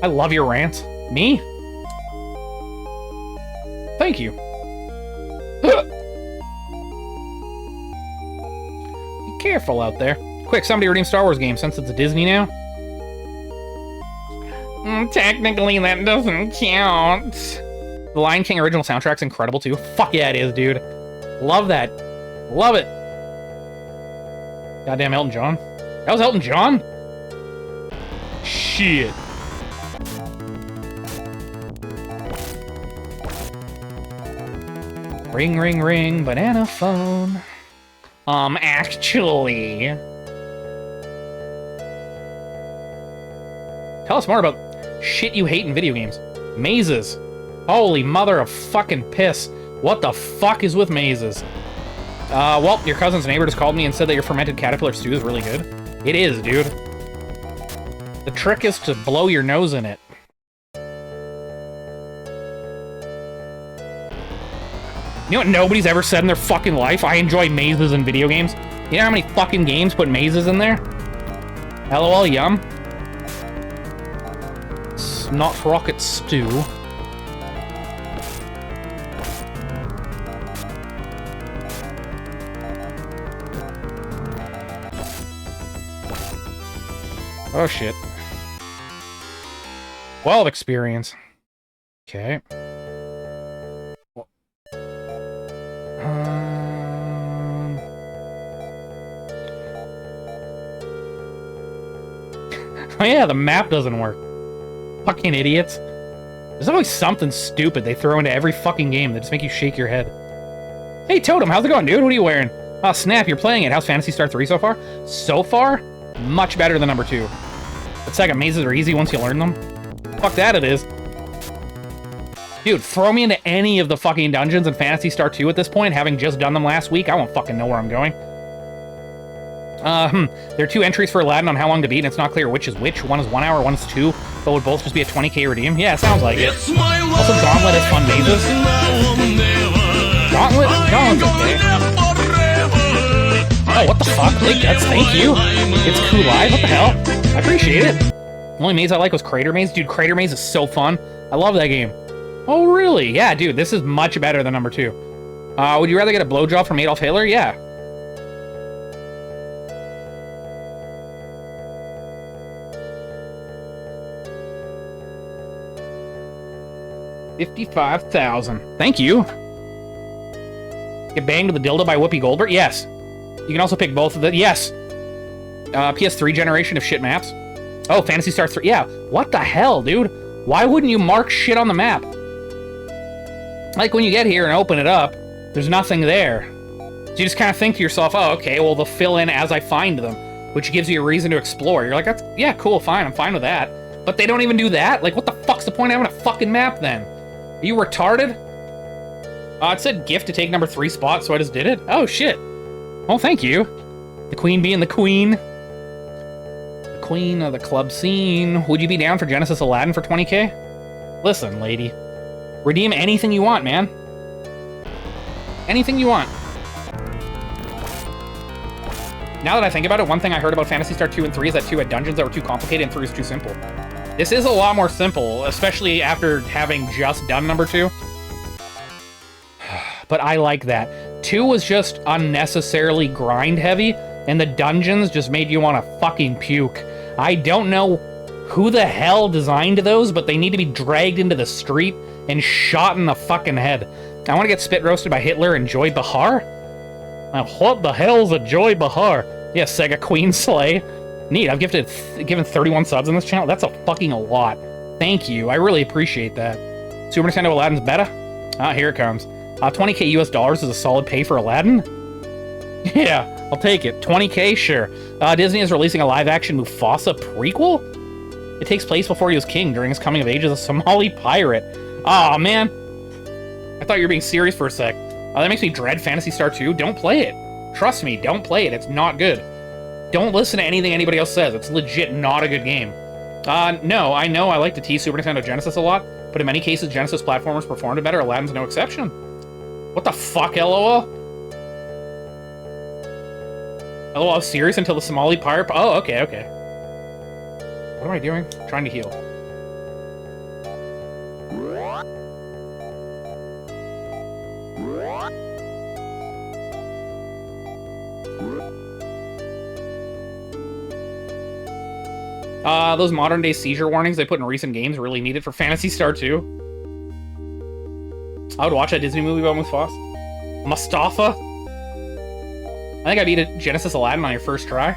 I love your rants. Me? Thank you. Be careful out there. Quick, somebody redeem Star Wars game since it's a Disney now. Technically, that doesn't count. The Lion King original soundtrack's incredible, too. Fuck yeah, it is, dude. Love that. Love it. Goddamn Elton John. That was Elton John? Shit. Ring, ring, ring, banana phone. Actually... Tell us more about shit you hate in video games. Mazes. Holy mother of fucking piss. What the fuck is with mazes? Well, your cousin's neighbor just called me and said that your fermented caterpillar stew is really good. It is, dude. The trick is to blow your nose in it. You know what nobody's ever said in their fucking life? I enjoy mazes in video games. You know how many fucking games put mazes in there? LOL, yum. Snot rocket stew. Oh shit. 12 experience. Okay. Oh yeah, the map doesn't work. Fucking idiots. There's always something stupid they throw into every fucking game that just make you shake your head. Hey Totem, how's it going, dude? What are you wearing? Oh snap, you're playing it. How's Phantasy Star 3 so far? So far, much better than number 2. But second, mazes are easy once you learn them. Fuck that it is. Dude, throw me into any of the fucking dungeons in Phantasy Star 2 at this point, having just done them last week. I won't fucking know where I'm going. There are 2 entries for Aladdin on how long to beat, and it's not clear which is which. One is 1 hour, one is 2, but would both just be a 20k redeem. Yeah, it sounds like it. Also, Gauntlet has fun mazes. Gauntlet's okay. Oh, what the fuck? Late Guts, thank you. It's cool live, what the hell? I appreciate it. The only maze I like was Crater Maze. Dude, Crater Maze is so fun. I love that game. Oh, really? Yeah, dude, this is much better than number 2. Would you rather get a blowjob from Adolf Hitler? Yeah. $55,000. Thank you. Get banged with a dildo by Whoopi Goldberg? Yes. You can also pick both of the... Yes. PS3 generation of shit maps. Oh, Phantasy Star 3. Yeah. What the hell, dude? Why wouldn't you mark shit on the map? Like, when you get here and open it up, there's nothing there. So you just kind of think to yourself, oh, okay, well, they'll fill in as I find them, which gives you a reason to explore. You're like, that's, yeah, cool, fine, I'm fine with that. But they don't even do that? Like, what the fuck's the point of having a fucking map, then? Are you retarded? It said gift to take number 3 spot, so I just did it. Oh, shit. Well, thank you. The queen being the queen. The queen of the club scene. Would you be down for Genesis Aladdin for 20k? Listen, lady. Redeem anything you want, man. Anything you want. Now that I think about it, one thing I heard about Phantasy Star 2 and 3 is that 2 had dungeons that were too complicated and 3 was too simple. This is a lot more simple, especially after having just done number 2. But I like that. 2 was just unnecessarily grind-heavy, and the dungeons just made you want to fucking puke. I don't know who the hell designed those, but they need to be dragged into the street and shot in the fucking head. I want to get spit roasted by Hitler and Joy Behar? Now, what the hell's a Joy Behar? Yeah, Sega Queen Slay. Neat, I've given 31 subs on this channel. That's a fucking lot. Thank you, I really appreciate that. Super Nintendo Aladdin's beta? Ah, here it comes. 20k US dollars is a solid pay for Aladdin? Yeah, I'll take it. 20k, sure. Disney is releasing a live-action Mufasa prequel? It takes place before he was king during his coming of age as a Somali pirate. Aw, man. I thought you were being serious for a sec. That makes me dread Phantasy Star 2. Don't play it. Trust me, don't play it. It's not good. Don't listen to anything anybody else says. It's legit not a good game. No, I know I like to tease Super Nintendo Genesis a lot, but in many cases, Genesis platformers performed better. Aladdin's no exception. What the fuck, LOL? LOL, I was serious until the Somali pirate... Oh, okay, okay. What am I doing? Trying to heal. Those modern-day seizure warnings they put in recent games really needed for Phantasy Star 2. I would watch that Disney movie about Mufasa. Mustafa? I think I beat a Genesis Aladdin on your first try.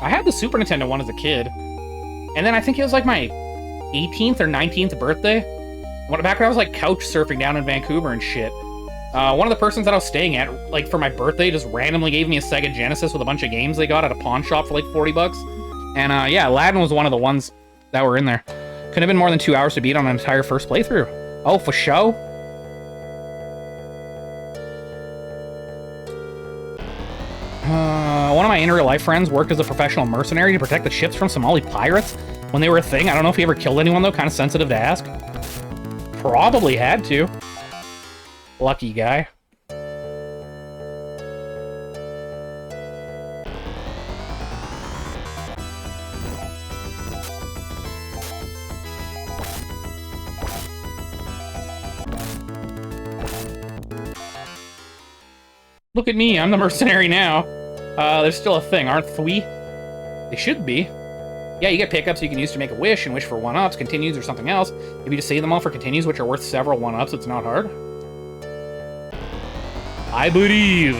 I had the Super Nintendo one as a kid. And then I think it was like my 18th or 19th birthday. Back when I was like couch surfing down in Vancouver and shit. One of the persons that I was staying at, like for my birthday, just randomly gave me a Sega Genesis with a bunch of games they got at a pawn shop for like 40 bucks. And yeah, Aladdin was one of the ones that were in there. Couldn't have been more than 2 hours to beat on an entire first playthrough. Oh, for show? One of my in real life friends worked as a professional mercenary to protect the ships from Somali pirates when they were a thing. I don't know if he ever killed anyone though, kind of sensitive to ask. Probably had to. Lucky guy. Look at me, I'm the mercenary now. There's still a thing, aren't we? They should be. Yeah, you get pickups you can use to make a wish and wish for 1-ups, continues, or something else. If you just save them all for continues, which are worth several 1-ups, it's not hard. I believe.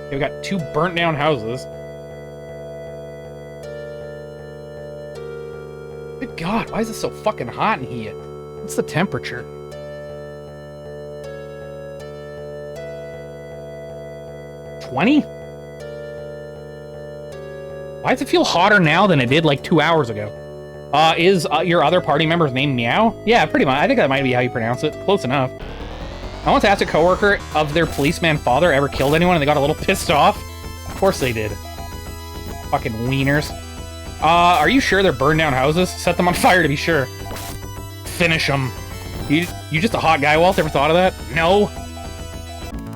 Okay, we got 2 burnt down houses. Good God, why is it so fucking hot in here? What's the temperature? $20? Why does it feel hotter now than it did like 2 hours ago? Is your other party member's name Meow? Yeah, pretty much. I think that might be how you pronounce it. Close enough. I once asked a coworker if their policeman father ever killed anyone and they got a little pissed off. Of course they did. Fucking wieners. Are you sure they're burned down houses? Set them on fire to be sure. Finish them. You just a hot guy, Walt? Ever thought of that? No.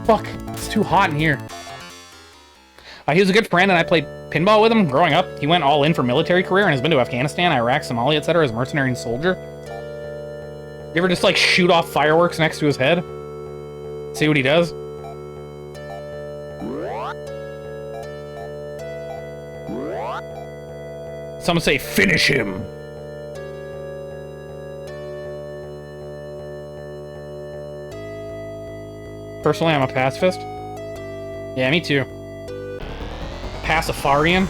Fuck. It's too hot in here. He was a good friend and I played pinball with him growing up. He went all in for military career and has been to Afghanistan, Iraq, Somalia, etc. as mercenary and soldier. You ever just like shoot off fireworks next to his head? See what he does? Someone say, finish him! Personally, I'm a pacifist. Yeah, me too. Pacifarian.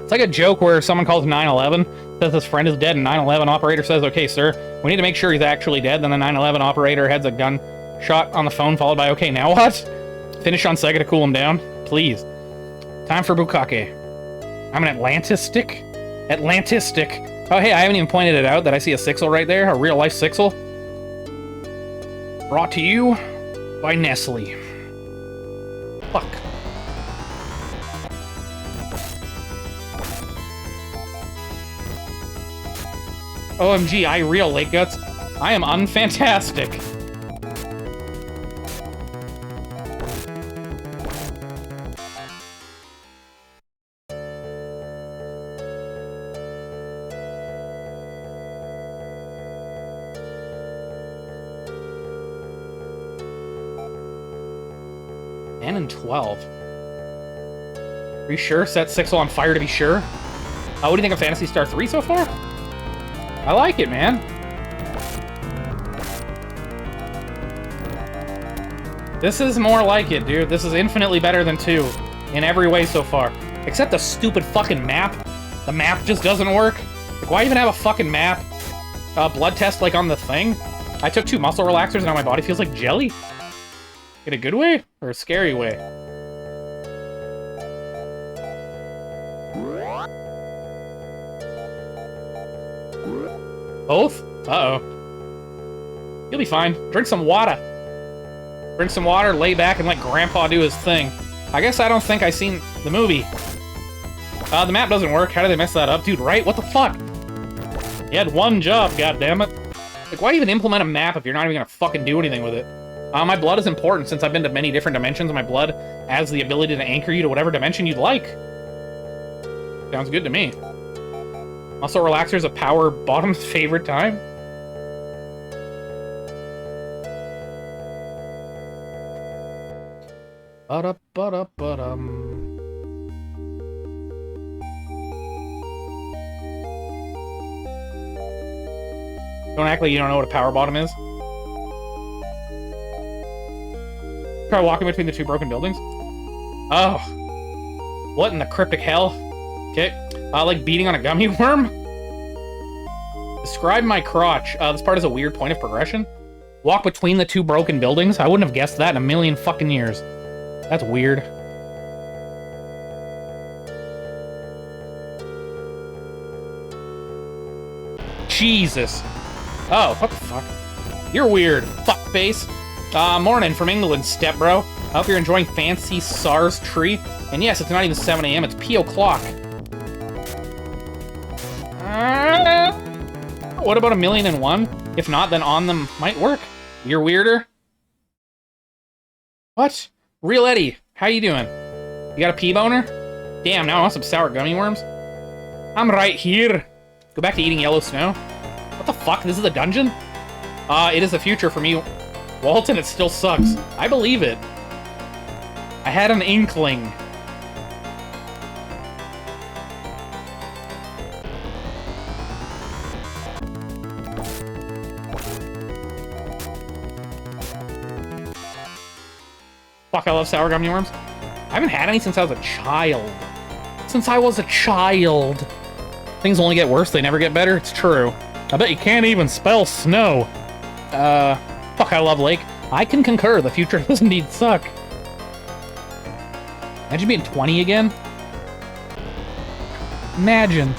It's like a joke where someone calls 911, says his friend is dead, and 911 operator says, okay, sir, we need to make sure he's actually dead. Then the 911 operator heads a gun shot on the phone, followed by, okay, now what? Finish on Sega to cool him down, please. Time for Bukake. I'm an Atlantis-stick? Atlantis-stick. Oh, hey, I haven't even pointed it out that I see a Sixel right there, a real-life Sixel. Brought to you by Nestle. Fuck. OMG, I real Lake Guts. I am unfantastic. And 12. Are you sure? Set Sixel on fire to be sure? What do you think of Phantasy Star 3 so far? I like it, man. This is more like it, dude. This is infinitely better than 2 in every way so far. Except the stupid fucking map. The map just doesn't work. Like, why even have a fucking map? Blood test, like, on the thing? I took 2 muscle relaxers and now my body feels like jelly. In a good way? Or a scary way? Both? Uh-oh. You'll be fine. Drink some water. Drink some water, lay back, and let Grandpa do his thing. I guess I don't think I seen the movie. The map doesn't work. How did they mess that up? Dude, right? What the fuck? You had one job, goddammit. Like, why even implement a map if you're not even gonna fucking do anything with it? My blood is important since I've been to many different dimensions, and my blood has the ability to anchor you to whatever dimension you'd like. Sounds good to me. Muscle relaxers a power bottom's favorite time? Ba-da-ba-da-ba-dum. Don't act like you don't know what a power bottom is. Try walking between the 2 broken buildings. Oh. What in the cryptic hell? Okay. Like beating on a gummy worm? Describe my crotch. This part is a weird point of progression. Walk between the two broken buildings. I wouldn't have guessed that in a million fucking years. That's weird. Jesus. Oh, what the fuck? You're weird, fuckface. Morning from England, stepbro. I hope you're enjoying Phantasy Star's tree. And yes, it's not even 7 a.m., it's P o'clock. What about 1,000,001? If not, then on them might work. You're weirder. What? Real Eddie, how you doing? You got a pee boner? Damn, now I want some sour gummy worms. I'm right here. Go back to eating yellow snow. What the fuck? This is a dungeon? It is the future for me, Walton. It still sucks. I believe it. I had an inkling. Fuck, I love sour gummy worms. I haven't had any since I was a child. Since I was a child. Things only get worse, they never get better. It's true. I bet you can't even spell snow. Fuck, I love Lake. I can concur, the future does indeed suck. Imagine being 20 again. Imagine.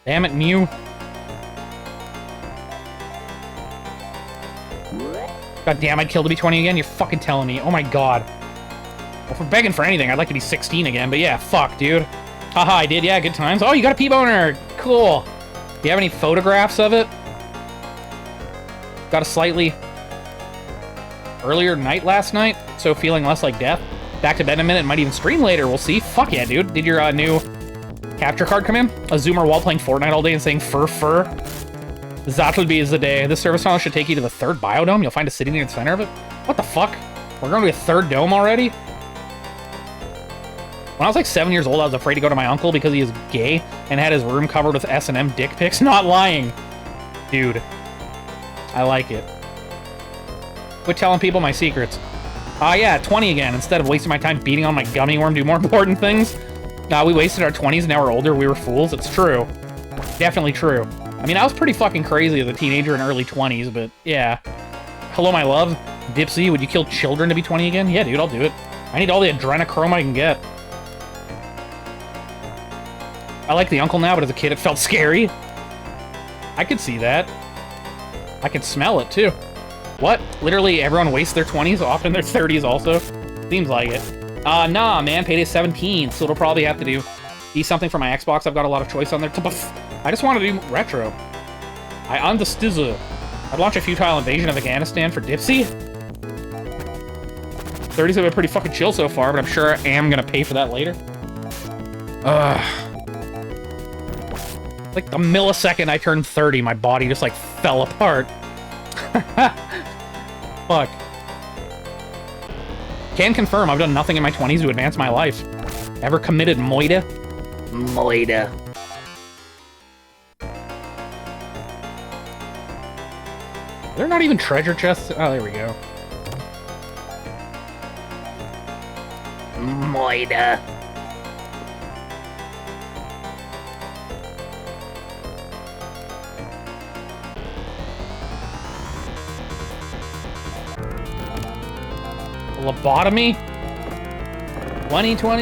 Damn it, Mew. God damn, I'd kill to be 20 again? You're fucking telling me. Oh my god. Well, for begging for anything, I'd like to be 16 again, but yeah, fuck, dude. Haha, I did, yeah, good times. Oh, you got a P-boner! Cool. Do you have any photographs of it? Got a slightly earlier night last night, so feeling less like death. Back to bed in a minute, might even stream later, we'll see. Fuck yeah, dude. Did your new capture card come in? A zoomer while playing Fortnite all day and saying fur. That'll be the day. This service tunnel should take you to the third biodome. You'll find a city near the center of it. What the fuck? We're going to a third dome already? When I was like 7 years old, I was afraid to go to my uncle because he is gay and had his room covered with S&M dick pics. Not lying. Dude. I like it. Quit telling people my secrets. Yeah, 20 again. Instead of wasting my time beating on my gummy worm, do more important things. We wasted our 20s, now we're older, we were fools. It's true. Definitely true. I mean, I was pretty fucking crazy as a teenager in early 20s, but yeah. Hello, my love. Dipsy, would you kill children to be 20 again? Yeah, dude, I'll do it. I need all the adrenochrome I can get. I like the uncle now, but as a kid it felt scary. I could see that. I could smell it, too. What? Literally everyone wastes their 20s, often their 30s also? Seems like it. Nah, man, Payday's 17, so it'll probably have to be something for my Xbox. I've got a lot of choice on there. I just want to do retro. I understood. I'd launch a futile invasion of Afghanistan for Dipsy. 30s have been pretty fucking chill so far, but I'm sure I am gonna pay for that later. Like the millisecond I turned 30, my body just like fell apart. Fuck. Can confirm I've done nothing in my 20s to advance my life. Ever committed moida? Moida. They're not even treasure chests. Oh, there we go. Moida. Lobotomy?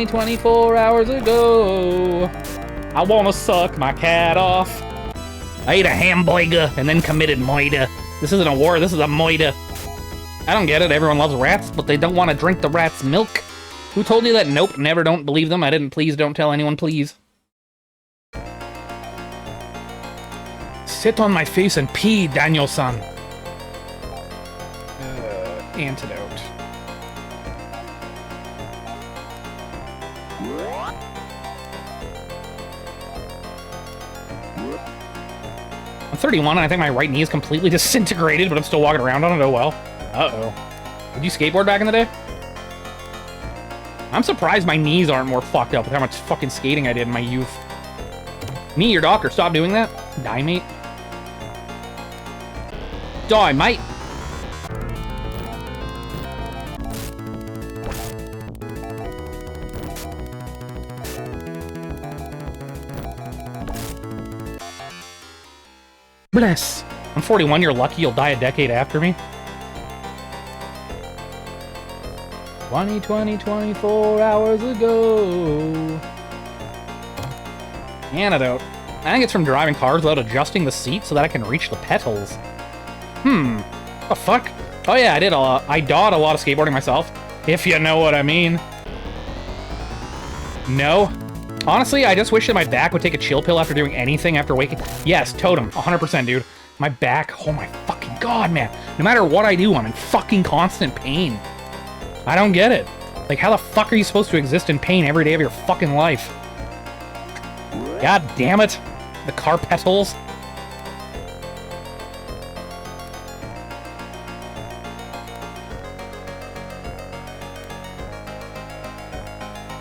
24 hours ago. I wanna suck my cat off. I ate a hamburger and then committed moida. This isn't a war, this is a moida. I don't get it, everyone loves rats, but they don't want to drink the rat's milk. Who told you that? Nope, never, don't believe them. I didn't. Please don't tell anyone, please. Sit on my face and pee, Daniel-san. Antidote. I'm 31 and I think my right knee is completely disintegrated, but I'm still walking around on it. Oh well. Uh-oh. Did you skateboard back in the day? I'm surprised my knees aren't more fucked up with how much fucking skating I did in my youth. Me, your doctor, stop doing that. Die, mate. Die, mate. bless. I'm 41, you're lucky you'll die a decade after me. 24 hours ago. Antidote. I think it's from driving cars without adjusting the seat so that I can reach the pedals. What the fuck? Oh yeah, I dawed a lot of skateboarding myself, if you know what I mean. No. Honestly, I just wish that my back would take a chill pill after doing anything after waking. Yes, totem, 100%, dude. My back, oh my fucking god, man. No matter what I do, I'm in fucking constant pain. I don't get it. Like, how the fuck are you supposed to exist in pain every day of your fucking life? God damn it. The car petals.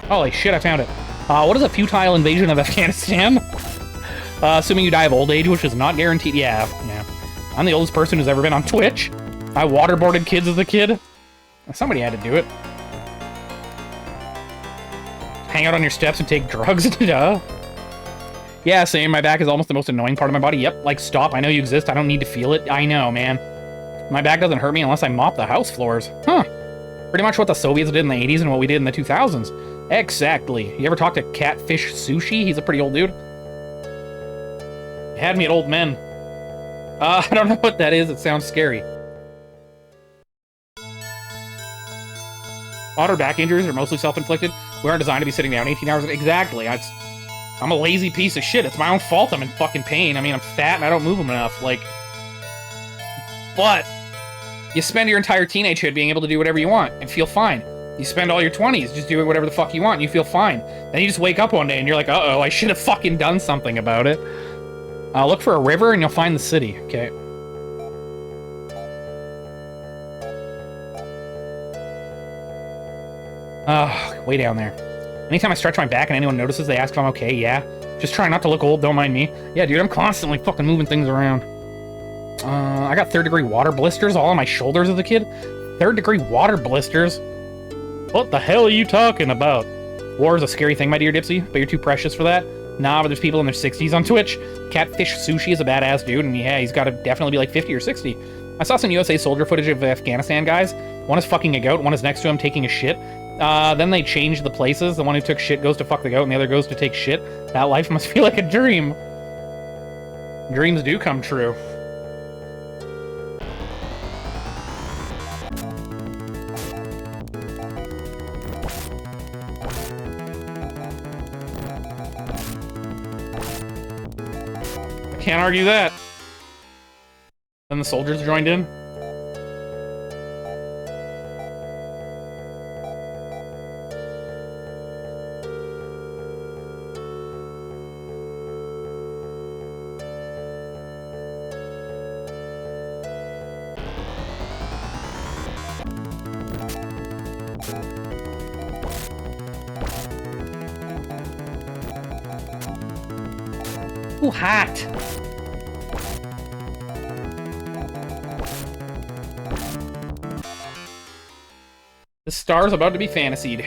Holy shit, I found it. What is a futile invasion of Afghanistan? Assuming you die of old age, which is not guaranteed. Yeah. I'm the oldest person who's ever been on Twitch. I waterboarded kids as a kid. Somebody had to do it. Hang out on your steps and take drugs. Duh. Yeah, same. My back is almost the most annoying part of my body. Yep, like, stop. I know you exist. I don't need to feel it. I know, man. My back doesn't hurt me unless I mop the house floors. Huh. Pretty much what the Soviets did in the 80s and what we did in the 2000s. Exactly. You ever talk to Catfish Sushi? He's a pretty old dude. You had me at old men. I don't know what that is. It sounds scary. Odd or back injuries are mostly self-inflicted. We aren't designed to be sitting down 18 hours. Exactly. I'm a lazy piece of shit. It's my own fault I'm in fucking pain. I mean, I'm fat and I don't move enough. Like, but you spend your entire teenagehood being able to do whatever you want and feel fine. You spend all your 20s just doing whatever the fuck you want and you feel fine. Then you just wake up one day and you're like, uh-oh, I should have fucking done something about it. Look for a river and you'll find the city. Okay. Way down there. Anytime I stretch my back and anyone notices, they ask if I'm okay. Yeah. Just try not to look old, don't mind me. Yeah, dude, I'm constantly fucking moving things around. I got 3rd-degree water blisters all on my shoulders as a kid. 3rd-degree water blisters? What the hell are you talking about? War is a scary thing, my dear Dipsy, but you're too precious for that. Nah, but there's people in their 60s on Twitch. Catfish Sushi is a badass dude, and yeah, he's got to definitely be like 50 or 60. I saw some USA soldier footage of Afghanistan guys. One is fucking a goat, one is next to him taking a shit. Then they changed the places. The one who took shit goes to fuck the goat, and the other goes to take shit. That life must feel like a dream. Dreams do come true. Can't argue that. Then the soldiers joined in. Ooh, hot. The star's about to be fantasied.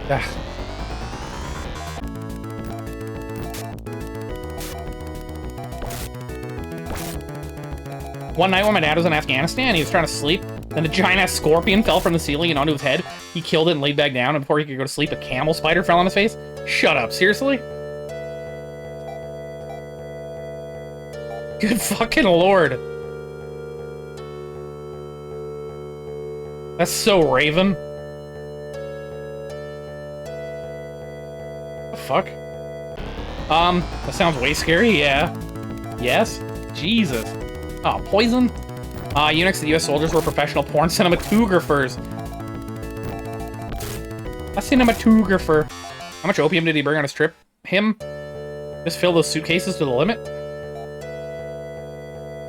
Ugh. One night when my dad was in Afghanistan, he was trying to sleep, then a giant-ass scorpion fell from the ceiling and onto his head. He killed it and laid back down, and before he could go to sleep, a camel spider fell on his face. Shut up, seriously? Good fucking lord. That's so Raven. The fuck? That sounds way scary, yeah. Yes? Jesus. Oh, poison? Eunuchs and US soldiers were professional porn cinematographers. A cinematographer. How much opium did he bring on his trip? Him? Just fill those suitcases to the limit?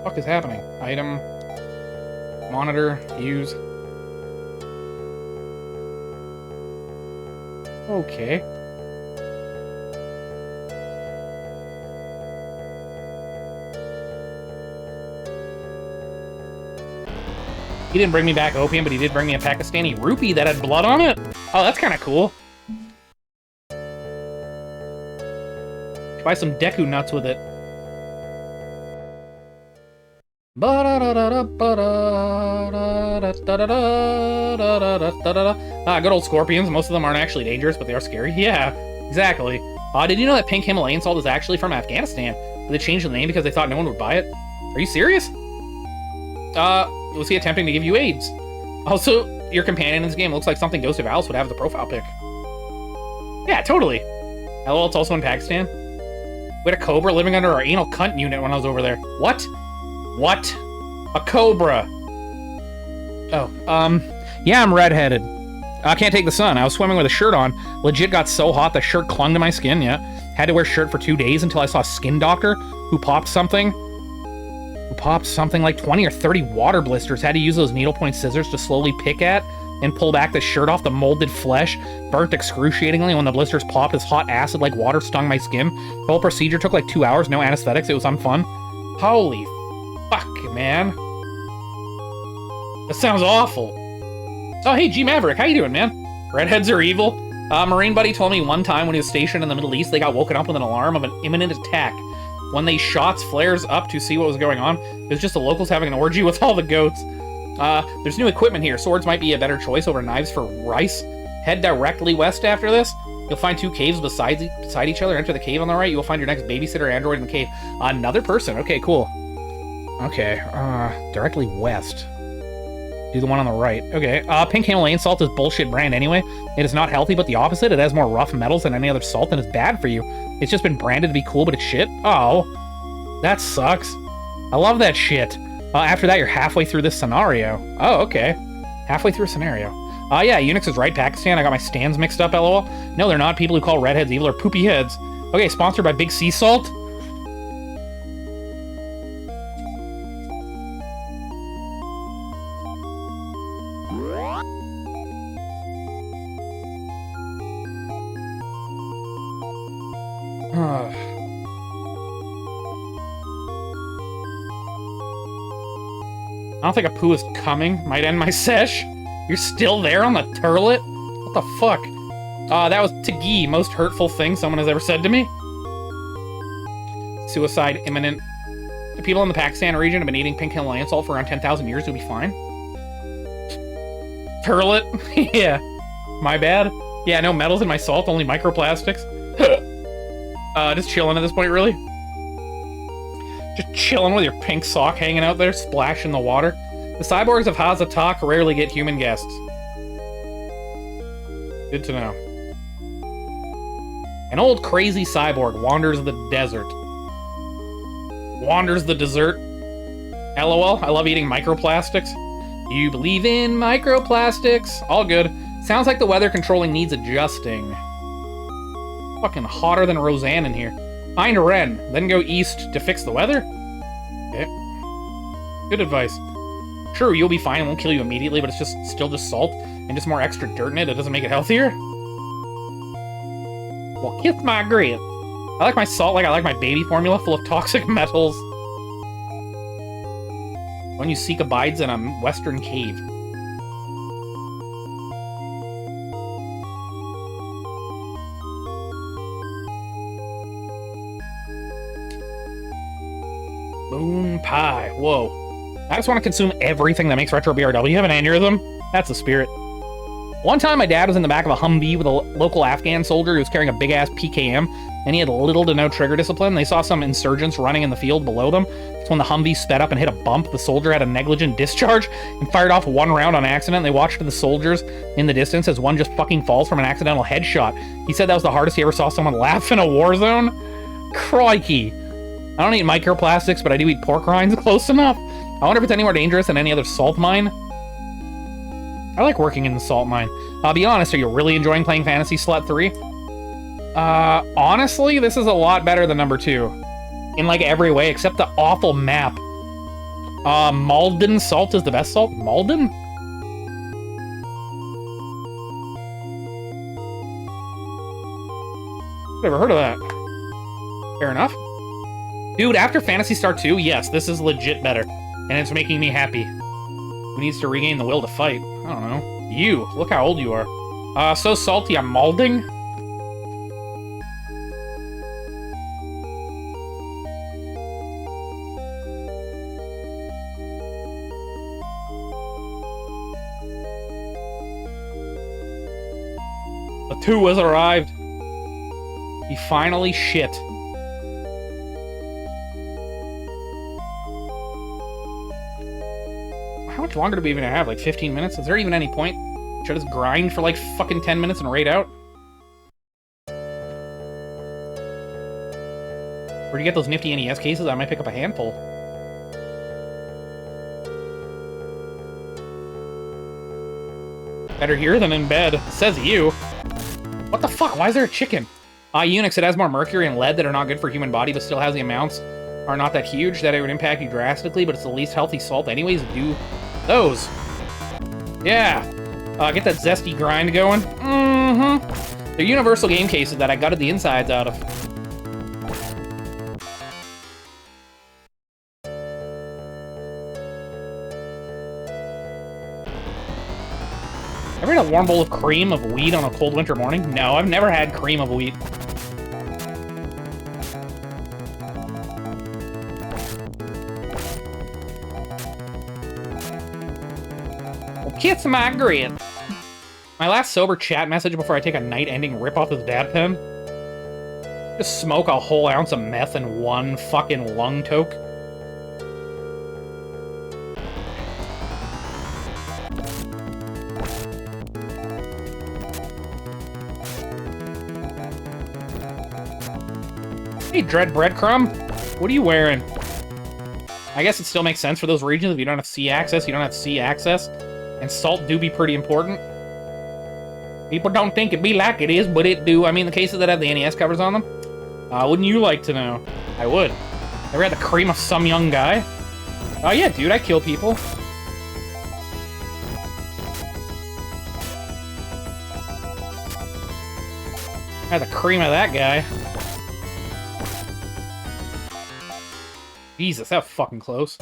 What the fuck is happening? Item. Monitor. Use. Okay. He didn't bring me back opium, but he did bring me a Pakistani rupee that had blood on it. Oh, that's kind of cool. Buy some Deku nuts with it. Good old scorpions. Most of them aren't actually dangerous, but they are scary. Yeah, exactly. Did you know that pink Himalayan salt is actually from Afghanistan? But they changed the name because they thought no one would buy it? Are you serious? Was he attempting to give you AIDS? Also, your companion in this game looks like something Ghost of Alice would have as a profile pic. Yeah, totally. LOL, it's also in Pakistan. We had a cobra living under our anal cunt unit when I was over there. What? What? A cobra. Oh, yeah, I'm redheaded. I can't take the sun. I was swimming with a shirt on. Legit got so hot the shirt clung to my skin, yeah. Had to wear shirt for 2 days until I saw a skin doctor who popped something like 20 or 30 water blisters. Had to use those needlepoint scissors to slowly pick at and pull back the shirt off the molded flesh. Burnt excruciatingly when the blisters popped as hot acid like water stung my skin. The whole procedure took like 2 hours, no anesthetics. It was unfun. Holy fuck, man. That sounds awful. Oh, hey, G Maverick, how you doing, man? Redheads are evil. Marine buddy told me one time when he was stationed in the Middle East, they got woken up with an alarm of an imminent attack. When they shots flares up to see what was going on, it was just the locals having an orgy with all the goats. There's new equipment here. Swords might be a better choice over knives for rice. Head directly west after this. You'll find 2 caves beside each other. Enter the cave on the right. You will find your next babysitter android in the cave. Another person. Okay, cool. Okay, directly west. Do the one on the right. Okay, pink Himalayan salt is bullshit brand anyway. It is not healthy, but the opposite. It has more rough metals than any other salt and is bad for you. It's just been branded to be cool, but it's shit. Oh, that sucks. I love that shit. After that, you're halfway through this scenario. Oh, okay. Halfway through a scenario. Yeah, Unix is right, Pakistan. I got my stands mixed up, lol. No, they're not. People who call redheads evil are poopy heads. Okay, sponsored by Big Sea Salt. I don't think a poo is coming. Might end my sesh. You're still there on the turlet? What the fuck? That was Tagi, most hurtful thing someone has ever said to me. Suicide imminent. The people in the Pakistan region have been eating pink Himalayan salt for around 10,000 years. It'll be fine. Turlet? Yeah. My bad. Yeah, no metals in my salt, only microplastics. Just chilling at this point, really? Just chilling with your pink sock hanging out there, splashing the water. The cyborgs of Hazatak rarely get human guests. Good to know. An old crazy cyborg wanders the desert. Wanders the desert. LOL, I love eating microplastics. You believe in microplastics? All good. Sounds like the weather controlling needs adjusting. Fucking hotter than Roseanne in here. Find Ren, then go east to fix the weather? Okay. Good advice. Sure, you'll be fine, it won't kill you immediately, but it's still just salt, and just more extra dirt in it. It doesn't make it healthier. Well, kiss my grits. I like my salt like I like my baby formula, full of toxic metals. When you seek abides in a western cave. Moon pie. Whoa. I just want to consume everything that makes retro BRW have an aneurysm. That's the spirit. One time, my dad was in the back of a Humvee with a local Afghan soldier who was carrying a big-ass PKM, and he had little to no trigger discipline. They saw some insurgents running in the field below them. That's when the Humvee sped up and hit a bump. The soldier had a negligent discharge and fired off one round on accident. They watched the soldiers in the distance as one just fucking falls from an accidental headshot. He said that was the hardest he ever saw someone laugh in a war zone. Crikey. I don't eat microplastics, but I do eat pork rinds close enough. I wonder if it's any more dangerous than any other salt mine. I like working in the salt mine. I'll be honest, are you really enjoying playing Phantasy Slut 3? Honestly, this is a lot better than number 2. In like every way, except the awful map. Malden salt is the best salt? Malden? Never heard of that. Fair enough. Dude, after Phantasy Star 2, yes, this is legit better. And it's making me happy. Who needs to regain the will to fight? I don't know. You. Look how old you are. So salty, I'm malding? The 2 has arrived. He finally shit. How much longer do we even have? Like 15 minutes? Is there even any point? Should I just grind for like fucking 10 minutes and raid out? Where'd you get those nifty NES cases? I might pick up a handful. Better here than in bed. Says you. What the fuck? Why is there a chicken? Unix, it has more mercury and lead that are not good for human body, but still has the amounts are not that huge that it would impact you drastically, but it's the least healthy salt anyways. Do those. Yeah. Get that zesty grind going. Mm-hmm. They're universal game cases that I gutted the insides out of. Ever had a warm bowl of cream of wheat on a cold winter morning? No, I've never had cream of wheat. Well, kiss my grin. My last sober chat message before I take a night-ending rip off this dab pen? Just smoke a whole ounce of meth in one fucking lung toke. Hey, Dread Breadcrumb, what are you wearing? I guess it still makes sense for those regions. If you don't have sea access, you don't have sea access. And salt do be pretty important. People don't think it be like it is, but it do. I mean, the cases that have the NES covers on them. Wouldn't you like to know? I would. Ever had the cream of some young guy? Oh yeah, dude, I kill people. I had the cream of that guy. Jesus, that was fucking close.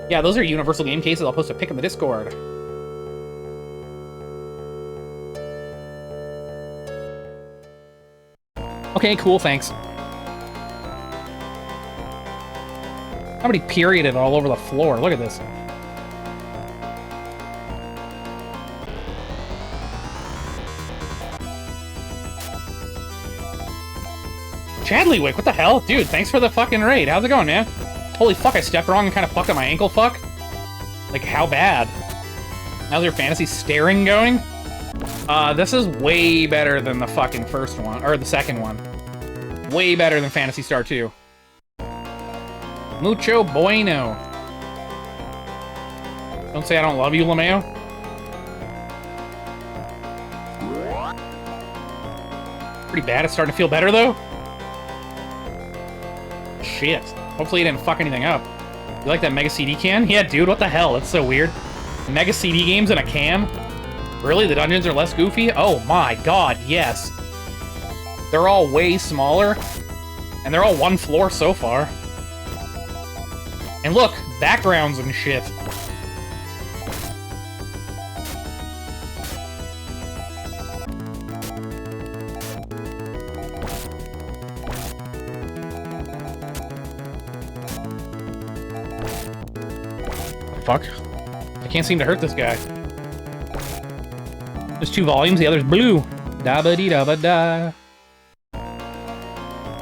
Yeah, those are universal game cases. I'll post a pic in the Discord. Okay, cool, thanks. Somebody perioded all over the floor. Look at this. Chadleywick, what the hell? Dude, thanks for the fucking raid. How's it going, man? Holy fuck, I stepped wrong and kind of fucked up my ankle, fuck. Like, how bad? How's your fantasy staring going? This is way better than the fucking first one, or the second one. Way better than Phantasy Star 2. Mucho bueno. Don't say I don't love you, LeMayo. Pretty bad. It's starting to feel better, though. Shit. Hopefully you didn't fuck anything up. You like that Mega CD can? Yeah, dude, what the hell? That's so weird. Mega CD games in a can? Really? The dungeons are less goofy? Oh my god, yes. They're all way smaller. And they're all one floor so far. And look, backgrounds and shit. Fuck. I can't seem to hurt this guy. There's 2 volumes, the other's blue. Da-ba-dee-da-ba-da.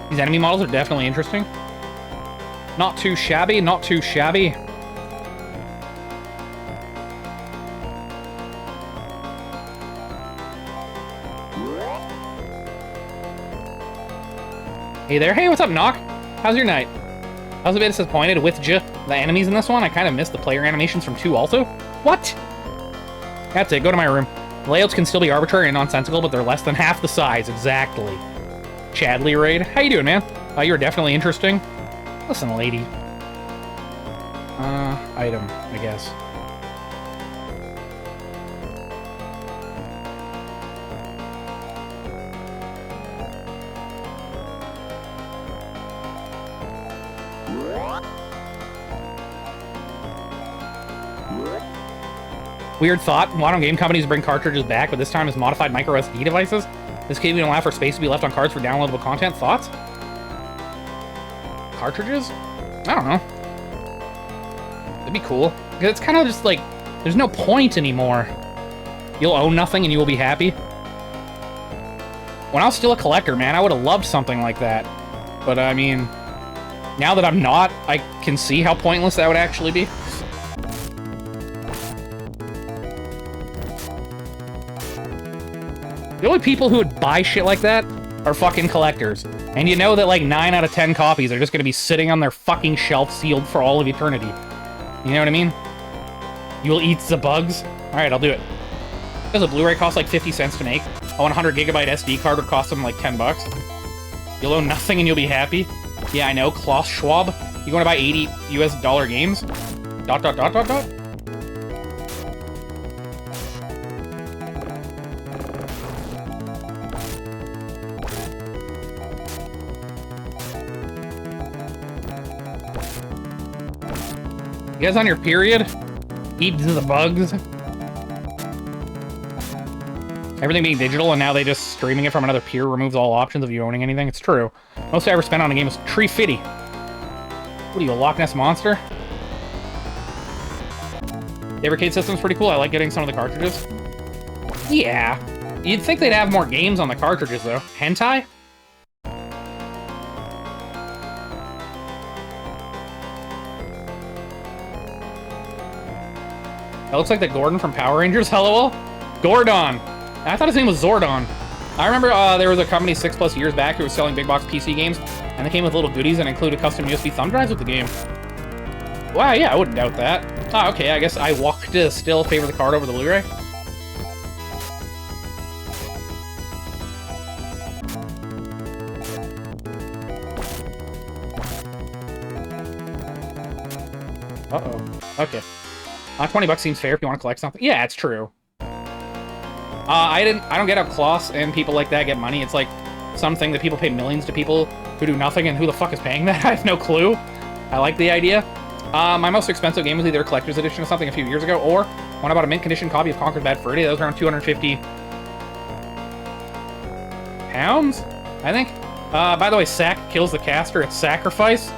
These enemy models are definitely interesting. Not too shabby, not too shabby. Hey there, hey, what's up, Knock? How's your night? I was a bit disappointed with the enemies in this one. I kind of missed the player animations from 2 also. What? That's it, go to my room. The layouts can still be arbitrary and nonsensical, but they're less than half the size, exactly. Chadley raid. How you doing, man? You're definitely interesting. Listen, lady. Item, I guess. Weird thought. Why don't game companies bring cartridges back, but this time as modified micro SD devices? This case, we don't allow for space to be left on cards for downloadable content. Thoughts? Cartridges? I don't know. That'd be cool. It's kind of just like, there's no point anymore. You'll own nothing and you will be happy. When I was still a collector, man, I would have loved something like that. But, I mean, now that I'm not, I can see how pointless that would actually be. The only people who would buy shit like that are fucking collectors. And you know that, like, 9 out of 10 copies are just gonna be sitting on their fucking shelf sealed for all of eternity. You know what I mean? You'll eat the bugs? Alright, I'll do it. Does a Blu-ray cost like 50 cents to make? A 100 gigabyte SD card would cost them like 10 bucks. You'll own nothing and you'll be happy? Yeah, I know, Klaus Schwab. You going to buy 80 US dollar games? Dot, dot, dot, dot, dot? You guys on your period? Eat the bugs? Everything being digital, and now they just streaming it from another peer removes all options of you owning anything. It's true. Most I ever spent on a game was Tree Fitty. What are you, a Loch Ness Monster? The arcade system's pretty cool. I like getting some of the cartridges. Yeah. You'd think they'd have more games on the cartridges, though. Hentai? That looks like the Gordon from Power Rangers, lol. Gordon! I thought his name was Zordon. I remember there was a company 6+ years back who was selling big box PC games, and they came with little goodies and included custom USB thumb drives with the game. Wow, yeah, I wouldn't doubt that. Ah, okay, I guess I walk to still favor the card over the Blu-ray. Uh-oh. Okay. 20 bucks seems fair if you want to collect something. Yeah, it's true. I don't get how Kloss and people like that get money. It's like something that people pay millions to people who do nothing, and who the fuck is paying that? I have no clue. I like the idea. My most expensive game was either a collector's edition or something a few years ago, or when I bought a mint condition copy of Conker's Bad Fur Day. That was around 250 pounds, I think. By the way, Sack kills the caster at Sacrifice.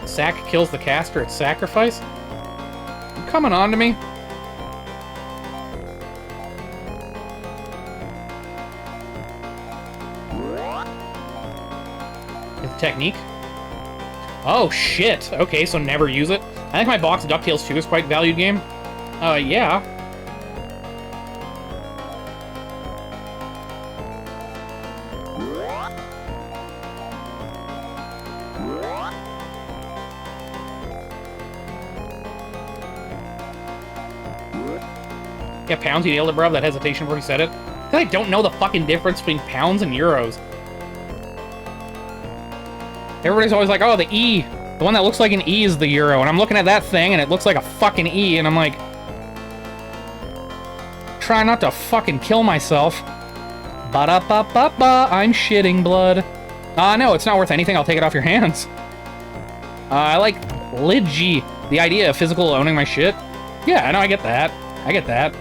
Sack kills the caster at Sacrifice. You coming on to me? Technique. Oh, shit. Okay, so never use it. I think my box of DuckTales 2 is quite a valued game. Yeah. Yeah, pounds, you nailed it, bro. That hesitation before he said it. I don't know the fucking difference between pounds and euros. Everybody's always like, oh, the E. The one that looks like an E is the euro. And I'm looking at that thing, and it looks like a fucking E, and I'm like... Try not to fucking kill myself. Ba-da-ba-ba-ba, I'm shitting blood. No, it's not worth anything. I'll take it off your hands. I like Lidgy. The idea of physical owning my shit. Yeah, I know, I get that. I get that.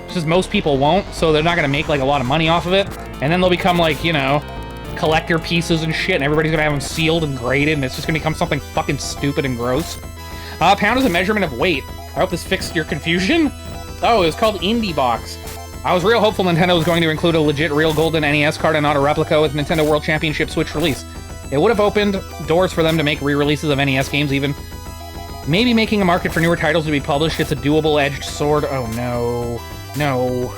It's just most people won't, so they're not gonna make, like, a lot of money off of it. And then they'll become, like, you know... collector pieces and shit, and everybody's gonna have them sealed and graded, and it's just gonna become something fucking stupid and gross. Pound is a measurement of weight. I hope this fixed your confusion. Oh, it was called Indie Box. I was real hopeful Nintendo was going to include a legit real golden NES card and not a replica with Nintendo World Championship Switch release. It would have opened doors for them to make re-releases of NES games even. Maybe making a market for newer titles to be published. It's a dual-edged sword. Oh no. No.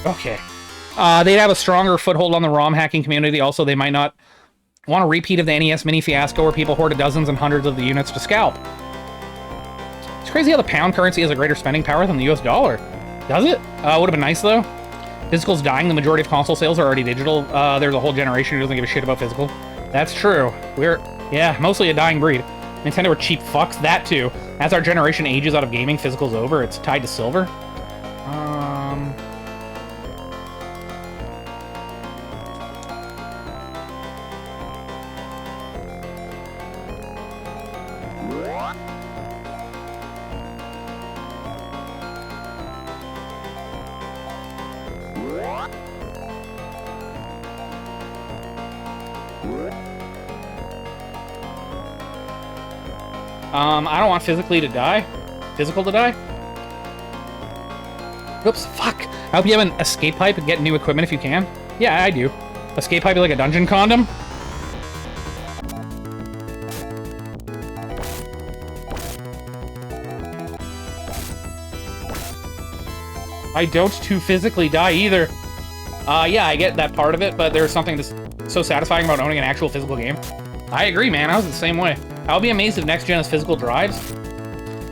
Okay. They'd have a stronger foothold on the ROM hacking community. Also, they might not want a repeat of the NES mini fiasco where people hoarded dozens and hundreds of the units to scalp. It's crazy how the pound currency has a greater spending power than the US dollar. Does it? Would have been nice, though. Physical's dying. The majority of console sales are already digital. There's a whole generation who doesn't give a shit about physical. That's true. Yeah, mostly a dying breed. Nintendo are cheap fucks. That, too. As our generation ages out of gaming, physical's over. It's tied to silver. I don't want physically to die. Physical to die? Oops, fuck. I hope you have an escape pipe and get new equipment if you can. Yeah, I do. Escape pipe like a dungeon condom? I don't to physically die either. Yeah, I get that part of it, but there's something that's so satisfying about owning an actual physical game. I agree, man. I was the same way. I'll be amazed if next gen has physical drives.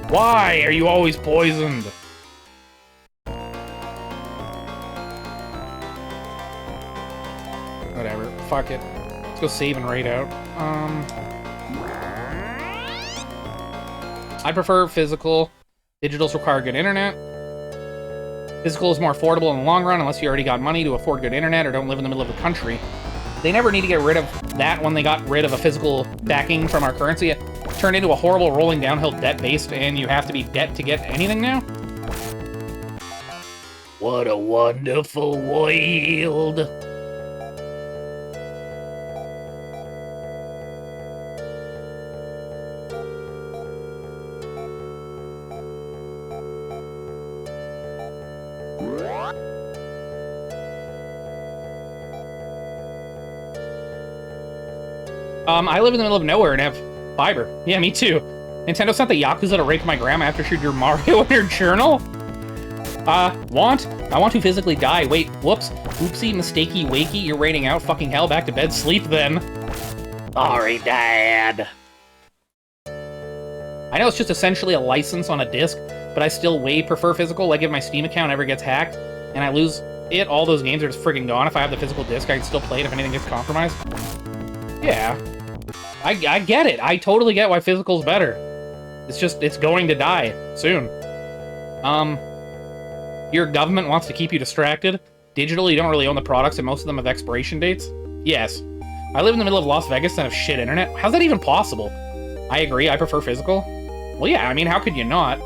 Why are you always poisoned? Whatever. Fuck it. Let's go save and raid out. I prefer physical. Digitals require good internet. Physical is more affordable in the long run unless you already got money to afford good internet or don't live in the middle of the country. They never need to get rid of that when they got rid of a physical backing from our currency. It turned into a horrible rolling downhill debt-based, and you have to be debt to get anything now? What a wonderful world. I live in the middle of nowhere and have fiber. Yeah, me too. Nintendo sent the Yakuza to rape my grandma after she drew Mario in her journal? I want to physically die. Wait, whoops. Oopsie, mistakey, wakey, you're raiding out. Fucking hell, back to bed, sleep then. Sorry, Dad. I know it's just essentially a license on a disc, but I still way prefer physical. Like if my Steam account ever gets hacked and I lose it, all those games are just friggin' gone. If I have the physical disc, I can still play it if anything gets compromised. Yeah. I get it. I totally get why physical's better. It's just, it's going to die soon. Your government wants to keep you distracted. Digital, you don't really own the products, and most of them have expiration dates. Yes. I live in the middle of Las Vegas and have shit internet. How's that even possible? I agree, I prefer physical. Well, yeah, I mean, how could you not?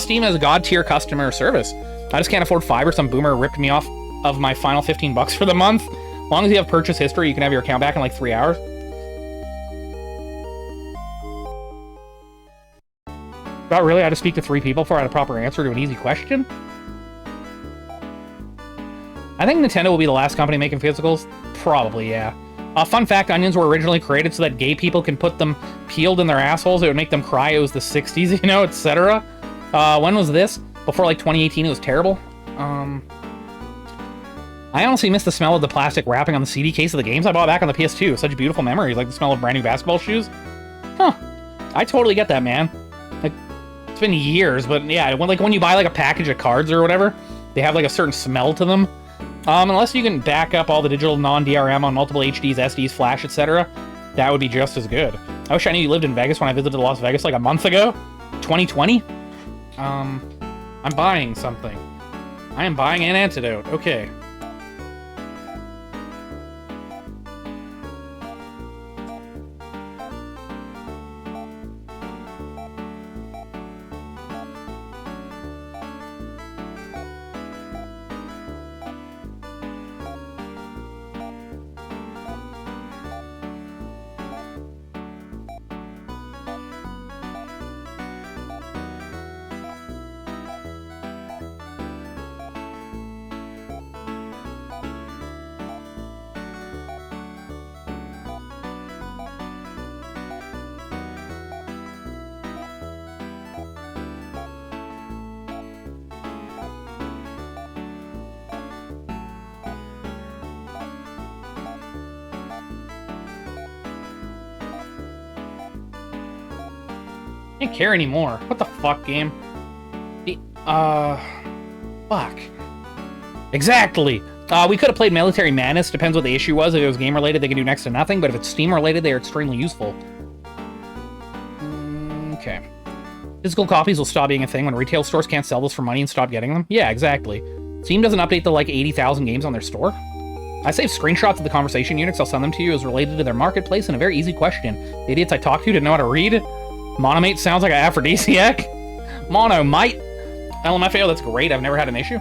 Steam has god-tier customer service. I just can't afford fiber. Some boomer ripped me off of my final 15 bucks for the month. As long as you have purchase history, you can have your account back in like 3 hours. Not really, I had to speak to 3 people before I had a proper answer to an easy question. I think Nintendo will be the last company making physicals. Probably, yeah. Fun fact, onions were originally created so that gay people can put them peeled in their assholes. It would make them cry. It was the 60s, you know, etc. When was this? Before, like, 2018, it was terrible. I honestly miss the smell of the plastic wrapping on the CD case of the games I bought back on the PS2. Such beautiful memories, like the smell of brand new basketball shoes. Huh. I totally get that, man. Like, it's been years, but yeah, when you buy, like, a package of cards or whatever, they have, like, a certain smell to them. Unless you can back up all the digital non-DRM on multiple HDs, SDs, Flash, etc., that would be just as good. I wish I knew you lived in Vegas when I visited Las Vegas like a month ago. 2020? I'm buying something. I am buying an antidote. Okay. Can't care anymore. What the fuck, game? Fuck. Exactly! We could have played Military Madness. Depends what the issue was. If it was game-related, they can do next to nothing, but if it's Steam-related, they are extremely useful. Okay. Physical copies will stop being a thing when retail stores can't sell those for money and stop getting them. Yeah, exactly. Steam doesn't update the, like, 80,000 games on their store. I saved screenshots of the conversation units. I'll send them to you as related to their marketplace and a very easy question. The idiots I talked to didn't know how to read. Monomate sounds like an aphrodisiac. Monomite. LMFAO, that's great. I've never had an issue.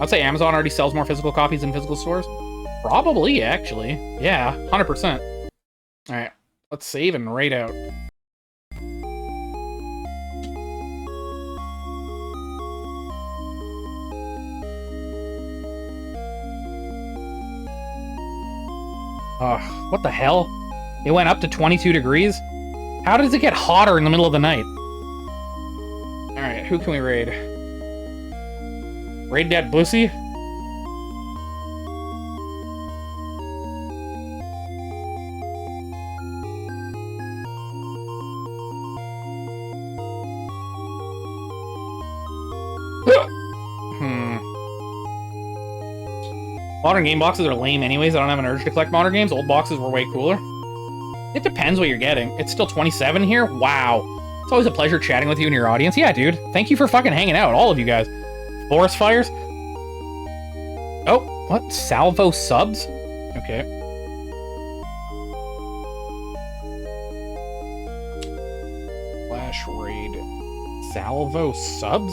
I'd say Amazon already sells more physical copies than physical stores. Probably, actually. Yeah, 100%. Alright, let's save and raid out. Ugh, what the hell? It went up to 22 degrees? How does it get hotter in the middle of the night? Alright, who can we raid? Raid that bussy? Modern game boxes are lame anyways. I don't have an urge to collect modern games. Old boxes were way cooler. It depends what you're getting. It's still 27 here? Wow. It's always a pleasure chatting with you and your audience. Yeah, dude. Thank you for fucking hanging out, all of you guys. Forest fires? Oh, what? Salvo subs? Okay. Flash raid. Salvo subs?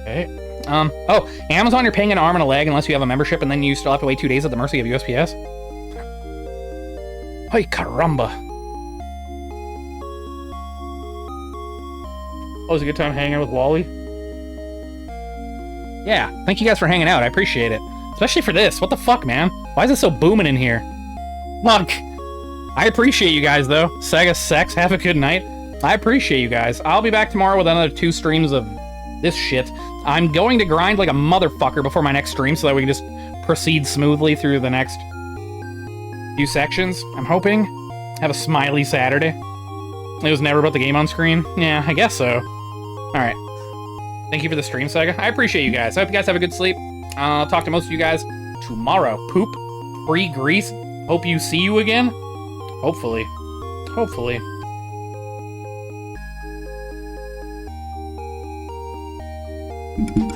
Okay. Oh, Amazon, you're paying an arm and a leg unless you have a membership, and then you still have to wait 2 days at the mercy of USPS. Ay, caramba. Oh, it was a good time hanging out with Wally. Yeah, thank you guys for hanging out. I appreciate it. Especially for this. What the fuck, man? Why is it so booming in here? Fuck. I appreciate you guys, though. Sega Sex, have a good night. I appreciate you guys. I'll be back tomorrow with another 2 streams of this shit. I'm going to grind like a motherfucker before my next stream so that we can just proceed smoothly through the next few sections. I'm hoping. Have a smiley Saturday. It was never about the game on screen. Yeah, I guess so. Alright. Thank you for the stream, Sega. I appreciate you guys. I hope you guys have a good sleep. I'll talk to most of you guys tomorrow. Poop. Free grease. Hope you see you again. Hopefully. Hopefully. You